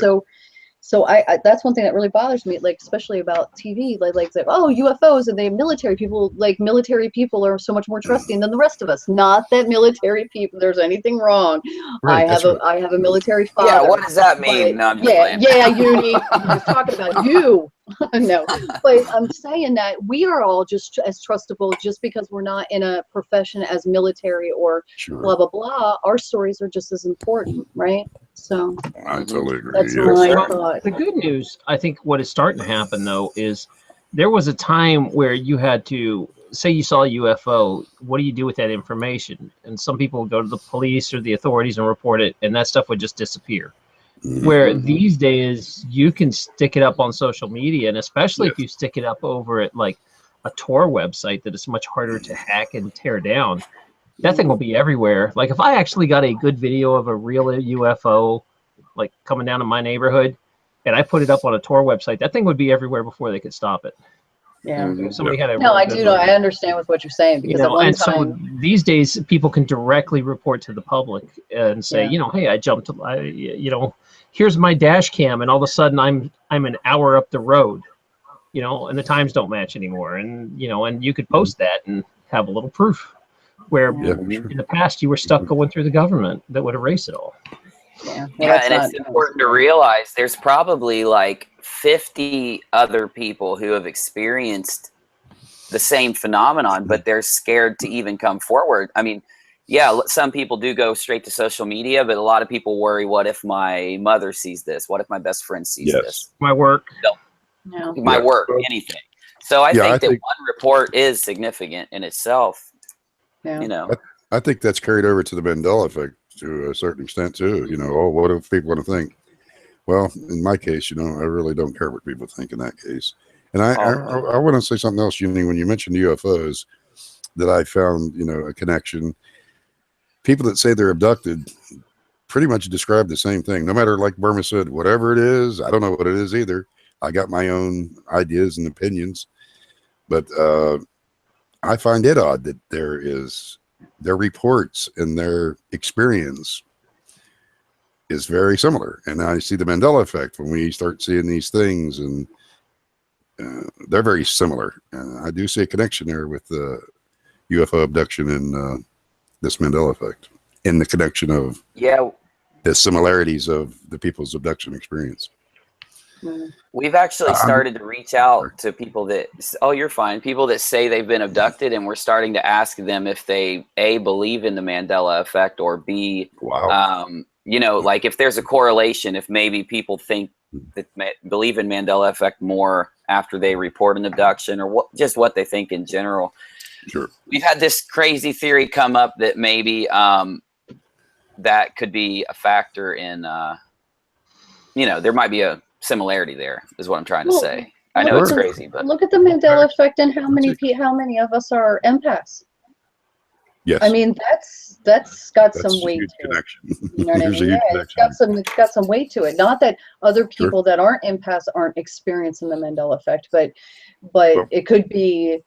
so I that's one thing that really bothers me, like especially about TV, like oh, UFOs and military people are so much more trusting than the rest of us. Not that military people there's anything wrong. I have a military father. Yeah, what does that mean? No, I'm just playing. Uni. I was talking about you. No, but I'm saying that we are all just as trustable just because we're not in a profession as military or blah blah blah. Our stories are just as important, right? So I totally agree. That's my thought. The good news, I think, what is starting to happen though is there was a time where you had to say you saw a UFO. What do you do with that information? And some people would go to the police or the authorities and report it, and that stuff would just disappear. Where these days you can stick it up on social media, and especially if you stick it up over at like a Tor website that is much harder to hack and tear down, that thing will be everywhere. Like if I actually got a good video of a real UFO like coming down in my neighborhood and I put it up on a Tor website, that thing would be everywhere before they could stop it. Yeah. Somebody had a I do know. I understand with what you're saying, because at one time, so these days people can directly report to the public and say, you know, hey, I jumped, you know, here's my dash cam, and all of a sudden I'm an hour up the road, you know, and the times don't match anymore, and you know, and you could post that and have a little proof. Where in the past you were stuck going through the government that would erase it all. And it's important to realize there's probably like 50 other people who have experienced the same phenomenon, but they're scared to even come forward. I mean, some people do go straight to social media, but a lot of people worry, what if my mother sees this? What if my best friend sees this? My work. My work, anything. So I think that one report is significant in itself. You know, I think that's carried over to the Mandela Effect to a certain extent too. You know, oh, what if people want to think? Well, in my case, you know, I really don't care what people think in that case. And I want to say something else, Uni, when you mentioned UFOs, that I found, you know, a connection. People that say they're abducted pretty much describe the same thing. No matter, like Burma said, whatever it is, I don't know what it is either. I got my own ideas and opinions, but I find it odd that their reports and their experience is very similar. And I see the Mandela Effect when we start seeing these things, and they're very similar. And I do see a connection there with the UFO abduction and this Mandela Effect, in the connection of the similarities of the people's abduction experience. We've actually started to reach out to people that, people that say they've been abducted, and we're starting to ask them if they A, believe in the Mandela Effect, or B, you know, like if there's a correlation, if maybe people think that believe in Mandela Effect more after they report an abduction, or what they think in general. Sure. We've had this crazy theory come up that maybe that could be a factor in, you know, there might be a similarity there, is what I'm trying to say. I know it's Sure. crazy, but Look at the Mandela effect and how many of us are empaths. Yes. I mean, that's got that's some a weight huge to it. connection. You know what I There's a mean? huge Yeah, connection. it's got some weight to it. Not that other Sure. people that aren't empaths aren't experiencing the Mandela effect, but Well, it could be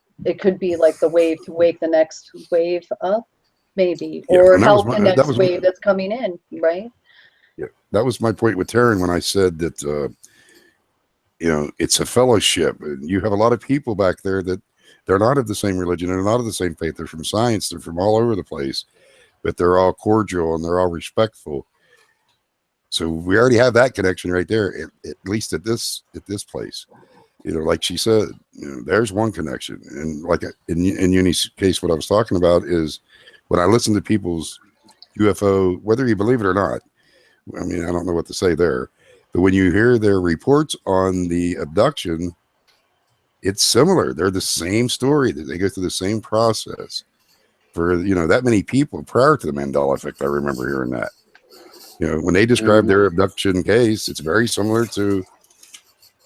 like the wave to wake the next wave up, maybe, Yeah, or and help the next wave that's coming in, right? Yeah, that was my point with Taryn when I said that it's a fellowship. And you have a lot of people back there that they're not of the same religion and they're not of the same faith. They're from science. They're from all over the place, but they're all cordial and they're all respectful. So we already have that connection right there, at least at this place. Like she said, there's one connection. And like in Uni's case, what I was talking about is when I listen to people's UFO, whether you believe it or not, I mean, I don't know what to say there, but when you hear their reports on the abduction, it's similar. They're the same story. They go through the same process for, that many people prior to the Mandela Effect. I remember hearing that, when they describe their abduction case, it's very similar to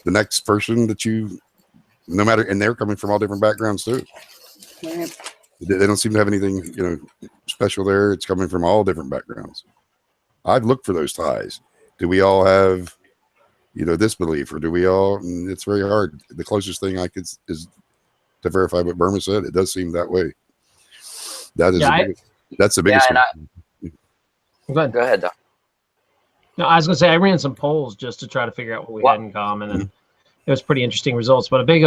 the next person that no matter, and they're coming from all different backgrounds too. Right. They don't seem to have anything, special there. It's coming from all different backgrounds. I've looked for those ties. Do we all have, this belief, or do we all? It's very hard. The closest thing I could is to verify what Burma said. It does seem that way. That is that's the biggest. Go ahead, Doc. No, I was going to say I ran some polls just to try to figure out what we had in common, and it was pretty interesting results. But a big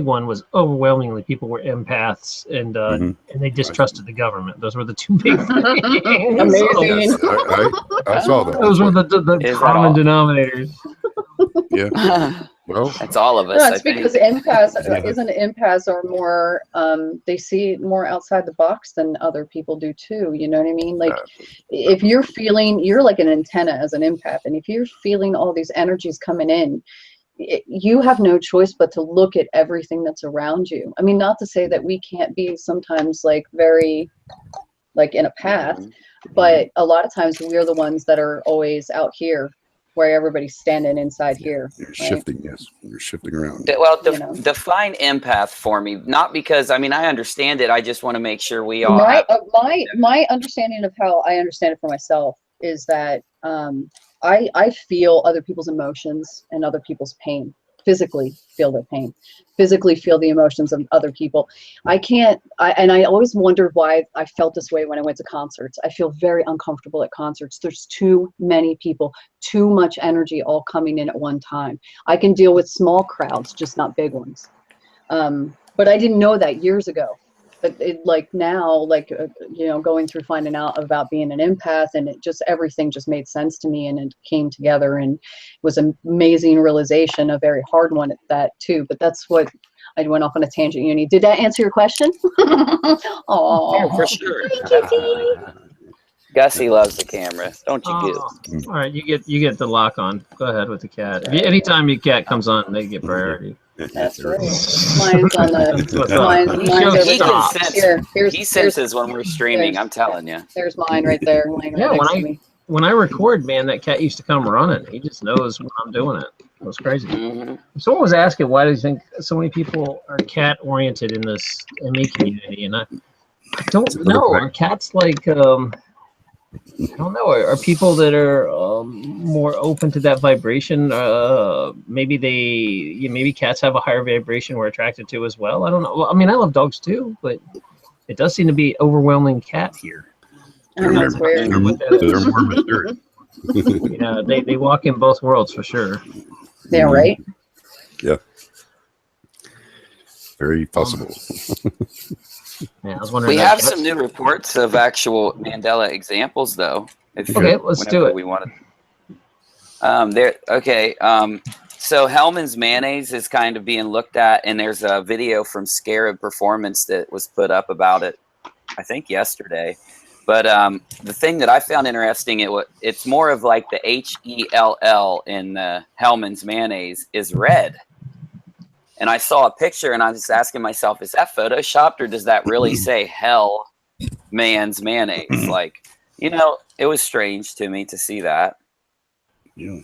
one was overwhelmingly people were empaths, and they distrusted the government. Those were the two big things. Amazing. I saw that. Those were the common denominators. Yeah. Well, that's all of us. No, it's because empaths are more they see more outside the box than other people do too. You know what I mean? Like if you're like an antenna as an empath, and if you're feeling all these energies coming in, you have no choice but to look at everything that's around you. I mean, not to say that we can't be sometimes like very like in a path, but a lot of times we're the ones that are always out here where everybody's standing inside here. You're right? shifting, yes. You're shifting around. Well, define empath for me. Not because, I mean, I understand it. I just want to make sure we all my understanding of how I understand it for myself is that I feel other people's emotions and other people's pain. Physically feel their pain, physically feel the emotions of other people. I always wondered why I felt this way when I went to concerts. I feel very uncomfortable at concerts. There's too many people, too much energy all coming in at one time. I can deal with small crowds, just not big ones. But I didn't know that years ago. But now, going through finding out about being an empath, and everything just made sense to me, and it came together, and it was an amazing realization, a very hard one at that too. But that's what I went off on a tangent. Uni, did that answer your question? Oh, for sure. Gussie loves the camera, don't you? All right, you get the lock on. Go ahead with the cat. Anytime your cat comes on, they get priority. That's right. Mine's on the. He senses when we're streaming. I'm telling you. There's mine right there. When I record, man, that cat used to come running. He just knows when I'm doing it. It was crazy. Someone was asking, why do you think so many people are cat oriented in this ME community? And I don't know. Are cats like I don't know. Are people that are more open to that vibration? Maybe cats have a higher vibration we're attracted to as well. I don't know. I mean, I love dogs too, but it does seem to be overwhelming cat here. That's weird. They're more mysterious. Yeah, they walk in both worlds for sure. Yeah, right. Yeah. Very possible. Yeah, I was wondering. We have some new reports of actual Mandela examples, though. Okay, let's do it. We wanted. So Hellman's mayonnaise is kind of being looked at, and there's a video from Scarab Performance that was put up about it, I think yesterday. But the thing that I found interesting, it's more of like the HELL in the Hellman's mayonnaise is red. And I saw a picture, and I was asking myself, is that photoshopped, or does that really say Hell Man's mayonnaise? It was strange to me to see that. Yeah.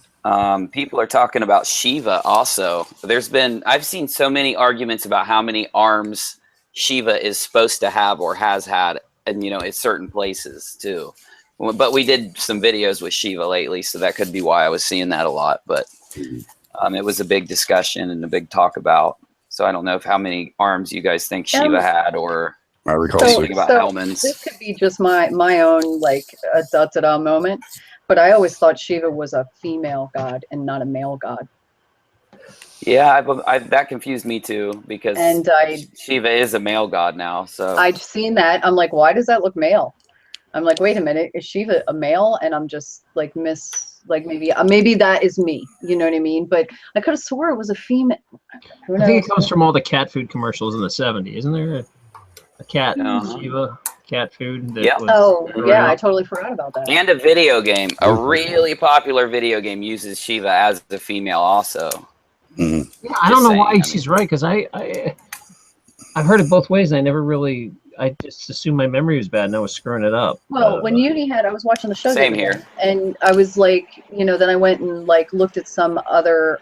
People are talking about Shiva also. I've seen so many arguments about how many arms Shiva is supposed to have or has had, and at certain places too. But we did some videos with Shiva lately, so that could be why I was seeing that a lot. But it was a big discussion and a big talk about. So I don't know how many arms you guys think Shiva had, or I recall something about Hellman's. This could be just my own like a da-da-da moment, but I always thought Shiva was a female god and not a male god. Yeah, that confused me too, because Shiva is a male god now. So I'd seen that. I'm like, why does that look male? I'm like, wait a minute, is Shiva a male? And I'm just like maybe that is me. You know what I mean? But I could have swore it was a female. I think it comes from all the cat food commercials in the '70s. Isn't there a cat Shiva cat food? Yeah. I totally forgot about that. And a video game, a really popular video game, uses Shiva as the female also. Mm-hmm. Yeah, I don't know why she's right, because I've heard it both ways, and I just assumed my memory was bad, and I was screwing it up. Well, when Uni I was watching the show. Same here. And I was like, then I went and like looked at some other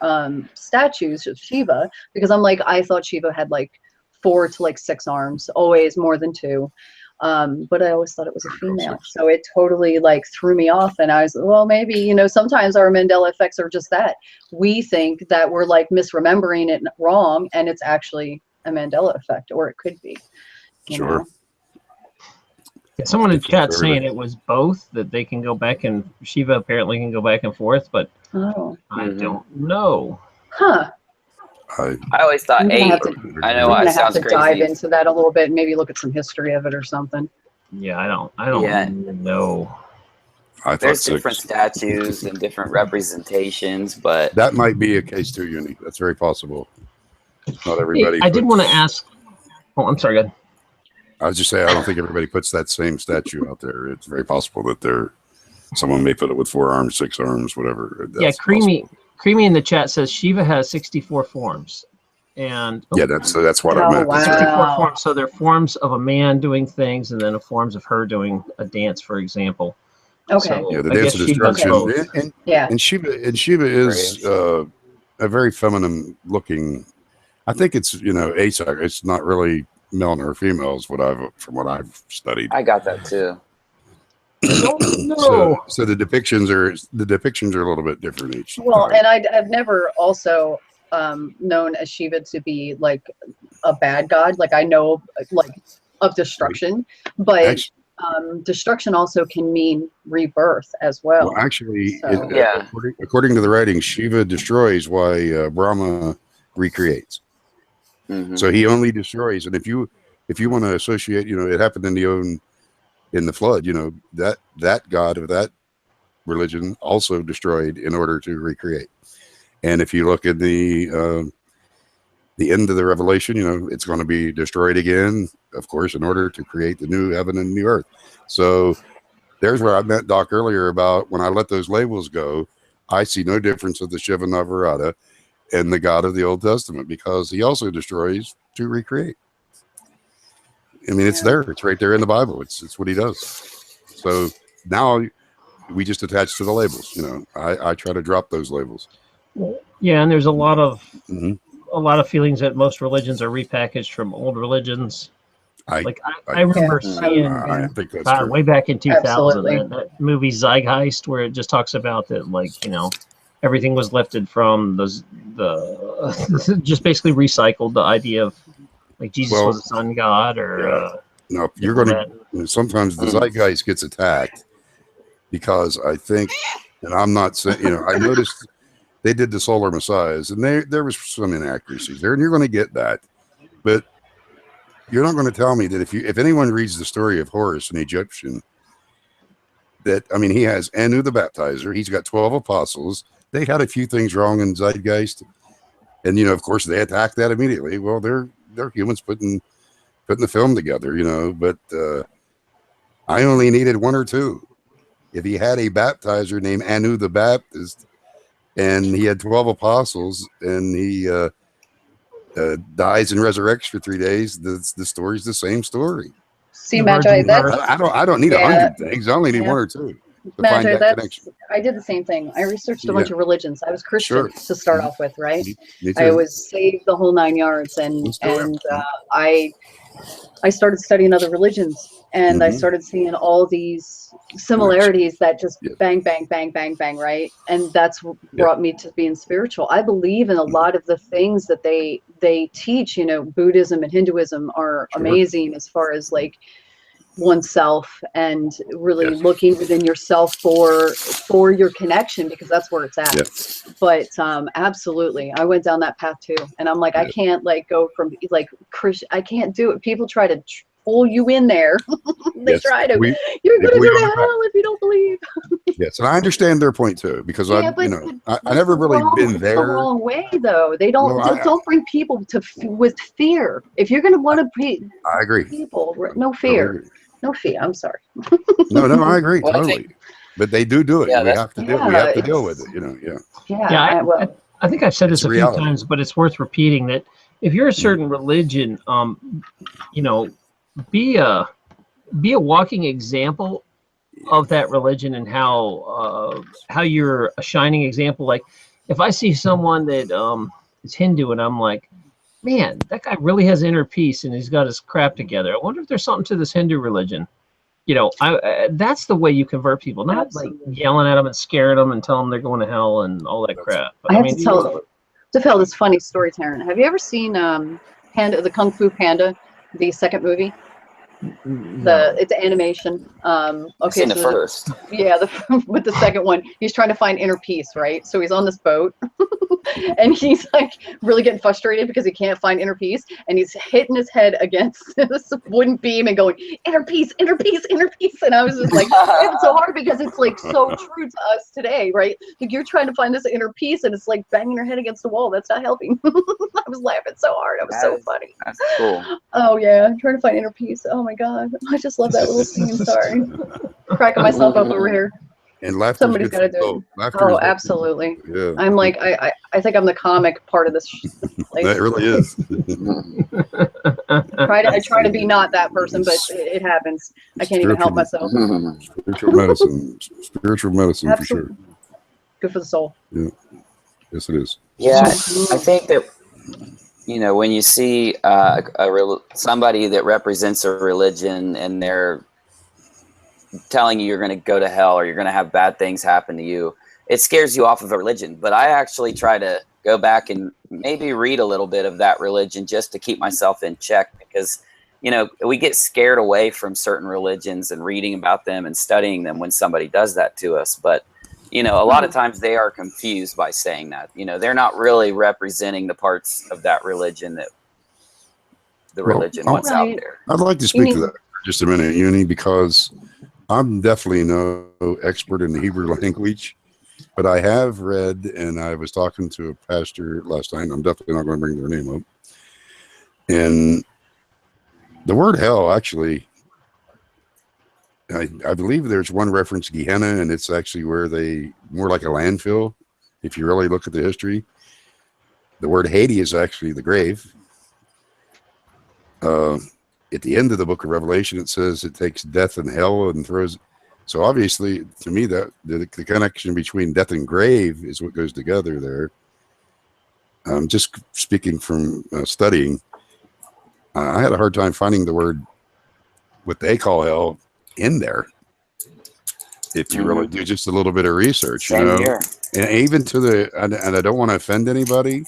statues of Shiva, because I'm like, I thought Shiva had like 4 to 6 arms, always more than 2. But I always thought it was a female. So it totally like threw me off. And I was, well, maybe, sometimes our Mandela effects are just that. We think that we're like misremembering it wrong, and it's actually a Mandela effect, or it could be. You know? Someone in chat saying it was both, that they can go back, and Shiva apparently can go back and forth, but I don't know. Huh. I always thought 8. I know it sounds crazy. Dive into that a little bit, and maybe look at some history of it or something. Yeah, I don't know. There's different statues and different representations, but that might be a case too, Uni. That's very possible. Not everybody. I did want to ask. Oh, I'm sorry. Go ahead. I was just saying, I don't think everybody puts that same statue out there. It's very possible that someone may put it with 4 arms, 6 arms, whatever. That's Creamy in the chat says Shiva has 64 forms, and that's what I meant. Wow. 64 forms. So they're forms of a man doing things, and then forms of her doing a dance, for example. Okay. So the dance of destruction. And Shiva is a very feminine looking. I think it's asexual. It's not really male nor female, is from what I've studied. I got that too. No. So the depictions are a little bit different each. Well, time. and I've never also known as Shiva to be like a bad god. Like I know like of destruction, but destruction also can mean rebirth as well. Well, actually, according to the writing, Shiva destroys while Brahma recreates. Mm-hmm. So he only destroys, and if you want to associate, it happened in the flood, that god of that religion also destroyed in order to recreate. And if you look at the end of the Revelation, it's going to be destroyed again, of course, in order to create the new heaven and new earth. So there's where I met Doc earlier about when I let those labels go, I see no difference of the Shiva Navarada and the God of the Old Testament, because he also destroys to recreate. I mean, it's there. It's right there in the Bible. It's what he does. So now we just attach to the labels. I try to drop those labels. Yeah, and there's a lot of feelings that most religions are repackaged from old religions. I remember seeing I think that's true. way back in 2000 that movie Zeitgeist, where it just talks about that, everything was lifted from the just basically recycled the idea of like Jesus was a sun god, or no, you're going to sometimes the Zeitgeist gets attacked because I think, and I'm not saying, I noticed they did the solar messiahs, and there was some inaccuracies there, and you're going to get that, but you're not going to tell me that if anyone reads the story of Horus, an Egyptian, he has Anu the baptizer, he's got 12 apostles. They had a few things wrong in Zeitgeist, and of course they attacked that immediately. Well, they're humans putting the film together, but I only needed 1 or 2. If he had a baptizer named Anu the Baptist, and he had 12 apostles, and he dies and resurrects for 3 days, the story's the same story. See, Magi, I don't need 100 things. I only need 1 or 2. find Magi, that connection. I did the same thing. I researched a bunch of religions. I was Christian Sure. to start off with, right? Me too. I was saved the whole 9 yards, and I started studying other religions, and I started seeing all these similarities that just bang, bang, bang, bang, bang, right? And that's what brought me to being spiritual. I believe in a lot of the things that they teach. You know, Buddhism and Hinduism are amazing as far as like oneself and really looking within yourself for your connection, because that's where it's at. But absolutely, I went down that path too, and I'm like, I can't like go from like Christian, I can't do it. People try to pull you in there. They try to, you're gonna go to hell if you don't believe. Yes, and I understand their point too, because I never really been there. The wrong way though. They don't bring people to with fear. If you're gonna want to be, I agree. People, no fear. No fear. I'm sorry. No, I agree totally. But they do it. Yeah, we have to deal. We have to deal with it. You know. I think I've said this a few times, but it's worth repeating that if you're a certain religion, you know, be a walking example of that religion and how you're a shining example. Like if I see someone that is Hindu and I'm like, man, that guy really has inner peace and he's got his crap together. I wonder if there's something to this Hindu religion. You know, that's the way you convert people, not like yelling at them and scaring them and telling them they're going to hell and all that crap. But, I have to tell this funny story, Taryn. Have you ever seen Panda, the Kung Fu Panda, the second movie? It's animation. Okay, I've seen the first. With the second one, he's trying to find inner peace, right? So he's on this boat, and he's like really getting frustrated because he can't find inner peace, and he's hitting his head against this wooden beam and going, inner peace, inner peace, inner peace. And I was just like, it's so hard because it's like so true to us today, right? Like you're trying to find this inner peace, and it's like banging your head against the wall. That's not helping. I was laughing so hard. It was so funny. That's cool. Oh yeah, I'm trying to find inner peace. Oh my God, I just love that little scene. Sorry, cracking myself up over here. And laughter. Somebody's got to do it. Oh, absolutely. Yeah. I'm like, I think I'm the comic part of this. That really is. I try to be not that person, but it happens. I can't even help myself. Spiritual medicine for sure. Good for the soul. Yeah. Yes, it is. Yeah, I think that, you know, when you see somebody that represents a religion and they're telling you you're going to go to hell or you're going to have bad things happen to you, it scares you off of a religion. But I actually try to go back and maybe read a little bit of that religion just to keep myself in check, because, you know, we get scared away from certain religions and reading about them and studying them when somebody does that to us. But, you know, a lot of times they are confused by saying that. You know, they're not really representing the parts of that religion that the religion wants out there. I'd like to speak to that for just a minute, Uni, because I'm definitely no expert in the Hebrew language, but I have read, and I was talking to a pastor last night, and I'm definitely not going to bring their name up. And the word hell, actually, I believe there's one reference, Gehenna, and it's actually where more like a landfill. If you really look at the history, the word Hades is actually the grave. At the end of the book of Revelation, it says it takes death and hell and throws. So obviously, to me, that the connection between death and grave is what goes together there. Just speaking from studying, I had a hard time finding the word, what they call hell, in there. If you really do just a little bit of research, you know, and even to the, and I don't want to offend anybody,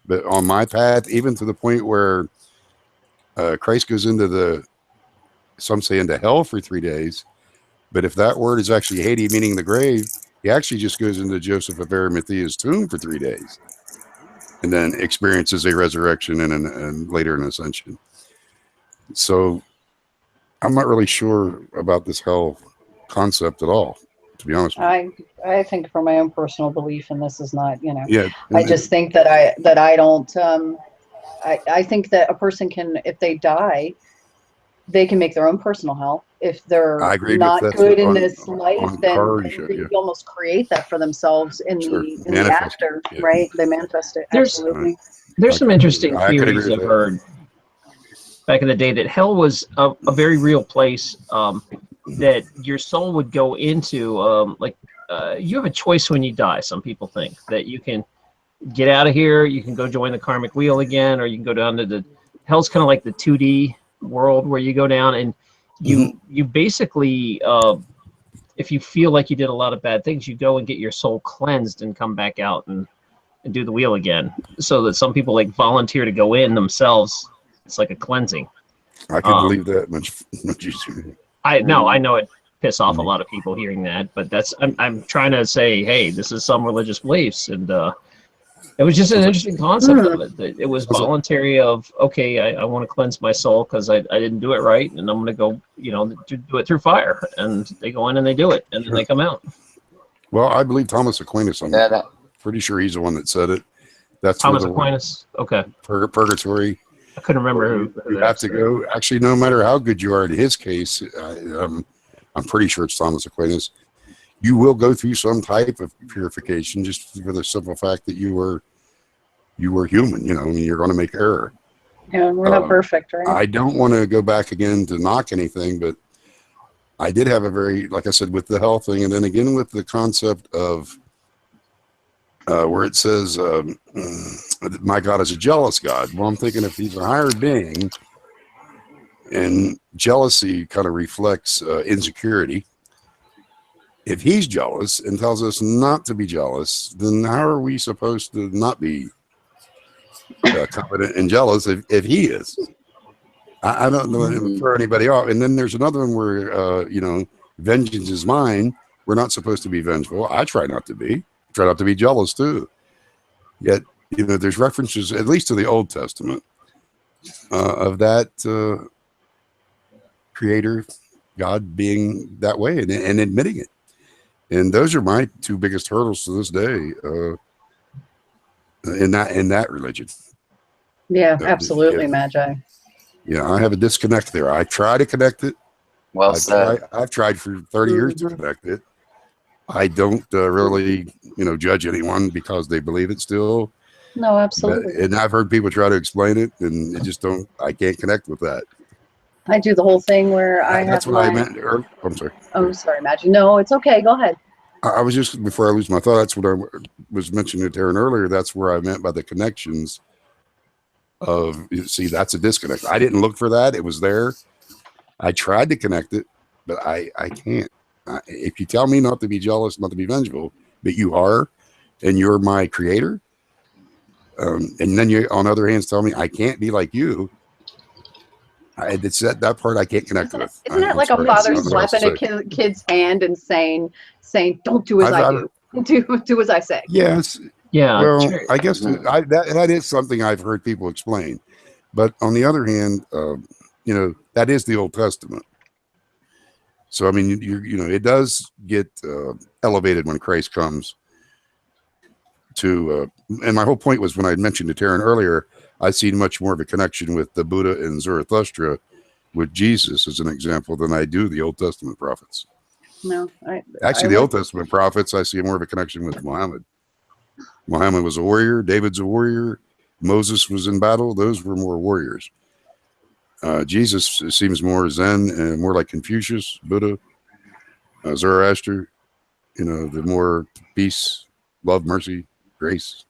but on my path, even to the point where Christ goes into some say into hell for 3 days, but if that word is actually Hades, meaning the grave, he actually just goes into Joseph of Arimathea's tomb for 3 days, and then experiences a resurrection and later an ascension. So I'm not really sure about this hell concept at all, to be honest with you. I think for my own personal belief, and this is not, you know, yeah, I just think that I don't, I think that a person can, if they die, they can make their own personal hell. If they're not good in this life, then they almost create that for themselves in the after, right? They manifest it. Absolutely. There's some interesting theories I've heard back in the day that hell was a very real place. that your soul would go into, you have a choice when you die. Some people think that you can get out of here, you can go join the karmic wheel again, or you can go down to the hell's kind of like the 2D world where you go down and you basically, if you feel like you did a lot of bad things, you go and get your soul cleansed and come back out and do the wheel again. So that some people like volunteer to go in themselves. It's like a cleansing. I can believe that much easier. I know it piss off a lot of people hearing that, but I'm trying to say, hey, this is some religious beliefs, and it was just an interesting concept of it. That it was voluntary of, okay, I want to cleanse my soul because I didn't do it right, and I'm going to go, do it through fire. And they go in and they do it, and then they come out. Well, I believe Thomas Aquinas. I'm pretty sure he's the one that said it. That's Thomas Aquinas. Okay. Purgatory. I couldn't remember who. You have to go. Actually, no matter how good you are in his case, I'm pretty sure it's Thomas Aquinas. You will go through some type of purification just for the simple fact that you were human. You're going to make error. Yeah, we're not perfect, right? I don't want to go back again to knock anything, but I did have a very, like I said, with the health thing, and then again with the concept of where it says, my God is a jealous God. Well, I'm thinking if he's a higher being, and jealousy kind of reflects insecurity. If he's jealous and tells us not to be jealous, then how are we supposed to not be confident and jealous if he is? I don't know for anybody off. And then there's another one where, vengeance is mine. We're not supposed to be vengeful. I try not to be. I try not to be jealous too. Yet, there's references, at least to the Old Testament, of that creator, God being that way and admitting it. And those are my two biggest hurdles to this day in that religion. Yeah, absolutely, Magi. Yeah, I have a disconnect there. I try to connect it. Well said. I've tried for 30 years to connect it. I don't really, judge anyone because they believe it still. No, absolutely. And I've heard people try to explain it, and I can't connect with that. I do the whole thing where That's what I meant. I'm sorry. Oh, sorry, Magi. No, it's okay. Go ahead. I was just, before I lose my thought, that's what I was mentioning to Taryn earlier. That's where I meant by the connections of, that's a disconnect. I didn't look for that. It was there. I tried to connect it, but I can't. If you tell me not to be jealous, not to be vengeful, but you are, and you're my creator, and then you, on the other hand, tell me I can't be like you, it's that part I can't connect with. Isn't that like a father slapping a kid's hand and saying, "Don't do as I do, do as I say"? Yes. Yeah. Well, I guess that is something I've heard people explain, but on the other hand, that is the Old Testament. So I mean, it does get elevated when Christ comes to. And my whole point was when I mentioned to Taryn earlier, I see much more of a connection with the Buddha and Zarathustra with Jesus as an example than I do the Old Testament prophets. No, the Old Testament prophets, I see more of a connection with Muhammad. Muhammad was a warrior. David's a warrior. Moses was in battle. Those were more warriors. Jesus seems more Zen and more like Confucius, Buddha, Zoroaster. The more peace, love, mercy, grace.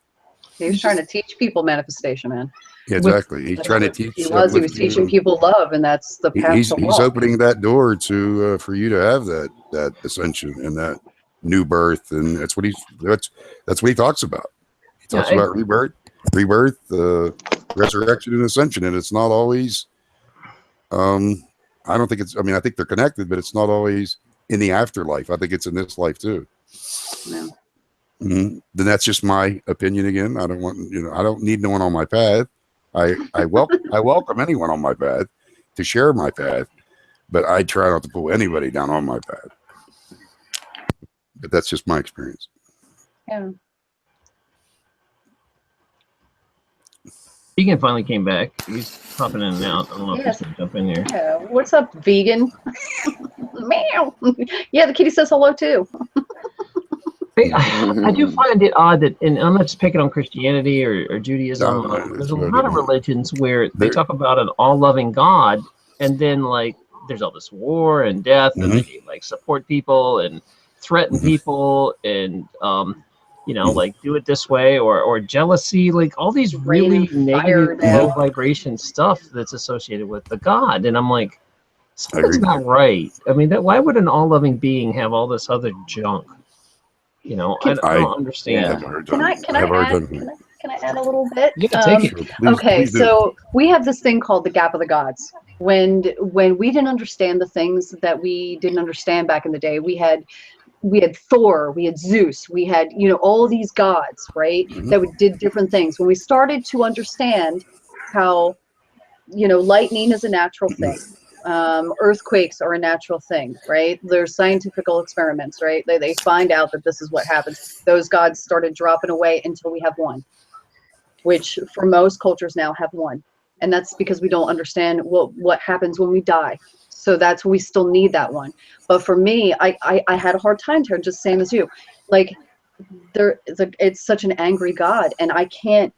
He was trying to teach people manifestation, man. Yeah, exactly. He's trying to teach. He was teaching people love, and that's the path. He's opening that door to for you to have that ascension and that new birth, and that's what he talks about. He talks about rebirth, resurrection, and ascension, and it's not always. I don't think it's. I mean, I think they're connected, but it's not always in the afterlife. I think it's in this life too. No. Then that's just my opinion again. I don't want, I don't need no one on my path. I welcome anyone on my path to share my path, but I try not to pull anybody down on my path. But that's just my experience. Yeah. Vegan finally came back. He's popping in and out. I don't know if he's going to jump in here. Yeah. What's up, vegan? Meow. Yeah, the kitty says hello too. I do find it odd that, and I'm not just picking on Christianity or Judaism. There's a lot of religions where they talk about an all-loving God, and then like there's all this war and death, and Mhm. they like support people and threaten Mhm. people, and you know, like do it this way, or jealousy, like all these really Raining negative, fire low down. vibration stuff that's associated with the God. And I'm like, I agree. something's not right. I mean, that why would an all-loving being have all this other junk? You know, I I don't understand. have a hard Can time. I I have a hard add? time. Can I add a little bit? Yeah, take it. Sure, please, Okay, please do. so we have this thing called the gap of the gods. When we didn't understand the things that we didn't understand back in the day, we had Thor, we had Zeus, we had, you know, all these gods, right? Mhm. That did different things. When we started to understand how, you know, lightning is a natural thing. Earthquakes are a natural thing, right? There's scientific experiments, right? They find out that this is what happens. Those gods started dropping away until we have one, which for most cultures now have one. And that's because we don't understand what happens when we die. So that's we still need that one. But for me, I had a hard time here, just same as you. Like it's such an angry God, and I can't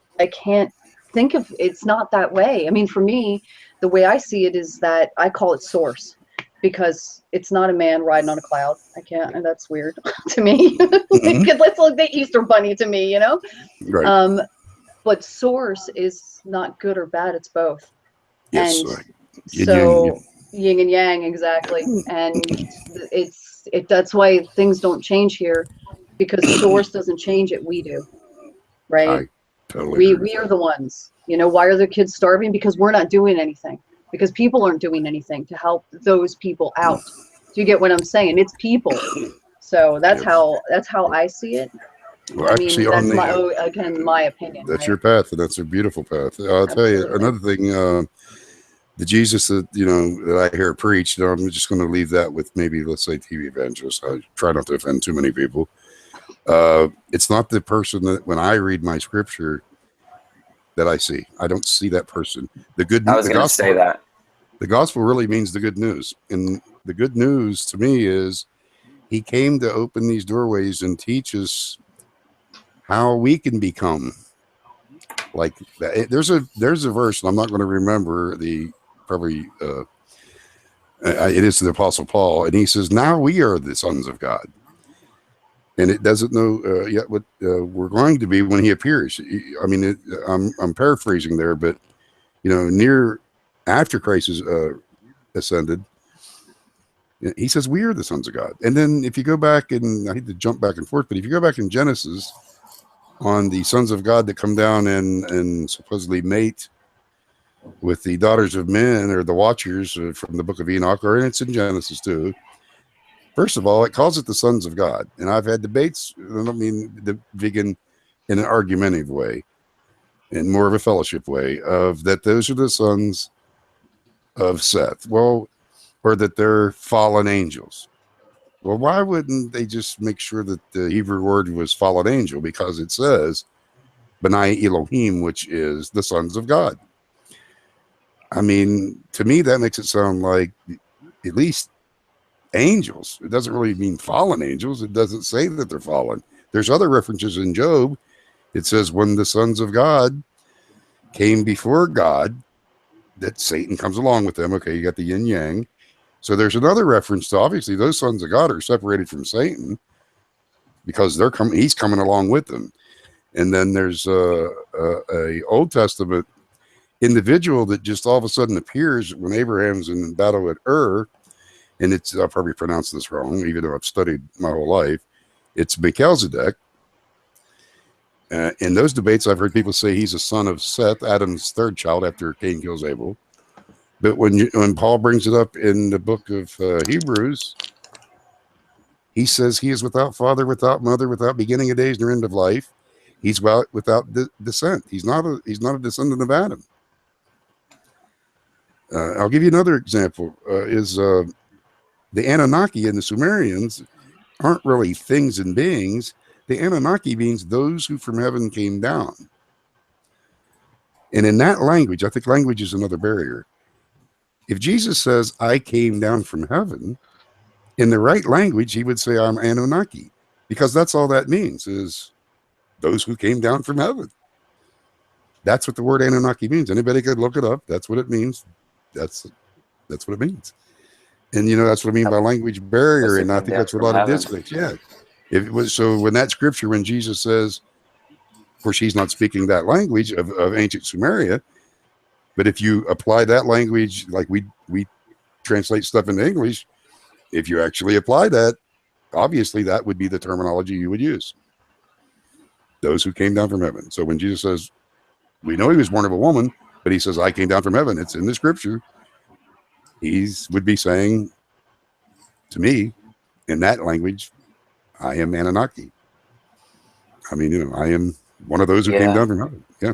think of it's not that way. I mean, for me, the way I see it is that I call it source, because it's not a man riding on a cloud. I can't, and that's weird to me. Mhm. It's like the Easter bunny to me, you know. Right. But source is not good or bad, it's both. Yes. And Yin so yang. yin and yang, exactly. And that's why things don't change here, because source doesn't change it, we do, right? I totally agree. We are the ones, you know. Why are the kids starving? Because we're not doing anything, because people aren't doing anything to help those people out. Do you get what I'm saying? It's people. So that's Yep. how I see it. Well, I actually, mean, on that's the again my opinion, that's right? your path, and that's a beautiful path. I'll tell you Absolutely. another thing. The Jesus that that I hear preached, I'm just going to leave that with maybe, let's say, TV evangelists. I try not to offend too many people. It's not the person that when I read my scripture that I see. I don't see that person. I was The going to say gospel. that. The gospel really means the good news, and the good news to me is he came to open these doorways and teach us how we can become like that. There's a verse, and I'm not going to remember the probably. It is the Apostle Paul, and he says, "Now we are the sons of God." And it doesn't know yet what we're going to be when he appears. I mean, I'm paraphrasing there, but near after Christ is ascended, he says we are the sons of God. And then if you go back, and I hate to jump back and forth, but if you go back in Genesis on the sons of God that come down and supposedly mate with the daughters of men, or the watchers from the book of Enoch, or it's in Genesis too. First of all, it calls it the sons of God. And I've had debates, I don't mean the vegan in an argumentative way, in more of a fellowship way, of that those are the sons of Seth. Well, or that they're fallen angels. Well, why wouldn't they just make sure that the Hebrew word was fallen angel? Because it says B'nai Elohim, which is the sons of God. I mean, to me, that makes it sound like at least angels. It doesn't really mean fallen angels. It doesn't say that they're fallen. There's other references in Job. It says when the sons of God came before God, that Satan comes along with them. Okay, you got the yin yang. So there's another reference to, obviously those sons of God are separated from Satan because they're coming. He's coming along with them. And then there's a Old Testament individual that just all of a sudden appears when Abraham's in battle at Ur. And I'll probably pronounce this wrong, even though I've studied my whole life. It's Melchizedek. In those debates, I've heard people say he's a son of Seth, Adam's third child after Cain kills Abel. But when Paul brings it up in the book of Hebrews, he says he is without father, without mother, without beginning of days nor end of life. He's without descent. He's not a descendant of Adam. I'll give you another example. The Anunnaki and the Sumerians aren't really things and beings. The Anunnaki means those who from heaven came down. And in that language, I think language is another barrier. If Jesus says, I came down from heaven, in the right language, he would say, I'm Anunnaki, because that's all that means, is those who came down from heaven. That's what the word Anunnaki means. Anybody could look it up. That's what it means. That's what it means. And that's what I mean by language barrier, and I came think down that's what a from lot of heaven. disconnects. Yeah, if it was so when that scripture, when Jesus says, of course, he's not speaking that language of ancient Sumeria, but if you apply that language, like we translate stuff into English, if you actually apply that, obviously that would be the terminology you would use. Those who came down from heaven. So when Jesus says, we know he was born of a woman, but he says, I came down from heaven. It's in the scripture. Would be saying to me in that language, I am Anunnaki. I mean, I am one of those who came down from heaven. Yeah.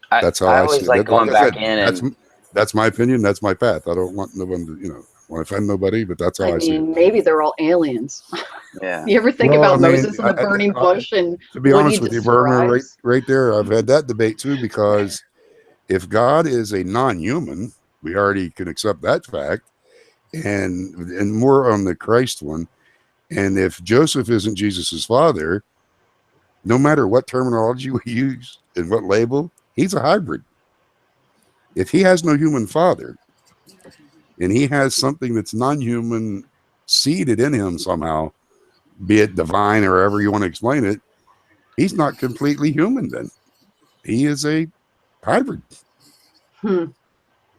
That's how I always see like it. going Like I back said, in that's my opinion. That's my path. I don't want no one to, want to offend nobody, but that's how I see it. Maybe they're all aliens. Yeah. You ever think Well, about I mean, Moses in the burning bush and to be what honest he with you, Burma, describes? right there, I've had that debate too, because if God is a non-human, we already can accept that fact, and more on the Christ one. And if Joseph isn't Jesus's father, no matter what terminology we use and what label, he's a hybrid. If he has no human father and he has something that's non-human seeded in him somehow, be it divine or however you want to explain it, he's not completely human then. He is a hybrid.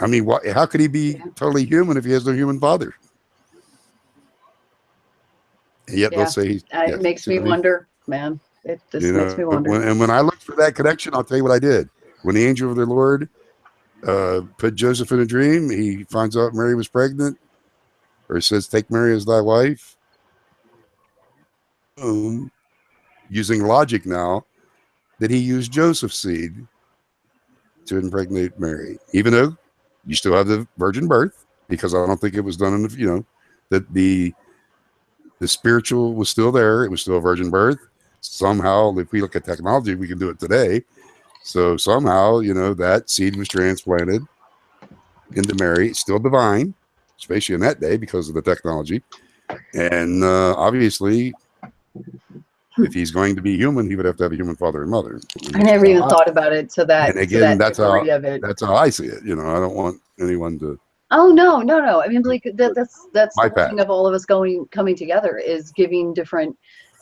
I mean, how could he be totally human if he has no human father? And yet they'll say it makes me wonder, man. It just makes me wonder. When I looked for that connection, I'll tell you what I did. When the angel of the Lord put Joseph in a dream, he finds out Mary was pregnant, or says, take Mary as thy wife. Using logic now, that he used Joseph's seed to impregnate Mary, even though you still have the virgin birth, because I don't think it was done in the, that the spiritual was still there. It was still a virgin birth. Somehow, if we look at technology, we can do it today. So somehow, that seed was transplanted into Mary. It's still divine, especially in that day because of the technology. And obviously, if he's going to be human, he would have to have a human father and mother. I never even thought about it to that. And again, that's how I see it. I don't want anyone to. Oh no. I mean, like that's the path. thing of all of us coming together is giving different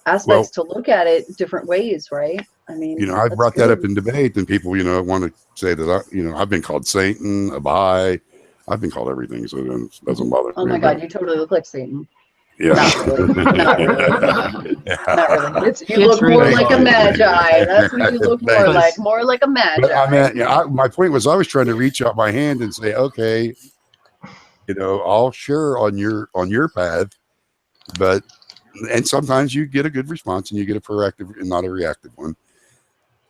aspects to look at it different ways, right? I mean, I've brought that up in debate, and people, want to say that I've been called Satan, Abai. I've been called everything, so it doesn't bother me. Oh my God, you totally look like Satan. Yeah. Not really. Not really. Not really. You look really more like a Magi. That's what you look more like. More like a Magi. But I mean, my point was I was trying to reach out my hand and say, okay, I'll share on your path, and sometimes you get a good response and you get a proactive and not a reactive one.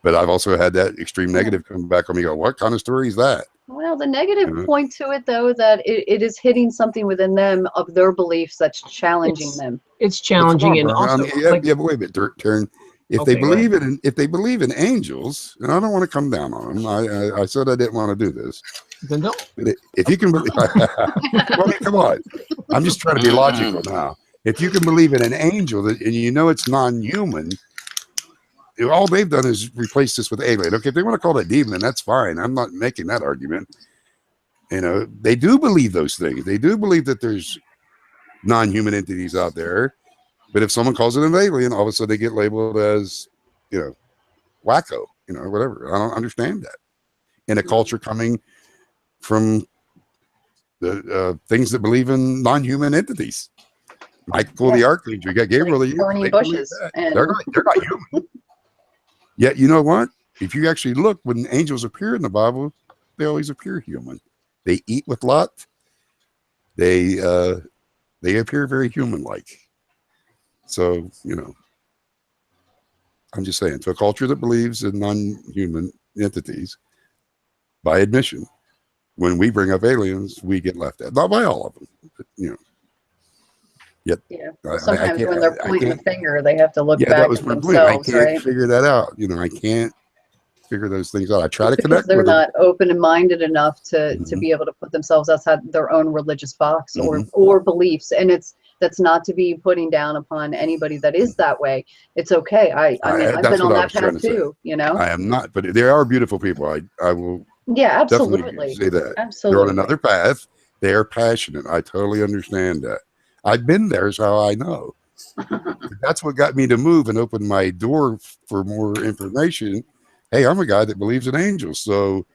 But I've also had that extreme negative come back on me. Go, what kind of story is that? Well, the negative point to it, though, that it is hitting something within them of their beliefs that's challenging them. It's challenging, and also, but wait a minute, Turn. If they believe in angels, and I don't want to come down on them. I said I didn't want to do this. Then don't. But if you can, come on. I'm just trying to be logical now. If you can believe in an angel and it's non-human, all they've done is replace this with alien. Okay, if they want to call it demon, that's fine. I'm not making that argument. They do believe those things. They do believe that there's non-human entities out there. But if someone calls it an alien, all of a sudden they get labeled as, wacko, whatever. I don't understand that. In a culture coming from the things that believe in non-human entities. Michael the Archangel, you got Gabriel. Like burning bushes. They're not human. Yet, you know what? If you actually look, when angels appear in the Bible, they always appear human. They eat with Lot. They appear very human-like. So, I'm just saying, to a culture that believes in non-human entities, by admission, when we bring up aliens, we get left out. Not by all of them, but, Yet, sometimes when they're pointing the finger, they have to look back at themselves, I can't figure that out. I can't figure those things out. I try to connect. They're not open and minded enough to be able to put themselves outside their own religious box or beliefs, and that's not to be putting down upon anybody that is that way. It's okay. I mean, I've been on that path too. I am not, but they are beautiful people. I will. Yeah, absolutely. Say that. Absolutely. They're on another path. They are passionate. I totally understand that. I've been there, is how I know. That's what got me to move and open my door for more information. Hey, I'm a guy that believes in angels, so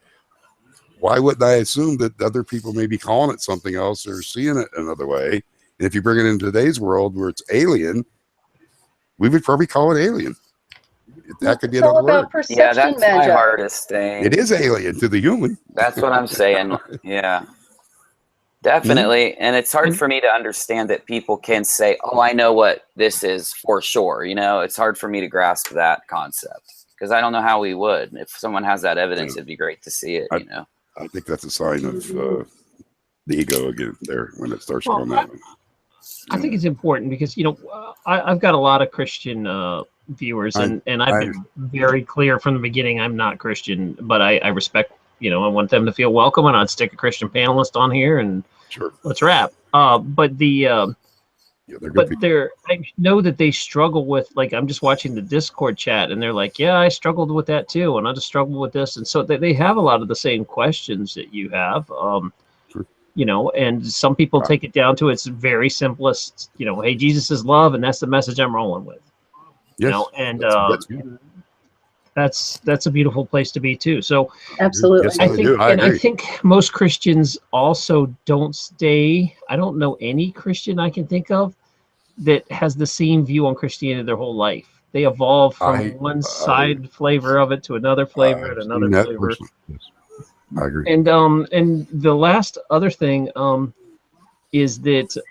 why wouldn't I assume that other people may be calling it something else or seeing it another way? And if you bring it into today's world where it's alien, we would probably call it alien. That could be It's all another about word. perception, Yeah, that's my Magi. hardest thing. It is alien to the human. That's what I'm saying. Yeah, definitely. And it's hard for me to understand that people can say, "Oh, I know what this is for sure." You know, it's hard for me to grasp that concept because I don't know how we would. If someone has that evidence, it'd be great to see it. You know, I think that's a sign of the ego again there when it starts going that way. I think it's important because, you know, I've got a lot of Christian viewers, and I've been very clear from the beginning I'm not Christian, but I respect, you know, I want them to feel welcome, and I'd stick a Christian panelist on here and let's wrap. But I know that they struggle with, like, I'm just watching the Discord chat and they're like, yeah, I struggled with that too, and I just struggled with this. And so they have a lot of the same questions that you have. You know, and some people take it down to its very simplest, you know, hey, Jesus is love, and that's the message I'm rolling with. You know, and that's a beautiful place to be too. So absolutely, yes, I think most Christians also don't stay. I don't know any Christian I can think of that has the same view on Christianity their whole life. They evolve from one side flavor of it to another flavor and another flavor. I agree. And the last other thing is that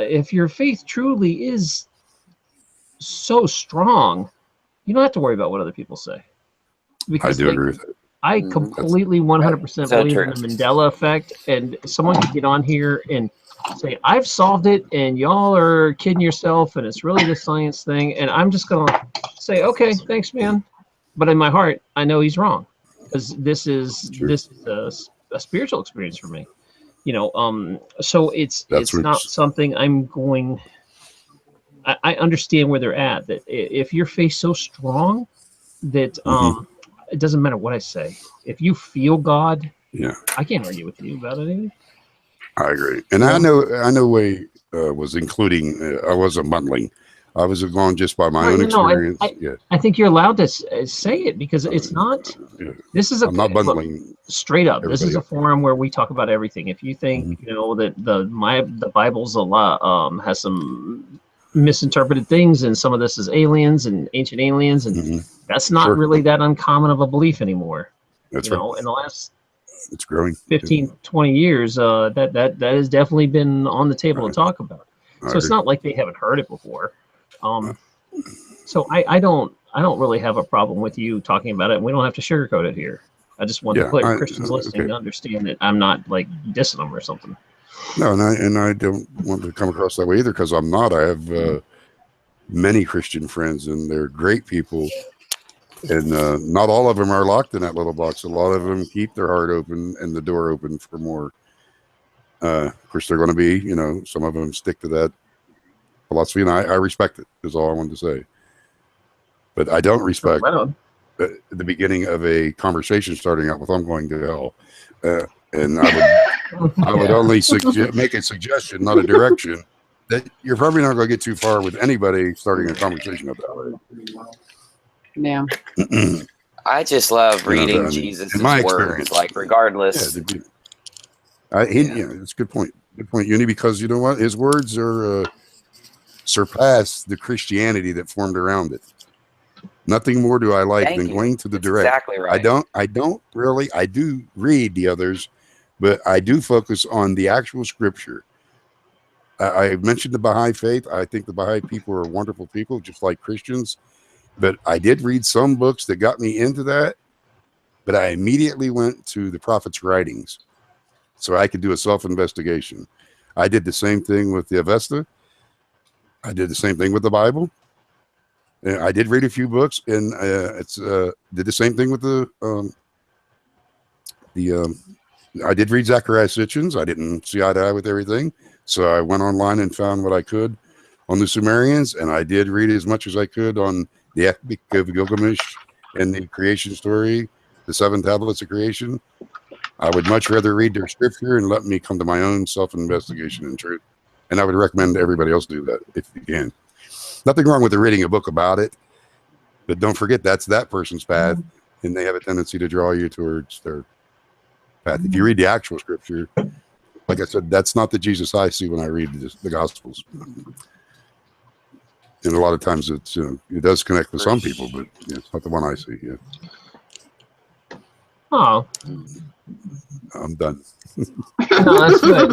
if your faith truly is so strong, you don't have to worry about what other people say. Because I do agree with that. I completely 100% believe in the Mandela Effect, and someone could get on here and say, I've solved it and y'all are kidding yourself and it's really the science thing, and I'm just gonna say, okay, thanks, man. But in my heart, I know he's wrong. Because this is a spiritual experience for me, you know. So it's not something I'm going. I understand where they're at. That if your faith's so strong that it doesn't matter what I say. If you feel God, I can't argue with you about anything. I agree, and I know Way was including. I wasn't bundling. I was going just by my own experience. I think you're allowed to say it because it's not. This is I'm not bundling. Straight up, this is a forum where we talk about everything. If you think you know that the Bible's a lot has some misinterpreted things, and some of this is aliens and ancient aliens, and that's not really that uncommon of a belief anymore. That's right. In the last it's growing 15, 20 years, that has definitely been on the table to talk about. So it's not like they haven't heard it before. So I don't really have a problem with you talking about it, and we don't have to sugarcoat it here. I just want to put Christians listening to understand that I'm not like dissing them or something. No, and I don't want to come across that way either, because I'm not. I have many Christian friends, and they're great people, and not all of them are locked in that little box. A lot of them keep their heart open and the door open for more. Of course, they're going to be, you know, some of them stick to that philosophy, and I respect it, is all I wanted to say. But I don't respect the beginning of a conversation starting out with, I'm going to hell. And I would only make a suggestion, not a direction, that you're probably not going to get too far with anybody starting a conversation about it. Yeah. I just love reading Jesus' words, like regardless. It's a good point. Good point, Uni, because you know what? His words are surpass the Christianity that formed around it. Nothing more do I like than going to the direct. Exactly right. I do read the others, but I do focus on the actual scripture. I mentioned the Baha'i faith. I think the Baha'i people are wonderful people, just like Christians. But I did read some books that got me into that. But I immediately went to the Prophet's writings so I could do a self-investigation. I did the same thing with the Avesta. I did the same thing with the Bible. And I did read a few books, and did the same thing with I did read Zechariah Sitchin's. I didn't see eye to eye with everything, so I went online and found what I could on the Sumerians, and I did read as much as I could on the Epic of Gilgamesh and the creation story, the 7 tablets of creation. I would much rather read their scripture and let me come to my own self-investigation and truth. And I would recommend everybody else do that if you can. Nothing wrong with reading a book about it, but don't forget that's that person's path, and they have a tendency to draw you towards their path. If you read the actual scripture, like I said, that's not the Jesus I see when I read the Gospels. And a lot of times it's it does connect with some people, but it's not the one I see. Yeah. Oh, I'm done. no, that's good.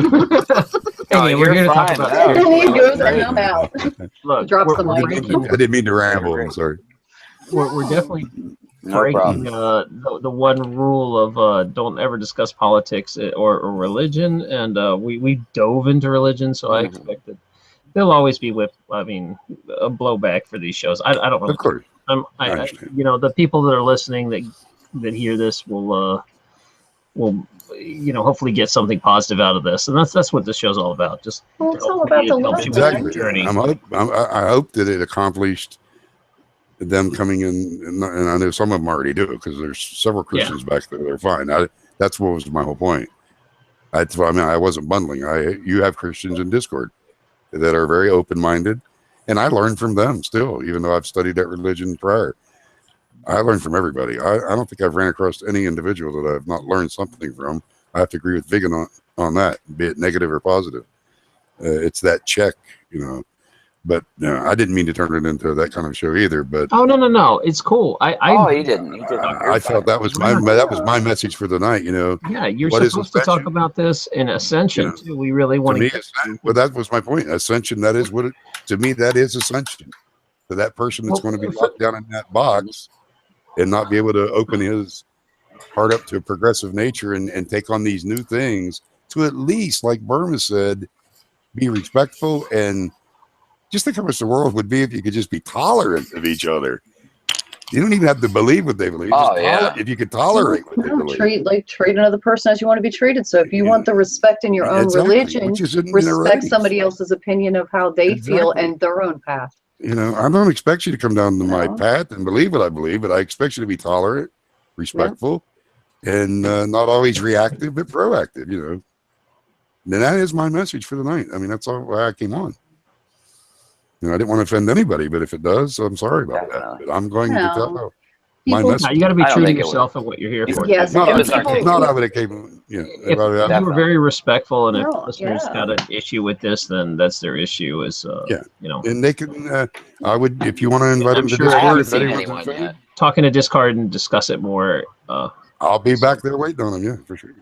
Anyway, we're you're here to talk fine. about No, spiritual And he goes, life. and I'm out. Look, Drops the we're mic. breaking, I didn't mean to ramble. I'm sorry. we're definitely No breaking problem. the one rule of don't ever discuss politics or religion, and we dove into religion, so I expect that there'll always be a blowback for these shows. I don't really Of course. I the people that are listening that hear this will hopefully get something positive out of this, and that's what this show's all about. Just Well, it's all about the love, Exactly. journey. I hope that it accomplished them coming in, and I know some of them already do, because there's several Christians back there that are fine. That's what was my whole point. I wasn't bundling. You have Christians in Discord that are very open-minded, and I learn from them still, even though I've studied that religion prior. I learn from everybody. I don't think I've ran across any individual that I've not learned something from. I have to agree with Vigan on that, be it negative or positive. It's that check, But I didn't mean to turn it into that kind of show either. But no, it's cool. He didn't. I felt that was my message for the night. Yeah, you're what supposed to talk about this in Ascension too. We really want to. Well, that was my point. Ascension. That is what to me. That is Ascension. For that person that's going to be locked down in that box and not be able to open his heart up to a progressive nature and take on these new things, to at least, like Burma said, be respectful and just think how much the world would be if you could just be tolerant of each other. You don't even have to believe what they believe. If you could tolerate what they believe. Treat another person as you want to be treated. So if you want the respect in your own religion, respect somebody else's opinion of how they feel and their own path. I don't expect you to come down to my path and believe what I believe, but I expect you to be tolerant, respectful, and not always reactive, but proactive, And that is my message for the night. I mean, that's all why I came on. I didn't want to offend anybody, but if it does, I'm sorry about that. But I'm going to tell my message. You got to be true to yourself and what you're here for. Yes, I would have came. You were very respectful, and if listeners got an issue with this, then that's their issue. And they can. I would, if you want to invite them to Discord. If anyone's offended, talking to Discord and discuss it more. I'll be back there waiting on them. Yeah, for sure.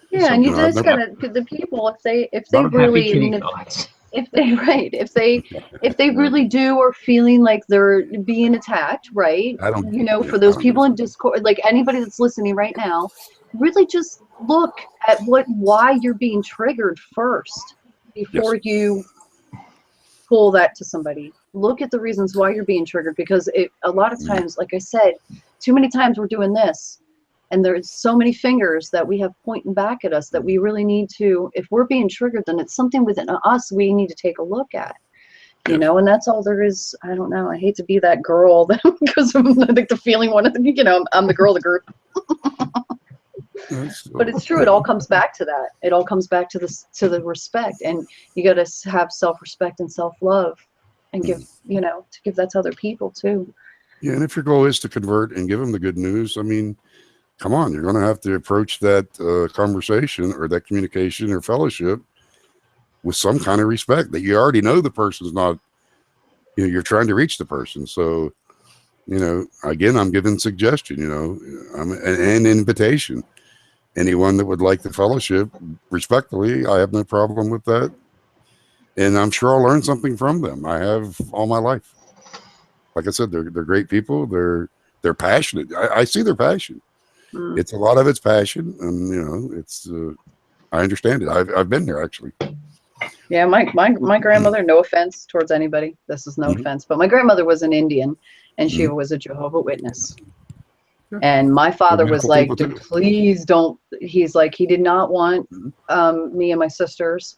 Yeah, and you just gotta the people if they really if they really do are feeling like they're being attacked, right? For those people in Discord, like anybody that's listening right now, really just look at why you're being triggered first before you pull that to somebody. Look at the reasons why you're being triggered, because a lot of times, like I said, too many times we're doing this. And there's so many fingers that we have pointing back at us that we really need to, if we're being triggered, then it's something within us we need to take a look at, and that's all there is. I don't know. I hate to be that girl because I think the feeling I'm the girl of the group. But it's true. It all comes back to that. It all comes back to the respect, and you got to have self-respect and self-love and give that to other people too. Yeah. And if your goal is to convert and give them the good news, I mean, come on, you're going to have to approach that conversation or that communication or fellowship with some kind of respect that you already know the person's not, you're trying to reach the person. So, again, I'm giving suggestion, I'm an invitation. Anyone that would like the fellowship respectfully, I have no problem with that. And I'm sure I'll learn something from them. I have all my life. Like I said, they're great people. They're passionate. I see their passion. It's a lot of it's passion, and it's I understand it. I've been there actually. Yeah, my grandmother. No offense towards anybody. This is no offense, but my grandmother was an Indian, and she was a Jehovah's Witness. And my father was like, "Please don't." He's like, he did not want me and my sisters,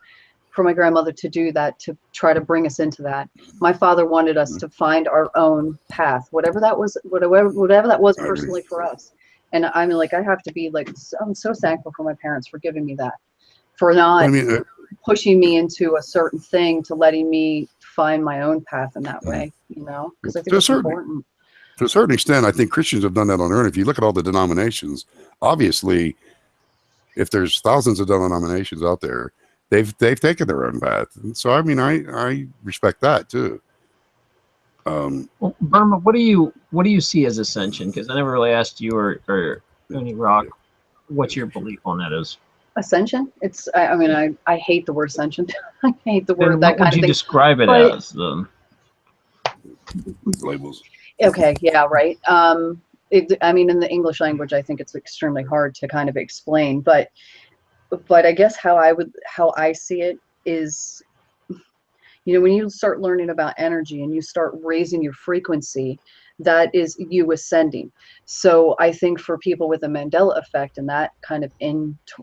for my grandmother to do that, to try to bring us into that. My father wanted us to find our own path, whatever that was personally for us. And I mean, like, I have to be like, I'm so thankful for my parents for giving me that, for not I mean, pushing me into a certain thing, to letting me find my own path in that way, you know, because I think it's important. to a certain extent, I think Christians have done that on their own. If you look at all the denominations, obviously, if there's thousands of denominations out there, they've taken their own path. And so, I mean, I respect that too. Well, Burma, what do you see as Ascension? Because I never really asked you or any Rock what your belief on that is. Ascension? It's, I mean, I hate the word ascension. I hate the word, Then that what kind would of you thing. describe it But- as? Labels. Okay, yeah, right. I mean, in the English language, I think it's extremely hard to kind of explain, but I guess how I see it is, you know, when you start learning about energy and you start raising your frequency, that is you ascending. So I think for people with a Mandela effect and that kind of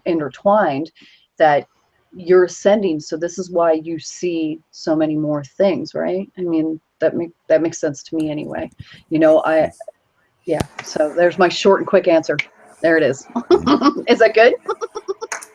intertwined, that you're ascending. So this is why you see so many more things, right? I mean, that makes sense to me anyway. You know, yeah. So there's my short and quick answer. There it is. Is that good?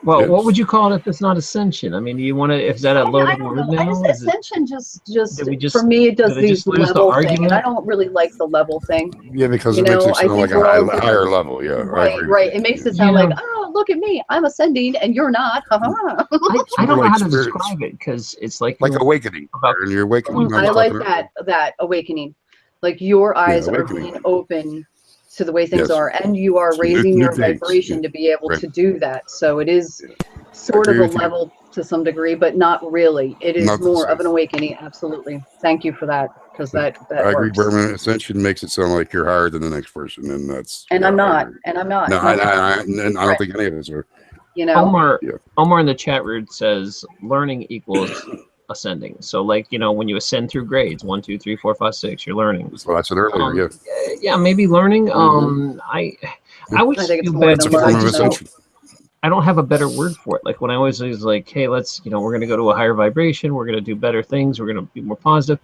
Well, Yes. what would you call it if it's not Ascension? I mean, do you want to? Is that a I loaded don't word know. now? Is it, Ascension just did we just for me, it does did they these just lose the level thing, and argument? I don't really like the level thing. Yeah, because You it makes know, it I sound think like a we're all different. higher level. Yeah, I Right, agree with right. you. It makes it You sound know- like, oh, look at me, I'm ascending, and you're not. I don't know like how to spirits. describe it because it's like Like you know, awakening. about- And you're awakening. You know what I I'm like talking about? that awakening. Like your eyes are awakening. being open to the way things Yes. are, and you are To new- raising new your things, vibration yeah. to be able Right. to do that. So it is Yeah. sort of agree a with you. level to some degree, but not really. It is Not the more same. of an awakening. Absolutely. Thank you for that, because that I agree. works. Berman, Ascension makes it sound like you're higher than the next person, and that's. And yeah, I'm I not. agree. And I'm not. No, and I don't Right. think any of us are. You know. Omar, Yeah. Omar in the chat room says learning equals ascending. So like, you know, when you ascend through grades, 1, 2, 3, 4, 5, 6, you're learning. That's what I said earlier. Yeah. Yeah, maybe learning. I always I think it's feel more bad than because Form I of just ascension. I don't have a better word for it. Like when I always was like, hey, let's, you know, we're going to go to a higher vibration. We're going to do better things. We're going to be more positive.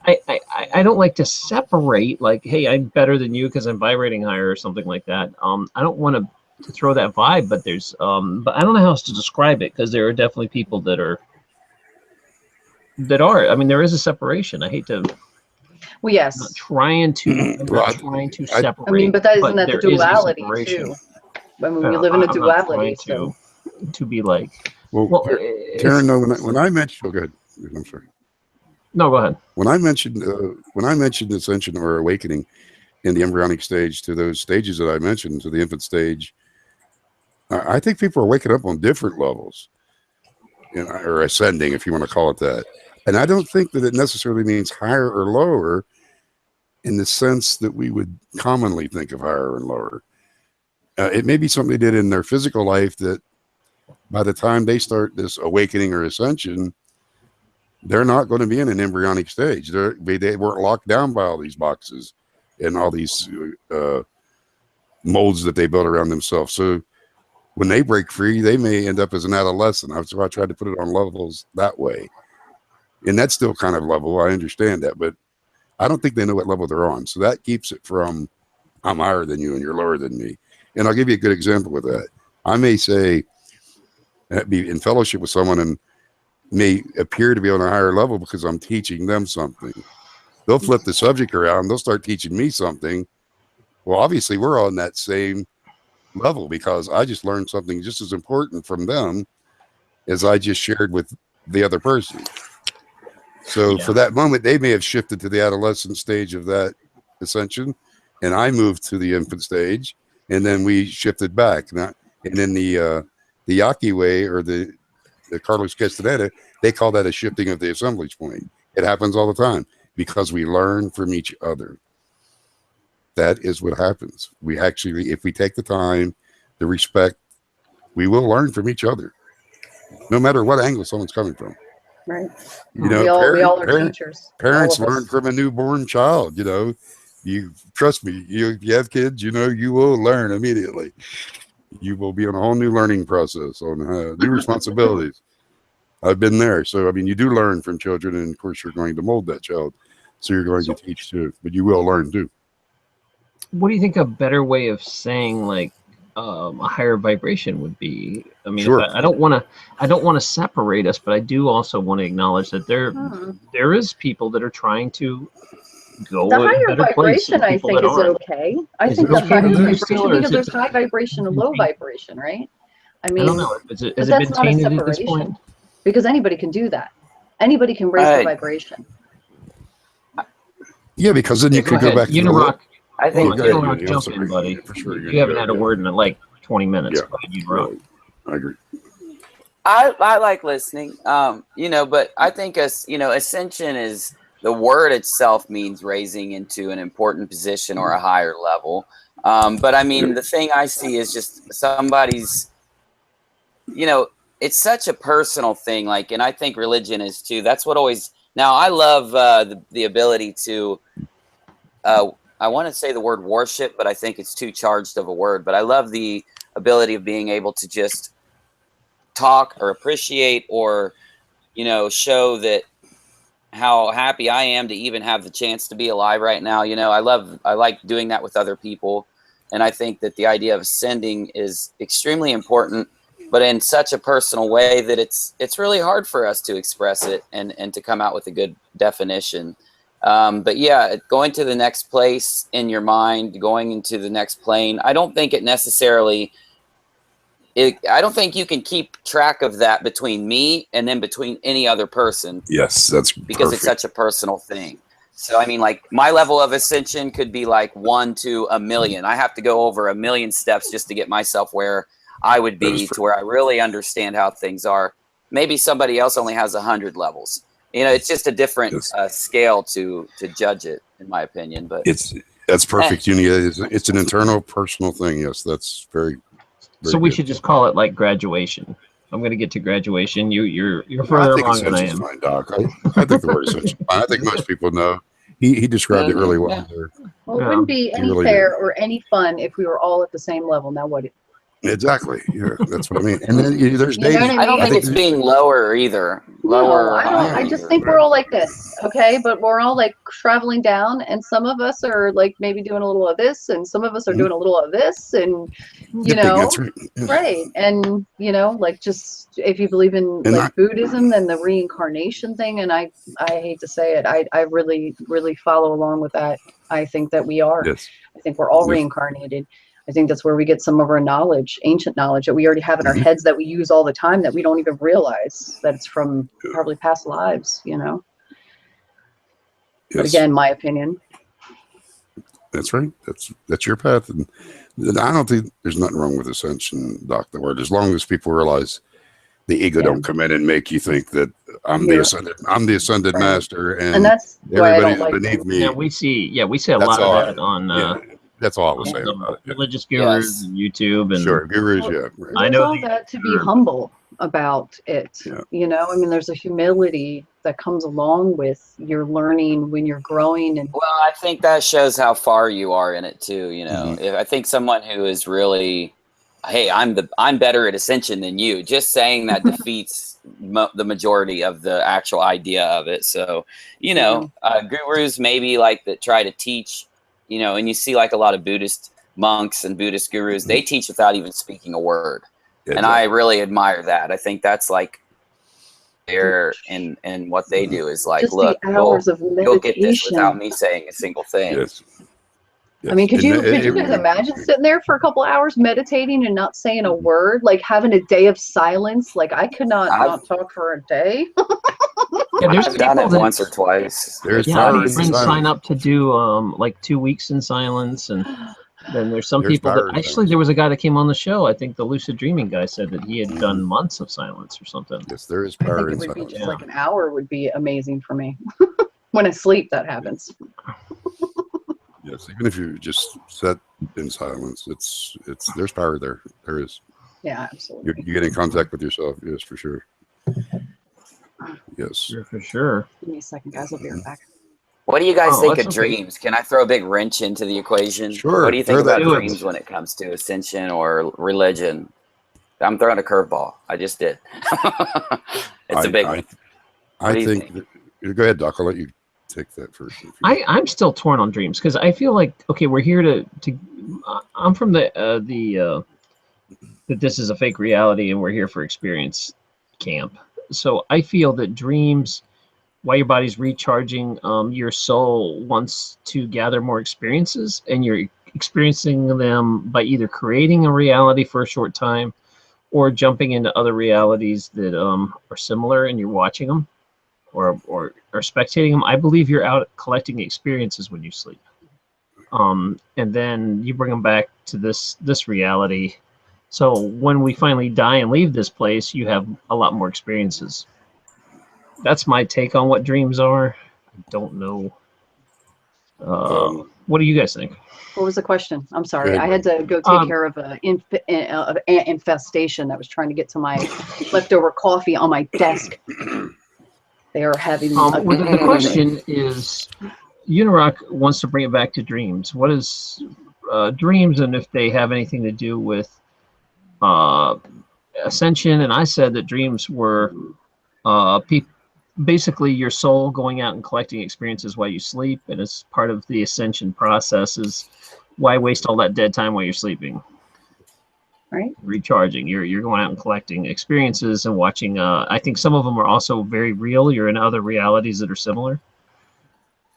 I don't like to separate like, hey, I'm better than you because I'm vibrating higher or something like that. I don't want to throw that vibe, but there's, but I don't know how else to describe it because there are definitely people that are, I mean, there is a separation. I hate to, Well, I'm yes. not trying to, separate. I mean, but isn't that the there is a duality separation. too? I mean, we live in a I'm not duality, trying so. to be like, Well, it's- Karen, no, when I mentioned, oh, go ahead. I'm sorry. no, go ahead. When I mentioned ascension or awakening in the embryonic stage to those stages that I mentioned, to the infant stage, I think people are waking up on different levels, you know, or ascending, if you want to call it that. And I don't think that it necessarily means higher or lower in the sense that we would commonly think of higher and lower. It may be something they did in their physical life that by the time they start this awakening or ascension, they're not going to be in an embryonic stage. They weren't locked down by all these boxes and all these molds that they built around themselves. So when they break free, they may end up as an adolescent. So I tried to put it on levels that way. And that's still kind of level. I understand that, but I don't think they know what level they're on. So that keeps it from, I'm higher than you and you're lower than me. And I'll give you a good example with that. I may say, be in fellowship with someone and may appear to be on a higher level because I'm teaching them something. They'll flip the subject around. They'll start teaching me something. Well, obviously we're on that same level because I just learned something just as important from them as I just shared with the other person. So for that moment, they may have shifted to the adolescent stage of that ascension, and I moved to the infant stage, and then we shifted back. And then the Yaqui way or the Carlos Castaneda, they call that a shifting of the assemblage point. It happens all the time because we learn from each other. That is what happens. We actually, if we take the time, the respect, we will learn from each other, no matter what angle someone's coming from. Right. You know, we all are teachers. Parents all of learn us. from a newborn child. You know, you trust me. If you have kids, you know you will learn immediately. You will be on a whole new learning process on new responsibilities. I've been there, so I mean, you do learn from children, and of course, you're going to mold that child, so you're going to teach too. But you will learn too. what do you think a better way of saying like a higher vibration would be? I mean, Sure. I don't want to separate us, but I do also want to acknowledge that there is people that are trying to go The a higher better place. vibration, I think, is okay. I Is think it the okay higher to use vibration, still, or because is there's it high vibration and low vibration, right? I I mean, don't know. Has but it that's been not a tainted at this point? separation, because anybody can do that. Anybody can raise the vibration. Yeah, because then you Go could go ahead. back to the Unirock, I think go ahead, Unirock, Uni, I'm jump sorry. in, buddy. For sure, You haven't had a yeah. word in like 20 minutes. Yeah. Go ahead, Unirock. I agree. I like listening. You know, but I think ascension is the word itself means raising into an important position or a higher level. But I mean, the thing I see is just somebody's, it's such a personal thing. Like, and I think religion is too. That's what always. Now, I love the ability to. I want to say the word worship, but I think it's too charged of a word. But I love the ability of being able to just talk or appreciate or show that how happy I am to even have the chance to be alive right now. I like doing that with other people, and I think that the idea of ascending is extremely important, but in such a personal way that it's really hard for us to express it and to come out with a good definition. But yeah, going to the next place in your mind, going into the next plane, I don't think it necessarily I don't think you can keep track of that between me and then between any other person. Yes, that's because perfect. it's such a personal thing. So I mean, like, my level of ascension could be like 1 to 1,000,000. I have to go over 1,000,000 steps just to get myself where I would be, to where I really understand how things are. Maybe somebody else only has 100 levels. It's just a different scale to judge it, in my opinion. But that's perfect. It's an internal, personal thing. Yes, that's very. So we should just call it like graduation. I'm going to get to graduation. You're further along than I am. Fine, Doc. I think the word ascension. I think most people know. He described it really well. Yeah. Well, it wouldn't be any fair or any fun if we were all at the same level. Now, would it? Exactly. Yeah, that's what I mean. And then there's days. I don't think it's being lower either. No, I just think we're all like this, okay? But we're all like traveling down, and some of us are like maybe doing a little of this, and some of us are doing a little of this, and That's right. Yeah. right? And like, just if you believe in like Buddhism, then the reincarnation thing, and I hate to say it, I really follow along with that. I think that we are. Yes. I think we're all reincarnated. I think that's where we get some of our knowledge, ancient knowledge that we already have in our heads that we use all the time that we don't even realize that it's from probably past lives, Yes. But again, my opinion. That's right. That's your path. And I don't think there's nothing wrong with ascension, Doc, the word, as long as people realize the ego don't come in and make you think that I'm the ascended master and that's everybody's beneath me. Yeah, we see a lot of that on that's all I was saying about it. Religious gurus and YouTube and gurus. I know all that to be humble about it. I mean, there's a humility that comes along with your learning when you're growing. And well, I think that shows how far you are in it too. If I think someone who is really, hey, I'm better at ascension than you, just saying that defeats the majority of the actual idea of it. So gurus maybe like that try to teach. And you see like a lot of Buddhist monks and Buddhist gurus, they teach without even speaking a word. And I really admire that. I think that's like there and what they do is like, just look, the hours of you'll get this meditation. without me saying a single thing. Yes. I mean, could you guys imagine sitting there for a couple hours meditating and not saying a word, like having a day of silence? Like, I could not talk for a day. There's I've done it once or twice. There's friends sign up to do like 2 weeks in silence, and then there's some people that actually there was a guy that came on the show. I think the lucid dreaming guy said that he had done months of silence or something. Yes, there is power in it would be silence. just like an hour would be amazing for me. When I sleep, that happens. Yes, even if you just sit in silence, it's there's power there. There is. Yeah, absolutely. You get in contact with yourself. Yes, for sure. Yes. For sure. Give me a second, guys. I'll be right back. What do you guys think of dreams? Can I throw a big wrench into the equation? Sure. What do you think about dreams when it comes to ascension or religion? I'm throwing a curveball. I just did. It's a big one. I think. Go ahead, Doc. I'll let you. take that first. I'm still torn on dreams because I feel like, okay, we're here to I'm from the that this is a fake reality and we're here for experience camp. So I feel that dreams, while your body's recharging, your soul wants to gather more experiences, and you're experiencing them by either creating a reality for a short time or jumping into other realities that are similar, and you're watching them or spectating them. I believe you're out collecting experiences when you sleep, and then you bring them back to this reality. So when we finally die and leave this place, you have a lot more experiences. That's my take on what dreams are. I don't know. What do you guys think? What was the question? I'm sorry. Good. I had to go take care of an ant infestation that was trying to get to my leftover coffee on my desk. They are having. Well, the question is, Unirock wants to bring it back to dreams. What is dreams, and if they have anything to do with Ascension? And I said that dreams were basically your soul going out and collecting experiences while you sleep, and as part of the Ascension process is why waste all that dead time while you're sleeping? Right. Recharging. You're going out and collecting experiences and watching. I think some of them are also very real. You're in other realities that are similar,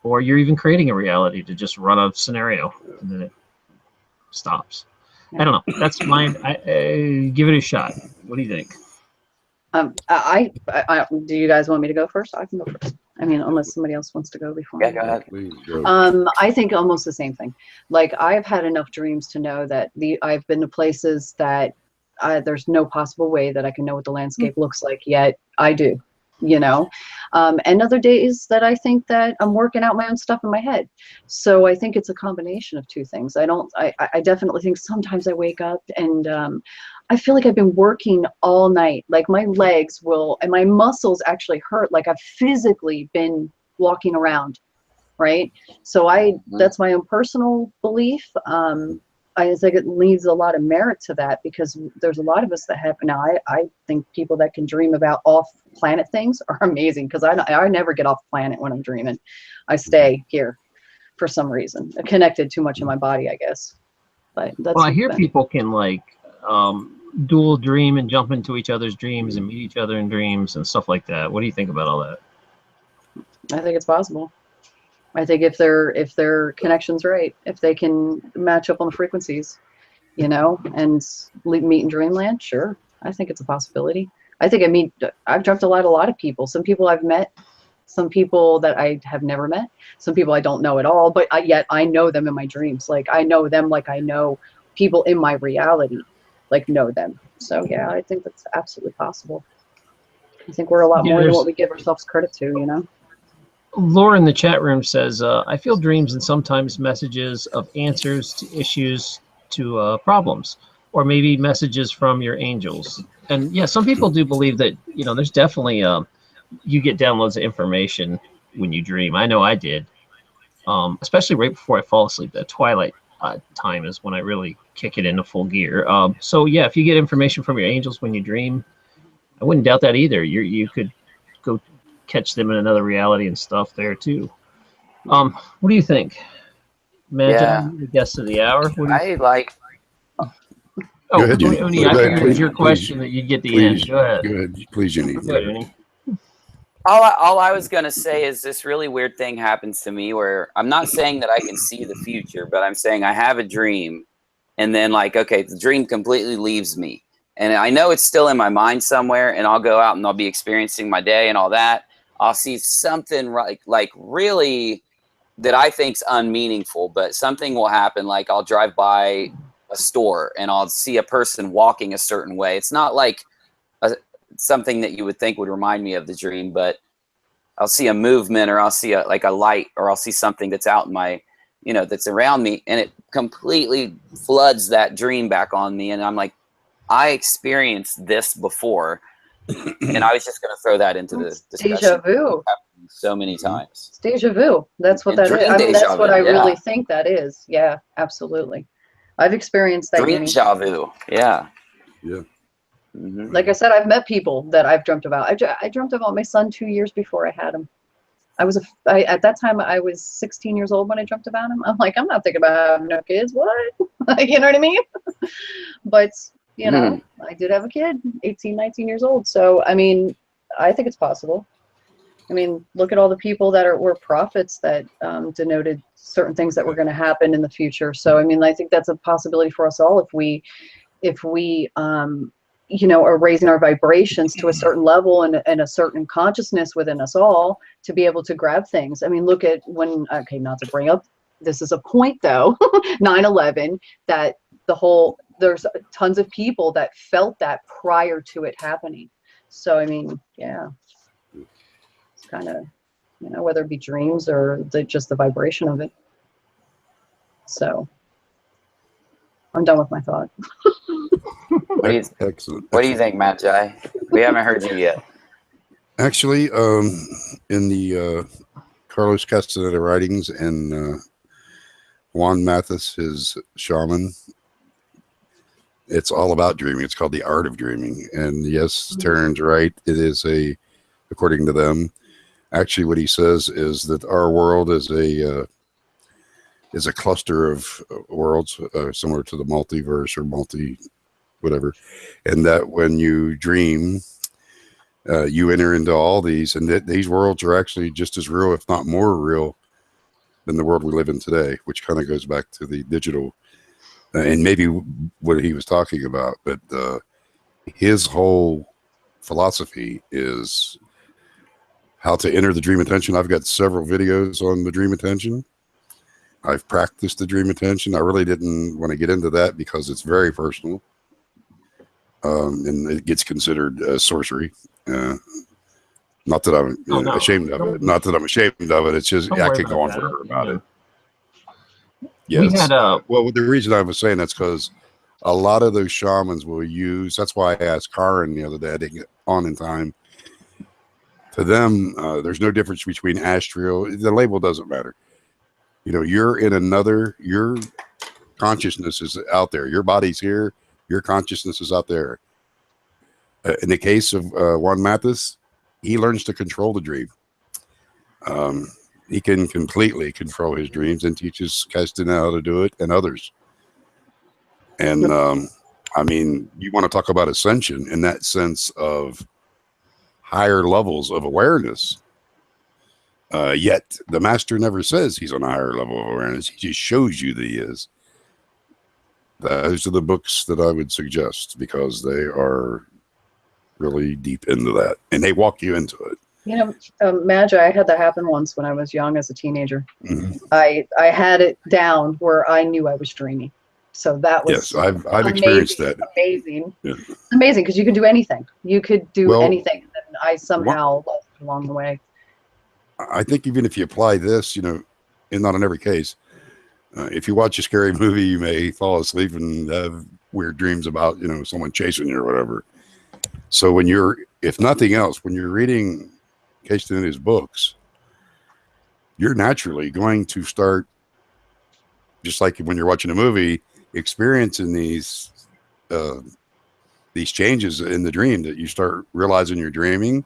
or you're even creating a reality to just run a scenario and then it stops. I don't know. That's mine. Give it a shot. What do you think? Do you guys want me to go first? I can go first. I mean, unless somebody else wants to go before. Yeah, go ahead. Please go. I think almost the same thing. Like, I've had enough dreams to know that I've been to places that there's no possible way that I can know what the landscape looks like, yet I do, you know. And other days that I think that I'm working out my own stuff in my head. So I think it's a combination of two things. I definitely think sometimes I wake up and I feel like I've been working all night. Like, my legs and my muscles actually hurt. Like, I've physically been walking around, right? So that's my own personal belief. I think it leaves a lot of merit to that, because there's a lot of us that have. Now, I think people that can dream about off-planet things are amazing, because I never get off planet when I'm dreaming. I stay here for some reason. I'm connected too much in my body, I guess. But that's. Well, I hear people can like dual dream and jump into each other's dreams and meet each other in dreams and stuff like that. What do you think about all that? I think it's possible. I think if their connection's right, if they can match up on the frequencies, you know, and meet in dreamland, sure. I think it's a possibility. I've dreamt a lot of people. Some people I've met, some people that I have never met, some people I don't know at all, but yet I know them in my dreams. Like, I know them like I know people in my reality, like, know them. So yeah, I think that's absolutely possible. I think we're a lot more than what we give ourselves credit to, you know. Laura in the chat room says, I feel dreams and sometimes messages of answers to issues, to problems, or maybe messages from your angels. And yeah, some people do believe that, you know, there's definitely you get downloads of information when you dream. I know I did, especially right before I fall asleep. That twilight time is when I really kick it into full gear. So yeah, if you get information from your angels when you dream, I wouldn't doubt that either. You could go catch them in another reality and stuff there too. What do you think, Magi, the guest of the hour? I like. Oh, Go ahead, Uni. Uni, I figured it was your question that you'd get the end. Go ahead. Go ahead. Please, Uni. Go ahead, Uni. All I was going to say is this really weird thing happens to me where I'm not saying that I can see the future, but I'm saying I have a dream, and then, like, okay, the dream completely leaves me. And I know it's still in my mind somewhere, and I'll go out and I'll be experiencing my day and all that. I'll see something like really that I think's unmeaningful, but something will happen. Like, I'll drive by a store and I'll see a person walking a certain way. It's not like something that you would think would remind me of the dream, but I'll see a movement, or I'll see a light, or I'll see something that's out in my, you know, that's around me, and it completely floods that dream back on me. And I'm like, I experienced this before. And I was just going to throw that into the discussion. Deja vu. So many times. It's deja vu. That's what that is. I mean, that's what I really think that is. Yeah, absolutely. I've experienced that. Deja vu. Yeah. Yeah. Mm-hmm. Like I said, I've met people that I've dreamt about. I dreamt about my son 2 years before I had him. at that time I was 16 years old when I dreamt about him. I'm like, I'm not thinking about having no kids. What? You know what I mean? But you know, I did have a kid, 18, 19 years old. So I mean, I think it's possible. I mean, look at all the people that were prophets that denoted certain things that were going to happen in the future. So I mean, I think that's a possibility for us all if we you know, are raising our vibrations to a certain level and a certain consciousness within us all to be able to grab things. I mean, look at when, okay, not to bring up, this is a point though, 9/11, that there's tons of people that felt that prior to it happening. So, I mean, yeah, it's kind of, you know, whether it be dreams or just the vibration of it. So I'm done with my thought. Excellent. What do you think, Magi? We haven't heard you yet. Actually, in the Carlos Castaneda writings and Juan Mathis, his shaman, it's all about dreaming. It's called The Art of Dreaming. And yes, Taryn's right. It is according to them, actually what he says is that our world is a cluster of worlds similar to the multiverse or whatever. And that when you dream, you enter into all these, and these worlds are actually just as real, if not more real, than the world we live in today, which kind of goes back to the digital and maybe what he was talking about. But his whole philosophy is how to enter the dream attention. I've got several videos on the dream attention. I've practiced the dream attention. I really didn't want to get into that because it's very personal. And it gets considered sorcery. Not that I'm ashamed of it. Not that I'm ashamed of it. It's just I could go on forever about it. Yes. We had well, the reason I was saying that's because a lot of those shamans will use. That's why I asked Karen the other day. I didn't get on in time. To them, there's no difference between astral. The label doesn't matter. You know, you're in another. Your consciousness is out there. Your body's here. Your consciousness is out there. In the case of Juan Mathis, he learns to control the dream. He can completely control his dreams and teaches Castaneda how to do it and others. And I mean, you want to talk about ascension in that sense of higher levels of awareness. Yet the master never says he's on a higher level of awareness. He just shows you that he is. Those are the books that I would suggest because they are really deep into that and they walk you into it. You know, Magi, I had that happen once when I was young as a teenager. Mm-hmm. I had it down where I knew I was dreaming. So that was I've experienced that. Amazing. Yeah. Amazing because you could do anything. You could do anything. And I somehow lost it along the way. I think even if you apply this, you know, and not in every case, if you watch a scary movie, you may fall asleep and have weird dreams about, you know, someone chasing you or whatever. So when you're, if nothing else, when you're reading Castaneda's books, you're naturally going to start, just like when you're watching a movie, experiencing these changes in the dream that you start realizing you're dreaming.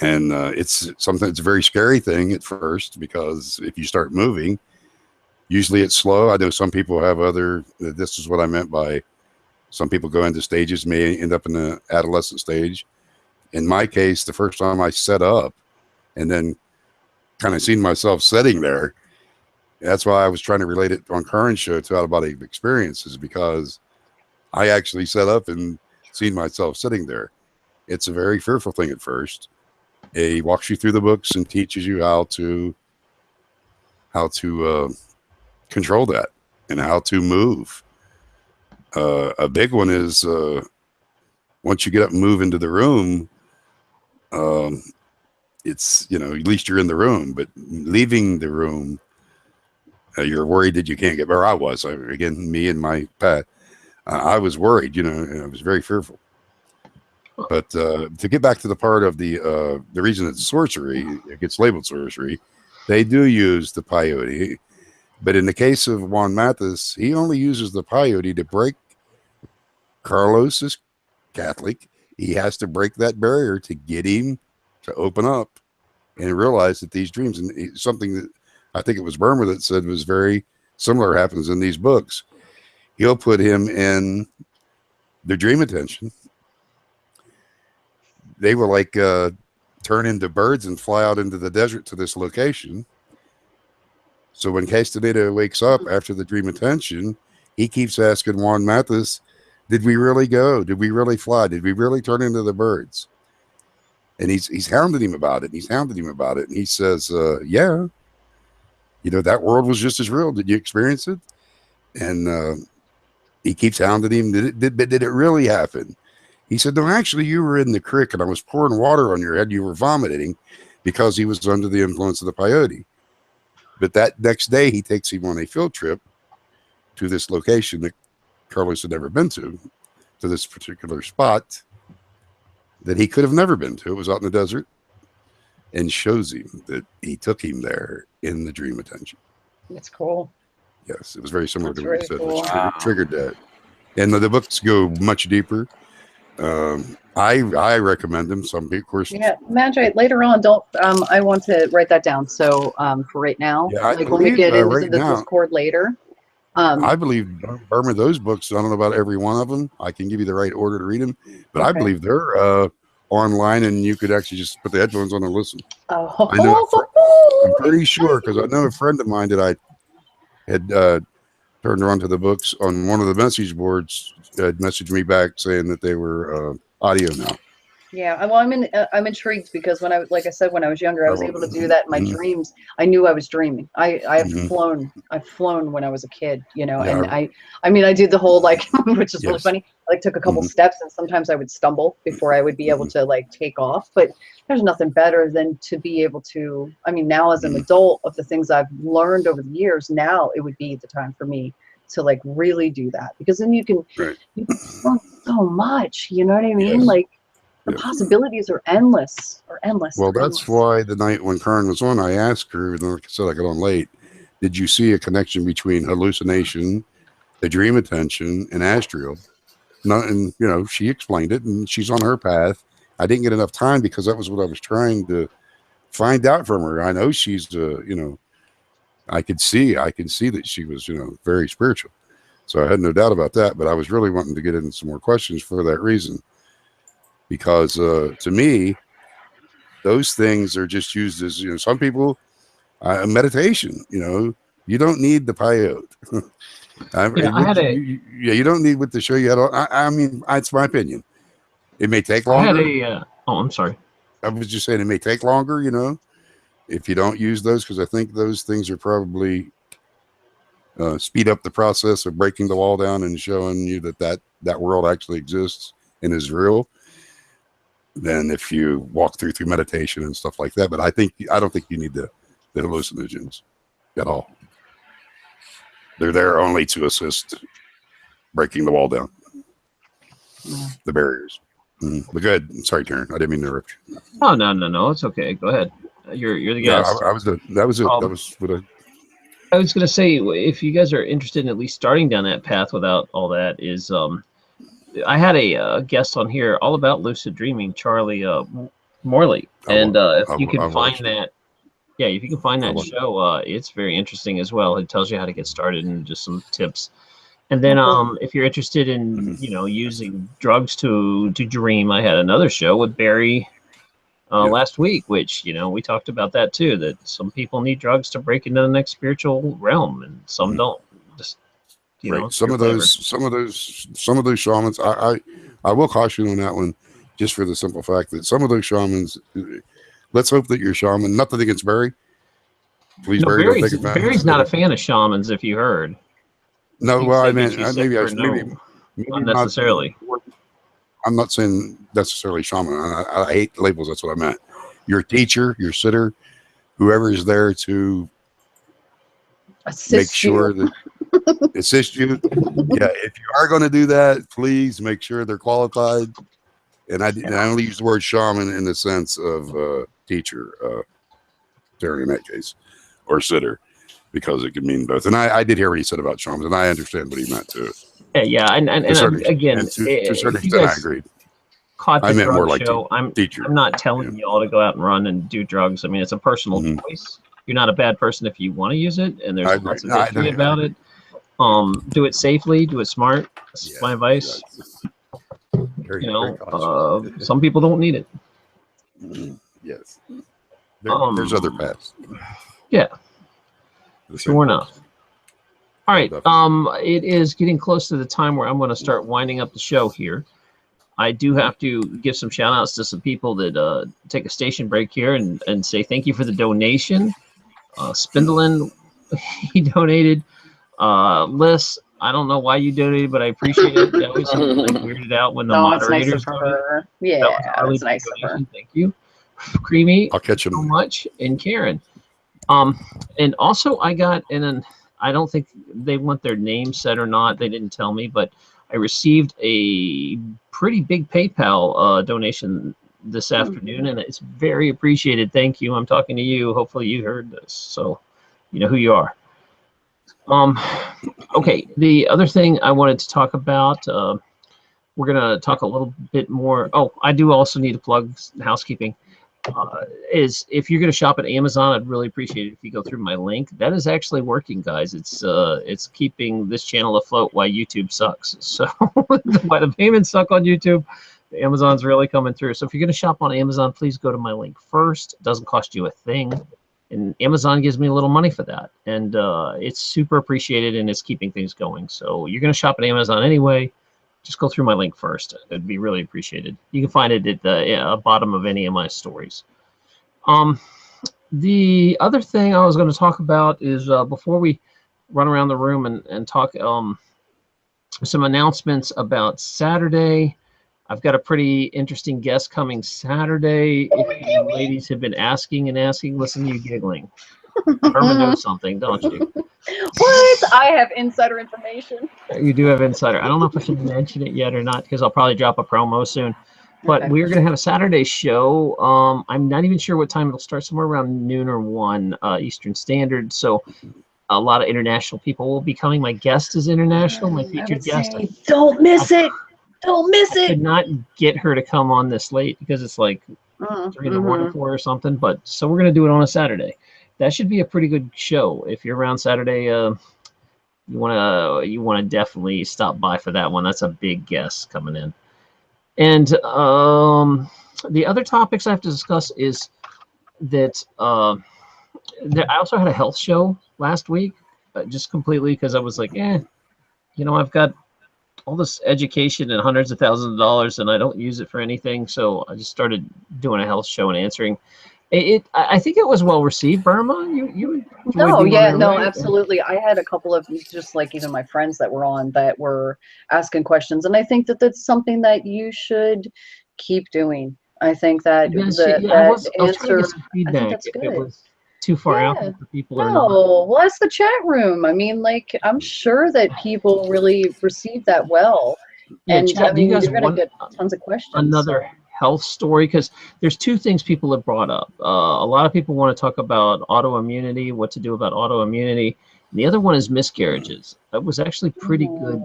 And it's something, it's a very scary thing at first, because if you start moving, usually it's slow. I know some people have this is what I meant by some people go into stages, may end up in the adolescent stage. In my case, the first time I set up and then kind of seen myself sitting there, that's why I was trying to relate it on Current Show to out-of-body experiences, because I actually set up and seen myself sitting there. It's a very fearful thing at first. He walks you through the books and teaches you how to control that and how to move. A big one is once you get up and move into the room, it's, you know, at least you're in the room, but leaving the room, you're worried that you can't get where I was. Again, me and my Pat, I was worried, you know, and I was very fearful. But to get back to the part of the reason it's sorcery, it gets labeled sorcery, they do use the peyote. But in the case of Juan Mathis, he only uses the peyote to break. Carlos is Catholic. He has to break that barrier to get him to open up and realize that these dreams, and something that I think it was Burma that said was very similar happens in these books. He'll put him in the dream attention. They will like turn into birds and fly out into the desert to this location. So when Castaneda wakes up after the dream attention, he keeps asking Juan Mathis, did we really go? Did we really fly? Did we really turn into the birds? And he's hounding him about it. And he says, yeah, you know, that world was just as real. Did you experience it? And he keeps hounding him. Did it really happen? He said, no, actually, you were in the creek and I was pouring water on your head. You were vomiting because he was under the influence of the peyote. But that next day, he takes him on a field trip to this location that Carlos had never been to this particular spot that he could have never been to. It was out in the desert, and shows him that he took him there in the dream attention. It's cool. Yes, it was very similar That's to what he really said. cool. Which triggered that. And the books go much deeper. I recommend them. Some people, of course. Yeah, Magi, later on, don't, I want to write that down. So for right now, Yeah, I like when we believe, get into right the now- Discord later. I believe Burma, those books, I don't know about every one of them. I can give you the right order to read them, but I Okay. believe they're online and you could actually just put the headphones on and listen. Oh, I know I'm pretty sure, because I know a friend of mine that I had turned her onto the books on one of the message boards had messaged me back saying that they were audio now. Yeah, well, I'm intrigued because when like I said, when I was younger, I was able to do that in my Mhm. dreams. I knew I was dreaming. I've Mhm. flown when I was a kid, you know, Yeah. and I mean, I did the whole like, which is really Yes. funny. I like took a couple Mhm. steps and sometimes I would stumble before I would be able to like take off. But there's nothing better than to be able to, I mean, now as an Mhm. adult of the things I've learned over the years, now it would be the time for me to like really do that, because then you can Right. learn so much, you know what I mean? Yes. Like, the Yes. possibilities are endless. Well, that's why the night when Karen was on, I asked her, and like I said, I got on late. Did you see a connection between hallucination, the dream attention, and astral? No, and you know, she explained it, and she's on her path. I didn't get enough time because that was what I was trying to find out from her. I know she's, you know, I can see that she was, you know, very spiritual. So I had no doubt about that. But I was really wanting to get into some more questions for that reason. Because to me, those things are just used as, you know, some people, meditation, you know, you don't need the peyote. You don't need what to show you how to, I mean, it's my opinion. It may take longer. I'm sorry. I was just saying it may take longer, you know, if you don't use those, because I think those things are probably speed up the process of breaking the wall down and showing you that world actually exists and is real, than if you walk through meditation and stuff like that. But I don't think you need the hallucinogens at all. They're there only to assist breaking the wall down, the barriers. But go ahead. Sorry, Taryn. I didn't mean to interrupt you. Oh, no. It's okay. Go ahead. You're the guest. That was it. That was what I was going to say, if you guys are interested in at least starting down that path without all that, is I had a guest on here all about lucid dreaming, Charlie Morley, and if you can find that show, it's very interesting as well. It tells you how to get started and just some tips. And then if you're interested in using drugs to dream, I had another show with Barry last week, which we talked about that too. That some people need drugs to break into the next spiritual realm, and some don't. Just right. Some of those shamans. I will caution on that one, just for the simple fact that some of those shamans. Let's hope that your shaman. Nothing against Barry. Please, no, Barry, don't take it Barry's not a fan of shamans. If you heard. No, well, I meant maybe not necessarily. I'm not saying necessarily shaman. I hate labels. That's what I meant. Your teacher, your sitter, whoever is there to make sure that assist you. Yeah, if you are going to do that, please make sure they're qualified. And I only use the word shaman in the sense of teacher, there in that case, or sitter, because it can mean both. And I did hear what he said about shamans, and I understand what he meant too. Yeah, and again, to a certain extent, I agreed. caught the I meant more drug like show. I'm teacher. not telling you all to go out and run and do drugs. I mean, it's a personal choice. You're not a bad person if you want to use it, and there's lots of history about it. Do it safely, do it smart. That's my advice. Very, You know, some people don't need it. Yes. There's other paths. Yeah. Sure enough. All right. It is getting close to the time where I'm going to start winding up the show here. I do have to give some shout outs to some people that take a station break here and say thank you for the donation. Spindlin, he donated. Liz, I don't know why you donated, but I appreciate it. That was like weirded out when the moderators. It's nice of her. Yeah, that's nice of her. Thank you. Creamy, I'll catch him so much, and Karen. And also I got, and I don't think they want their name said or not. They didn't tell me, but I received a pretty big PayPal donation this afternoon, and it's very appreciated. Thank you. I'm talking to you. Hopefully you heard this, so you know who you are. Okay, the other thing I wanted to talk about, we're going to talk a little bit more. Oh, I do also need to plug housekeeping. Is if you're going to shop at Amazon, I'd really appreciate it if you go through my link. That is actually working, guys. It's keeping this channel afloat while YouTube sucks. So while the payments suck on YouTube, Amazon's really coming through. So if you're going to shop on Amazon, please go to my link first. It doesn't cost you a thing. And Amazon gives me a little money for that. And it's super appreciated, and it's keeping things going. So you're going to shop at Amazon anyway. Just go through my link first. It'd be really appreciated. You can find it at the bottom of any of my stories. The other thing I was going to talk about is before we run around the room and talk some announcements about Saturday. I've got a pretty interesting guest coming Saturday. If you ladies have been asking and asking, listen to you giggling. Herman knows something, don't you? What? I have insider information. You do have insider. I don't know if I should mention it yet or not because I'll probably drop a promo soon. But we're going to have a Saturday show. I'm not even sure what time it'll start. Somewhere around noon or 1 Eastern Standard. So a lot of international people will be coming. My guest is international. My featured guest. Don't miss it. Don't miss it. I could not get her to come on this late because it's like 3 in the morning for her or something. But so we're going to do it on a Saturday. That should be a pretty good show. If you're around Saturday, you wanna definitely stop by for that one. That's a big guest coming in. And the other topics I have to discuss is that I also had a health show last week, just completely because I was like, I've got all this education and hundreds of thousands of dollars, and I don't use it for anything. So I just started doing a health show and answering. I think it was well received. Burma, you absolutely. I had a couple of just like even my friends that were on that were asking questions, and I think that that's something that you should keep doing. I think that I was trying to get some feedback. I think that's good. If it was too far out for people or not. not. Well, that's the chat room. I mean, like I'm sure that people really received that well, and chat, I mean, you guys you're going to get tons of questions. Another health story, because there's two things people have brought up. A lot of people want to talk about autoimmunity, what to do about autoimmunity. And the other one is miscarriages. That was actually pretty good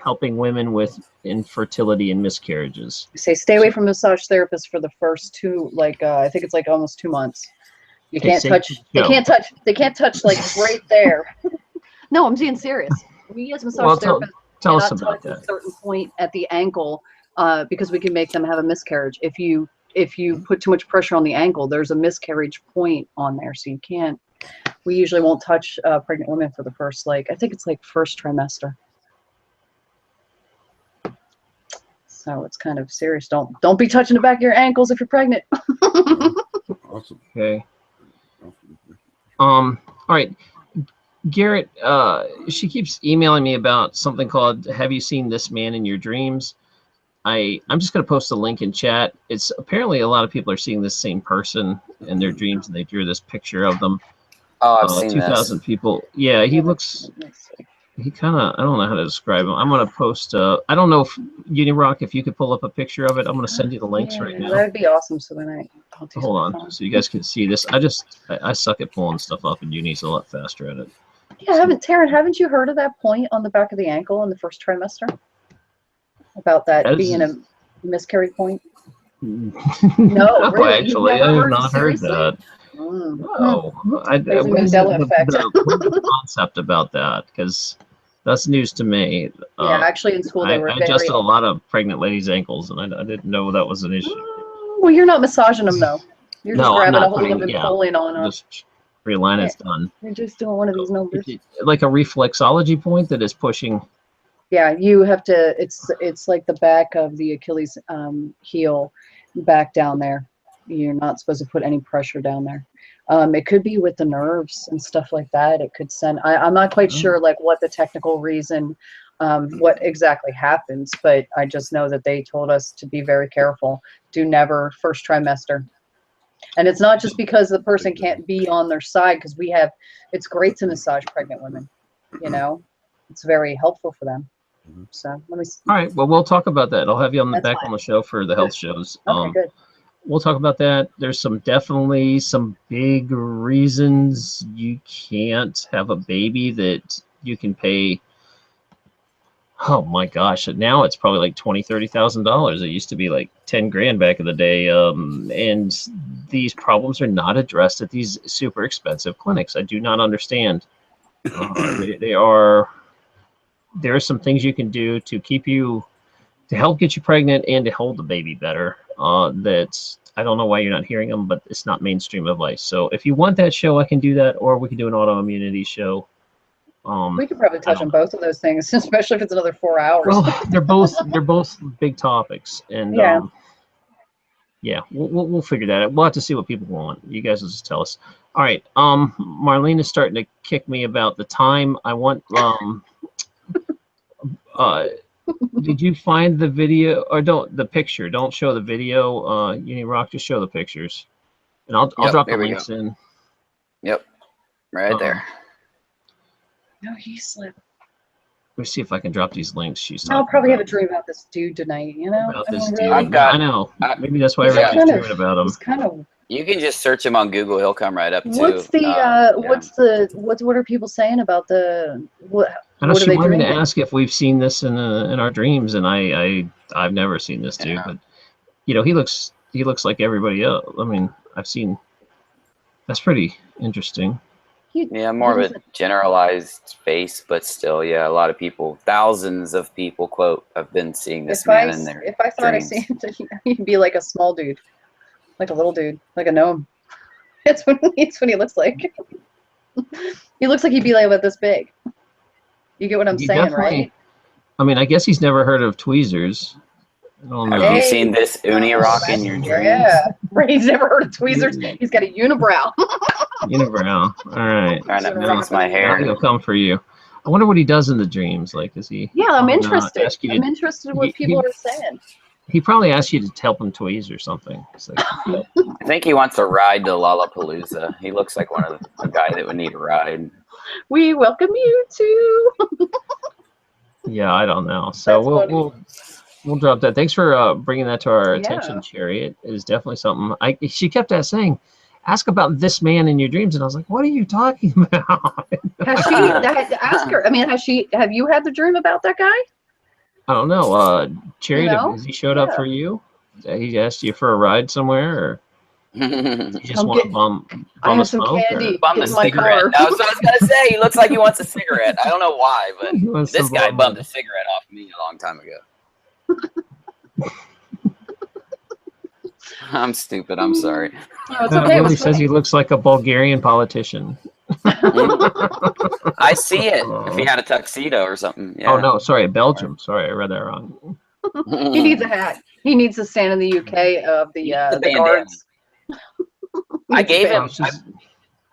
helping women with infertility and miscarriages. You say stay away from massage therapists for the first 2, I think it's like almost 2 months. You can't touch. They can't touch. They can't touch like right there. No, I'm being serious. We as massage therapists tell us about touch that. a certain point at the ankle. Because we can make them have a miscarriage. If you put too much pressure on the ankle, there's a miscarriage point on there, so you can't. We usually won't touch pregnant women for the first I think it's first trimester. So it's kind of serious. Don't be touching the back of your ankles if you're pregnant. Awesome. Okay. All right. Garrett, she keeps emailing me about something called "Have you seen this man in your dreams?" I'm just going to post a link in chat. It's apparently a lot of people are seeing this same person in their dreams, and they drew this picture of them. Oh, I've seen 2,000 people. Yeah, he looks. He kind of. I don't know how to describe him. I'm going to post. I don't know if Unirock, if you could pull up a picture of it. I'm going to send you the links right now. That'd be awesome. So then hold on, so you guys can see this. I suck at pulling stuff up, and Uni's a lot faster at it. Yeah, Taryn, haven't you heard of that point on the back of the ankle in the first trimester? About that being a miscarry point? No, really? You've actually, never I have heard- not heard seriously? that. Mm. No, There's a what is Mandela effect. what is the concept about that? Because that's news to me. Yeah, actually in school they were I very adjusted a lot of pregnant ladies' ankles, and I didn't know that was an issue. Well, you're not massaging them though. You're just No, I'm grabbing a not hold putting. of and Yeah, pulling on them. just realign it's done. You're just doing one of these numbers. Is it like a reflexology point that is pushing? Yeah, you have to. It's like the back of the Achilles heel, back down there. You're not supposed to put any pressure down there. It could be with the nerves and stuff like that. It could send. I'm not quite sure like what the technical reason, what exactly happens, but I just know that they told us to be very careful. Do never first trimester. And it's not just because the person can't be on their side, because it's great to massage pregnant women. You know, it's very helpful for them. So let me see. All right. Well, we'll talk about that. I'll have you on the That's back fine. on the show for the health shows. Okay, good. We'll talk about that. There's definitely some big reasons you can't have a baby that you can pay. Oh my gosh! Now it's probably like $20,000-$30,000. It used to be like 10 grand back in the day. And these problems are not addressed at these super expensive clinics. I do not understand. There are some things you can do to help get you pregnant and to hold the baby better. That's, I don't know why you're not hearing them, but it's not mainstream advice. So if you want that show, I can do that, or we can do an autoimmunity show. We could probably touch on both of those things, especially if it's another 4 hours. Well, they're both big topics, and yeah, we'll figure that out. We'll have to see what people want. You guys will just tell us. All right, Marlene is starting to kick me about the time. I want did you find the video, or the picture? Don't show the video. Unirock, just show the pictures, and I'll drop the links in. Yep, right there. No, he slipped. Let me see if I can drop these links. She's I'll talking probably have a about. dream about this dude tonight. You know, About I this mean, dude. really, I know. Maybe that's why everybody's dreaming about him. he's kind of. You can just search him on Google; he'll come right up too. What are people saying about the what? I know what are she they wanted me to dreaming? ask if we've seen this in our dreams, and I've never seen this dude, but you know, he looks like everybody else. I mean, I've seen. That's pretty interesting. Yeah, more of a generalized face, but still, yeah, a lot of people, thousands of people, quote, have been seeing this man in their If I thought dreams. I seen him, he'd be like a small dude, like a little dude, like a gnome. That's what he looks like. He looks like he'd be like about this big. You get what I'm saying, right? I mean, I guess he's never heard of tweezers. I don't know. Have you seen this Unirock in your dreams? Yeah, right. He's never heard of tweezers. He's got a unibrow. Unibrow. All right. Trying to fix my hair. He'll come for you. I wonder what he does in the dreams. Like, is he? Yeah, I'm interested. I'm interested in what people are saying. He probably asked you to help him tweeze or something. It's like, I think he wants a ride to Lollapalooza. He looks like one of the guy that would need a ride. We welcome you to. Yeah, I don't know. So we'll drop that. Thanks for bringing that to our attention, Cherry. It is definitely something. She kept saying, ask about this man in your dreams, and I was like, what are you talking about? Ask her. I mean, have you had the dream about that guy? I don't know. Cherry, has he showed up Yeah. for you? He asked you for a ride somewhere, or you just want to bum I a have some smoke? candy. Bum a Get in my cigarette. car. That's what I was gonna say. He looks like he wants a cigarette. I don't know why, but He wants this to guy bum bummed it. a cigarette off me a long time ago. I'm stupid. I'm sorry. No, it's okay. It Willie was says he funny. looks like a Bulgarian politician. I see it. If he had a tuxedo or something. Yeah. Oh no, sorry, Belgium. Sorry, I read that wrong. He needs a hat. He needs to stand in the UK of the bandana. guards. I gave him. She's-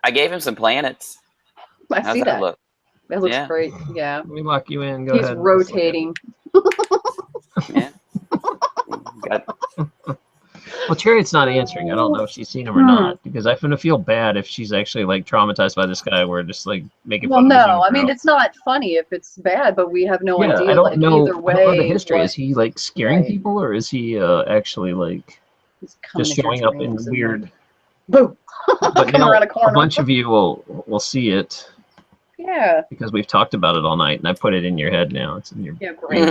I gave him some planets. I How's see that that. look? That looks Yeah. great. Yeah. Let me lock you in. Go He's ahead. rotating. Yeah. Got- Well, Chariot's not answering. I don't know if she's seen him or not, because I feel bad if she's actually like traumatized by this guy. We're just like making Well, fun of his no, I unibrow. mean it's not funny if it's bad, but we have no Yeah, idea. I don't like, know. Either way, I don't know the history. what- Is he like scaring Right. people, or is he actually like he's coming just into your showing up in dreams and weird? boom, But coming now around a a corner. bunch of you will see it. Yeah. because we've talked about it all night, and I put it in your head now. It's in your Yeah, great.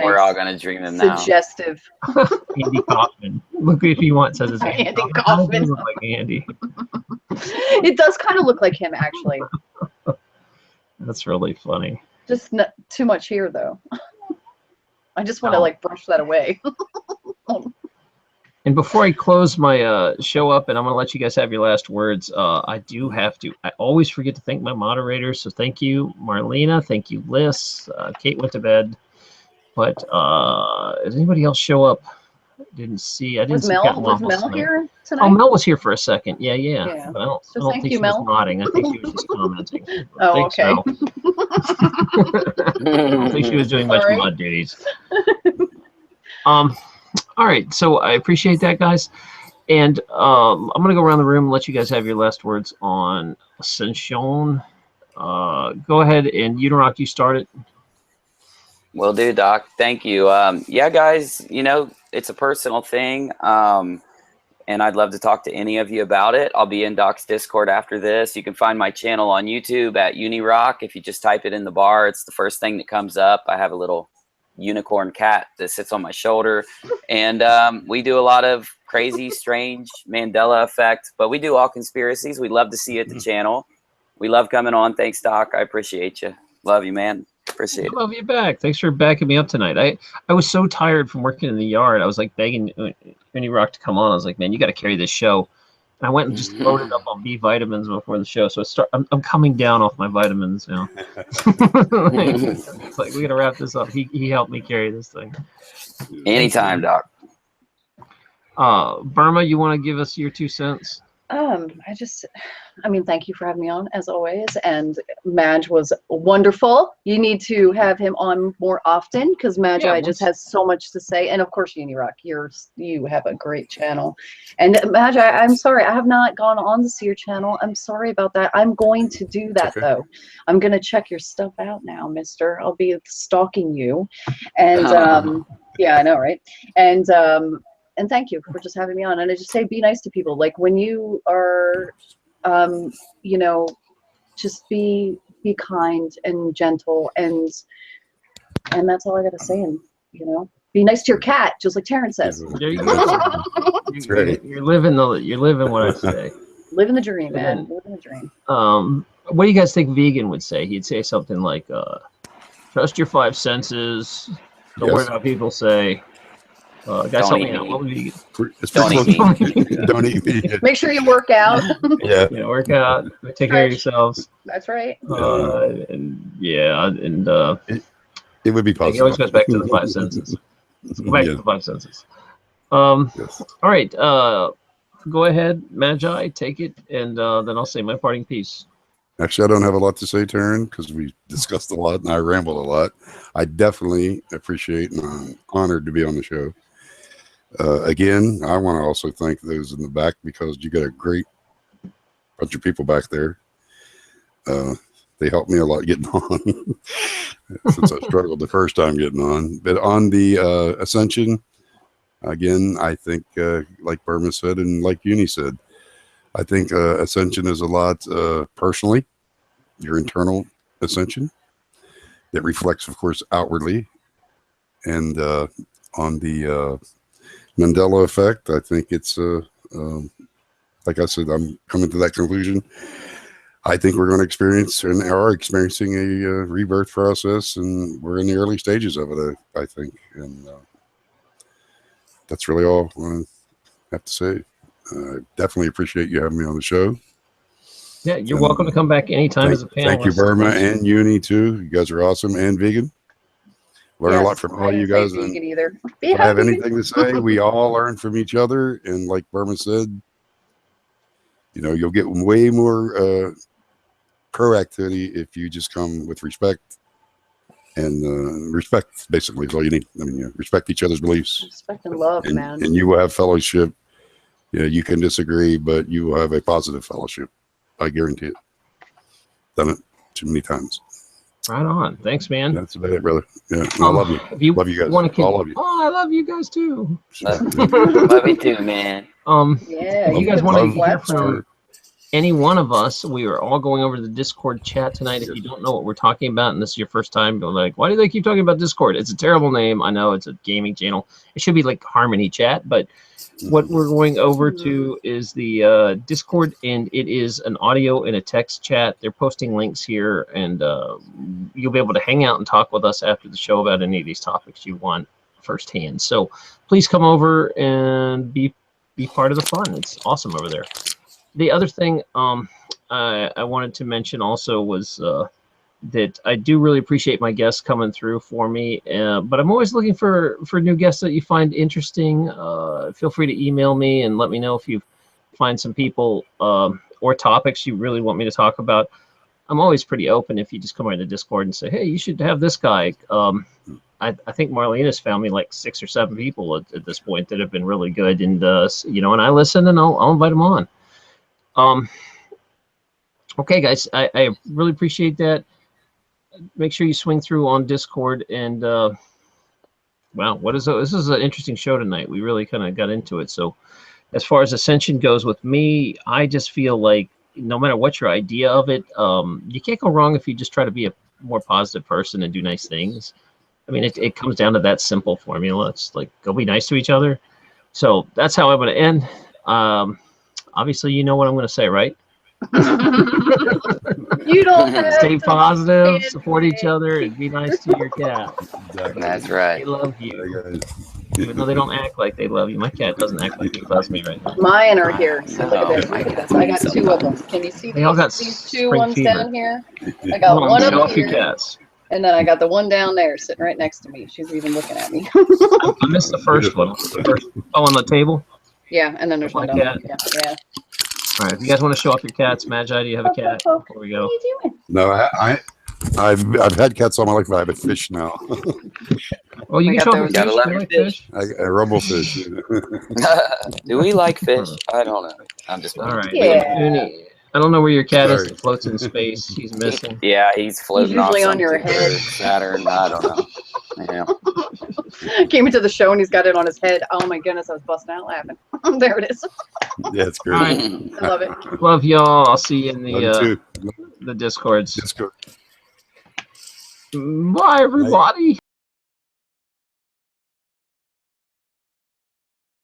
We're all gonna dream them now. Suggestive. Andy Kaufman. Look if you want, says it's Andy How does Kaufman. it look like Andy? It does kind of look like him, actually. That's really funny. Just not too much here, though. I just want to like brush that away. And before I close my show up, and I'm going to let you guys have your last words, I do have to. I always forget to thank my moderators, so thank you, Marlena. Thank you, Liz. Kate went to bed. But did anybody else show up? Didn't see. I didn't Was see Mel? Captain Was Waffles Mel tonight. here tonight? Oh, Mel was here for a second. Yeah. Yeah. But I don't So think thank she you, was Mel. nodding. I think she was just commenting. Oh, Thanks, okay. Mel. I don't think she was doing much Sorry. mod duties. All right, so I appreciate that, guys. And I'm going to go around the room and let you guys have your last words on Ascension. Go ahead, and Unirock, you start it. Will do, Doc. Thank you. Yeah, guys, you know, it's a personal thing, and I'd love to talk to any of you about it. I'll be in Doc's Discord after this. You can find my channel on YouTube at Unirock. If you just type it in the bar, it's the first thing that comes up. I have a little unicorn cat that sits on my shoulder, and we do a lot of crazy, strange Mandela Effect, but we do all conspiracies. We love to see you at the channel. We love coming on. Thanks, Doc. I appreciate you. Love you, man. Appreciate it. I love you back. Thanks for backing me up tonight. I was so tired from working in the yard. I was like begging Unirock to come on. I was like, man, you got to carry this show. And I went and just loaded up on B vitamins before the show. So I'm coming down off my vitamins now. It's like, we got to wrap this up. He helped me carry this thing. Anytime, Doc. Burma, you want to give us your 2 cents? I mean, thank you for having me on as always. And Maj was wonderful. You need to have him on more often because Magi just has so much to say. And of course, Unirock, you have a great channel. And Magi, I'm sorry, I have not gone on to see your channel. I'm sorry about that. I'm going to do that though. I'm going to check your stuff out now, mister. I'll be stalking you. And yeah, I know, right? And thank you for just having me on. And I just say, be nice to people. Like when you are, you know, just be kind and gentle, and that's all I got to say. And you know, be nice to your cat, just like Terrence says. There you go. You're living what I say. Living the dream, man. Living the dream. What do you guys think Vegan would say? He'd say something like, "Trust your 5 senses. Don't worry about what people say." Guys, help me out. What would you Don't eat meat. Make sure you work out. Yeah, work out. Take care of yourselves. That's right. It would be possible. It always goes back to the 5 senses. Let's go back to the 5 senses. All right. Go ahead, Magi. Take it, and then I'll say my parting piece. Actually, I don't have a lot to say, Taryn, because we discussed a lot and I rambled a lot. I definitely appreciate and I'm honored to be on the show. Again, I want to also thank those in the back because you got a great bunch of people back there. They helped me a lot getting on since I struggled the first time getting on. But on the Ascension, again, I think, like Burma said and like Uni said, I think Ascension is a lot personally, your internal ascension that reflects, of course, outwardly. And on the Mandela Effect, I think it's, like I said, I'm coming to that conclusion. I think we're going to experience and are experiencing a rebirth process, and we're in the early stages of it, I think. And that's really all I have to say. I definitely appreciate you having me on the show. Yeah, you're welcome to come back anytime as a panelist. Thank you, Burma and Uni, too. You guys are awesome. And Vegan. Learn a lot from all you guys. Vegan either. If I have anything to say, we all learn from each other. And like Burma said, you know, you'll get way more proactivity if you just come with respect. And respect, basically, is all you need. I mean, respect each other's beliefs. Respect and love, man. And you will have fellowship. Yeah, you can disagree, but you will have a positive fellowship. I guarantee it. Done it too many times. Right on. Thanks, man. That's about it, brother. Yeah, I love you. Love you guys. All of you. Oh, I love you guys too. Love you too, man. Yeah, you guys want to hear from? any one of us, we are all going over to the Discord chat tonight. If you don't know what we're talking about and this is your first time, go like, why do they keep talking about Discord? It's a terrible name. I know it's a gaming channel. It should be like Harmony Chat, but what we're going over to is the Discord, and it is an audio and a text chat. They're posting links here, and you'll be able to hang out and talk with us after the show about any of these topics you want firsthand. So please come over and be part of the fun. It's awesome over there. The other thing I wanted to mention also was that I do really appreciate my guests coming through for me, but I'm always looking for new guests that you find interesting. Feel free to email me and let me know if you find some people or topics you really want me to talk about. I'm always pretty open if you just come into Discord and say, hey, you should have this guy. I think Marlena's found me like 6 or 7 people at this point that have been really good, and and I listen and I'll invite them on. Okay, guys, I really appreciate that. Make sure you swing through on Discord, and wow, this is an interesting show tonight. We really kind of got into it. So as far as Ascension goes with me, I just feel like no matter what your idea of it, you can't go wrong if you just try to be a more positive person and do nice things. I mean, it comes down to that simple formula. It's like, go be nice to each other. So that's how I'm going to end. Obviously, you know what I'm going to say, right? You don't have Stay to positive, say support each other, and be nice to your cat. Exactly. That's right. They love you. Even though they don't act like they love you. My cat doesn't act like he loves me right now. Mine are here. So look at this. my Look at cat's this. I got like 2 of them. Can you see They all got these 2 spring ones fever. down here? I got Come on, one show up off your here, cats. and then I got the one down there sitting right next to me. She's even looking at me. I missed the first one. The first, on the table? Yeah, and then there's My one down cat. there. Yeah. All right, if you guys want to show off your cats, Magi, do you have a cat? Before we What go. are you doing? No, I've had cats all my life. I have a fish now. Oh, you We can got show off those. your Gotta fish. love You your like fish. fish? A rumblefish. Do we like fish? I don't know. I'm just All right. Yeah. Uni, I don't know where your cat is Sorry. that floats in space. He's missing. Yeah, he's floating off usually on your something head. or Saturn. I don't know. Yeah. Came into the show and he's got it on his head. Oh my goodness, I was busting out laughing. There it is. Yeah, it's great. All right. I love it. Love y'all. I'll see you in Love you the too. Discords. Discord. Bye, everybody.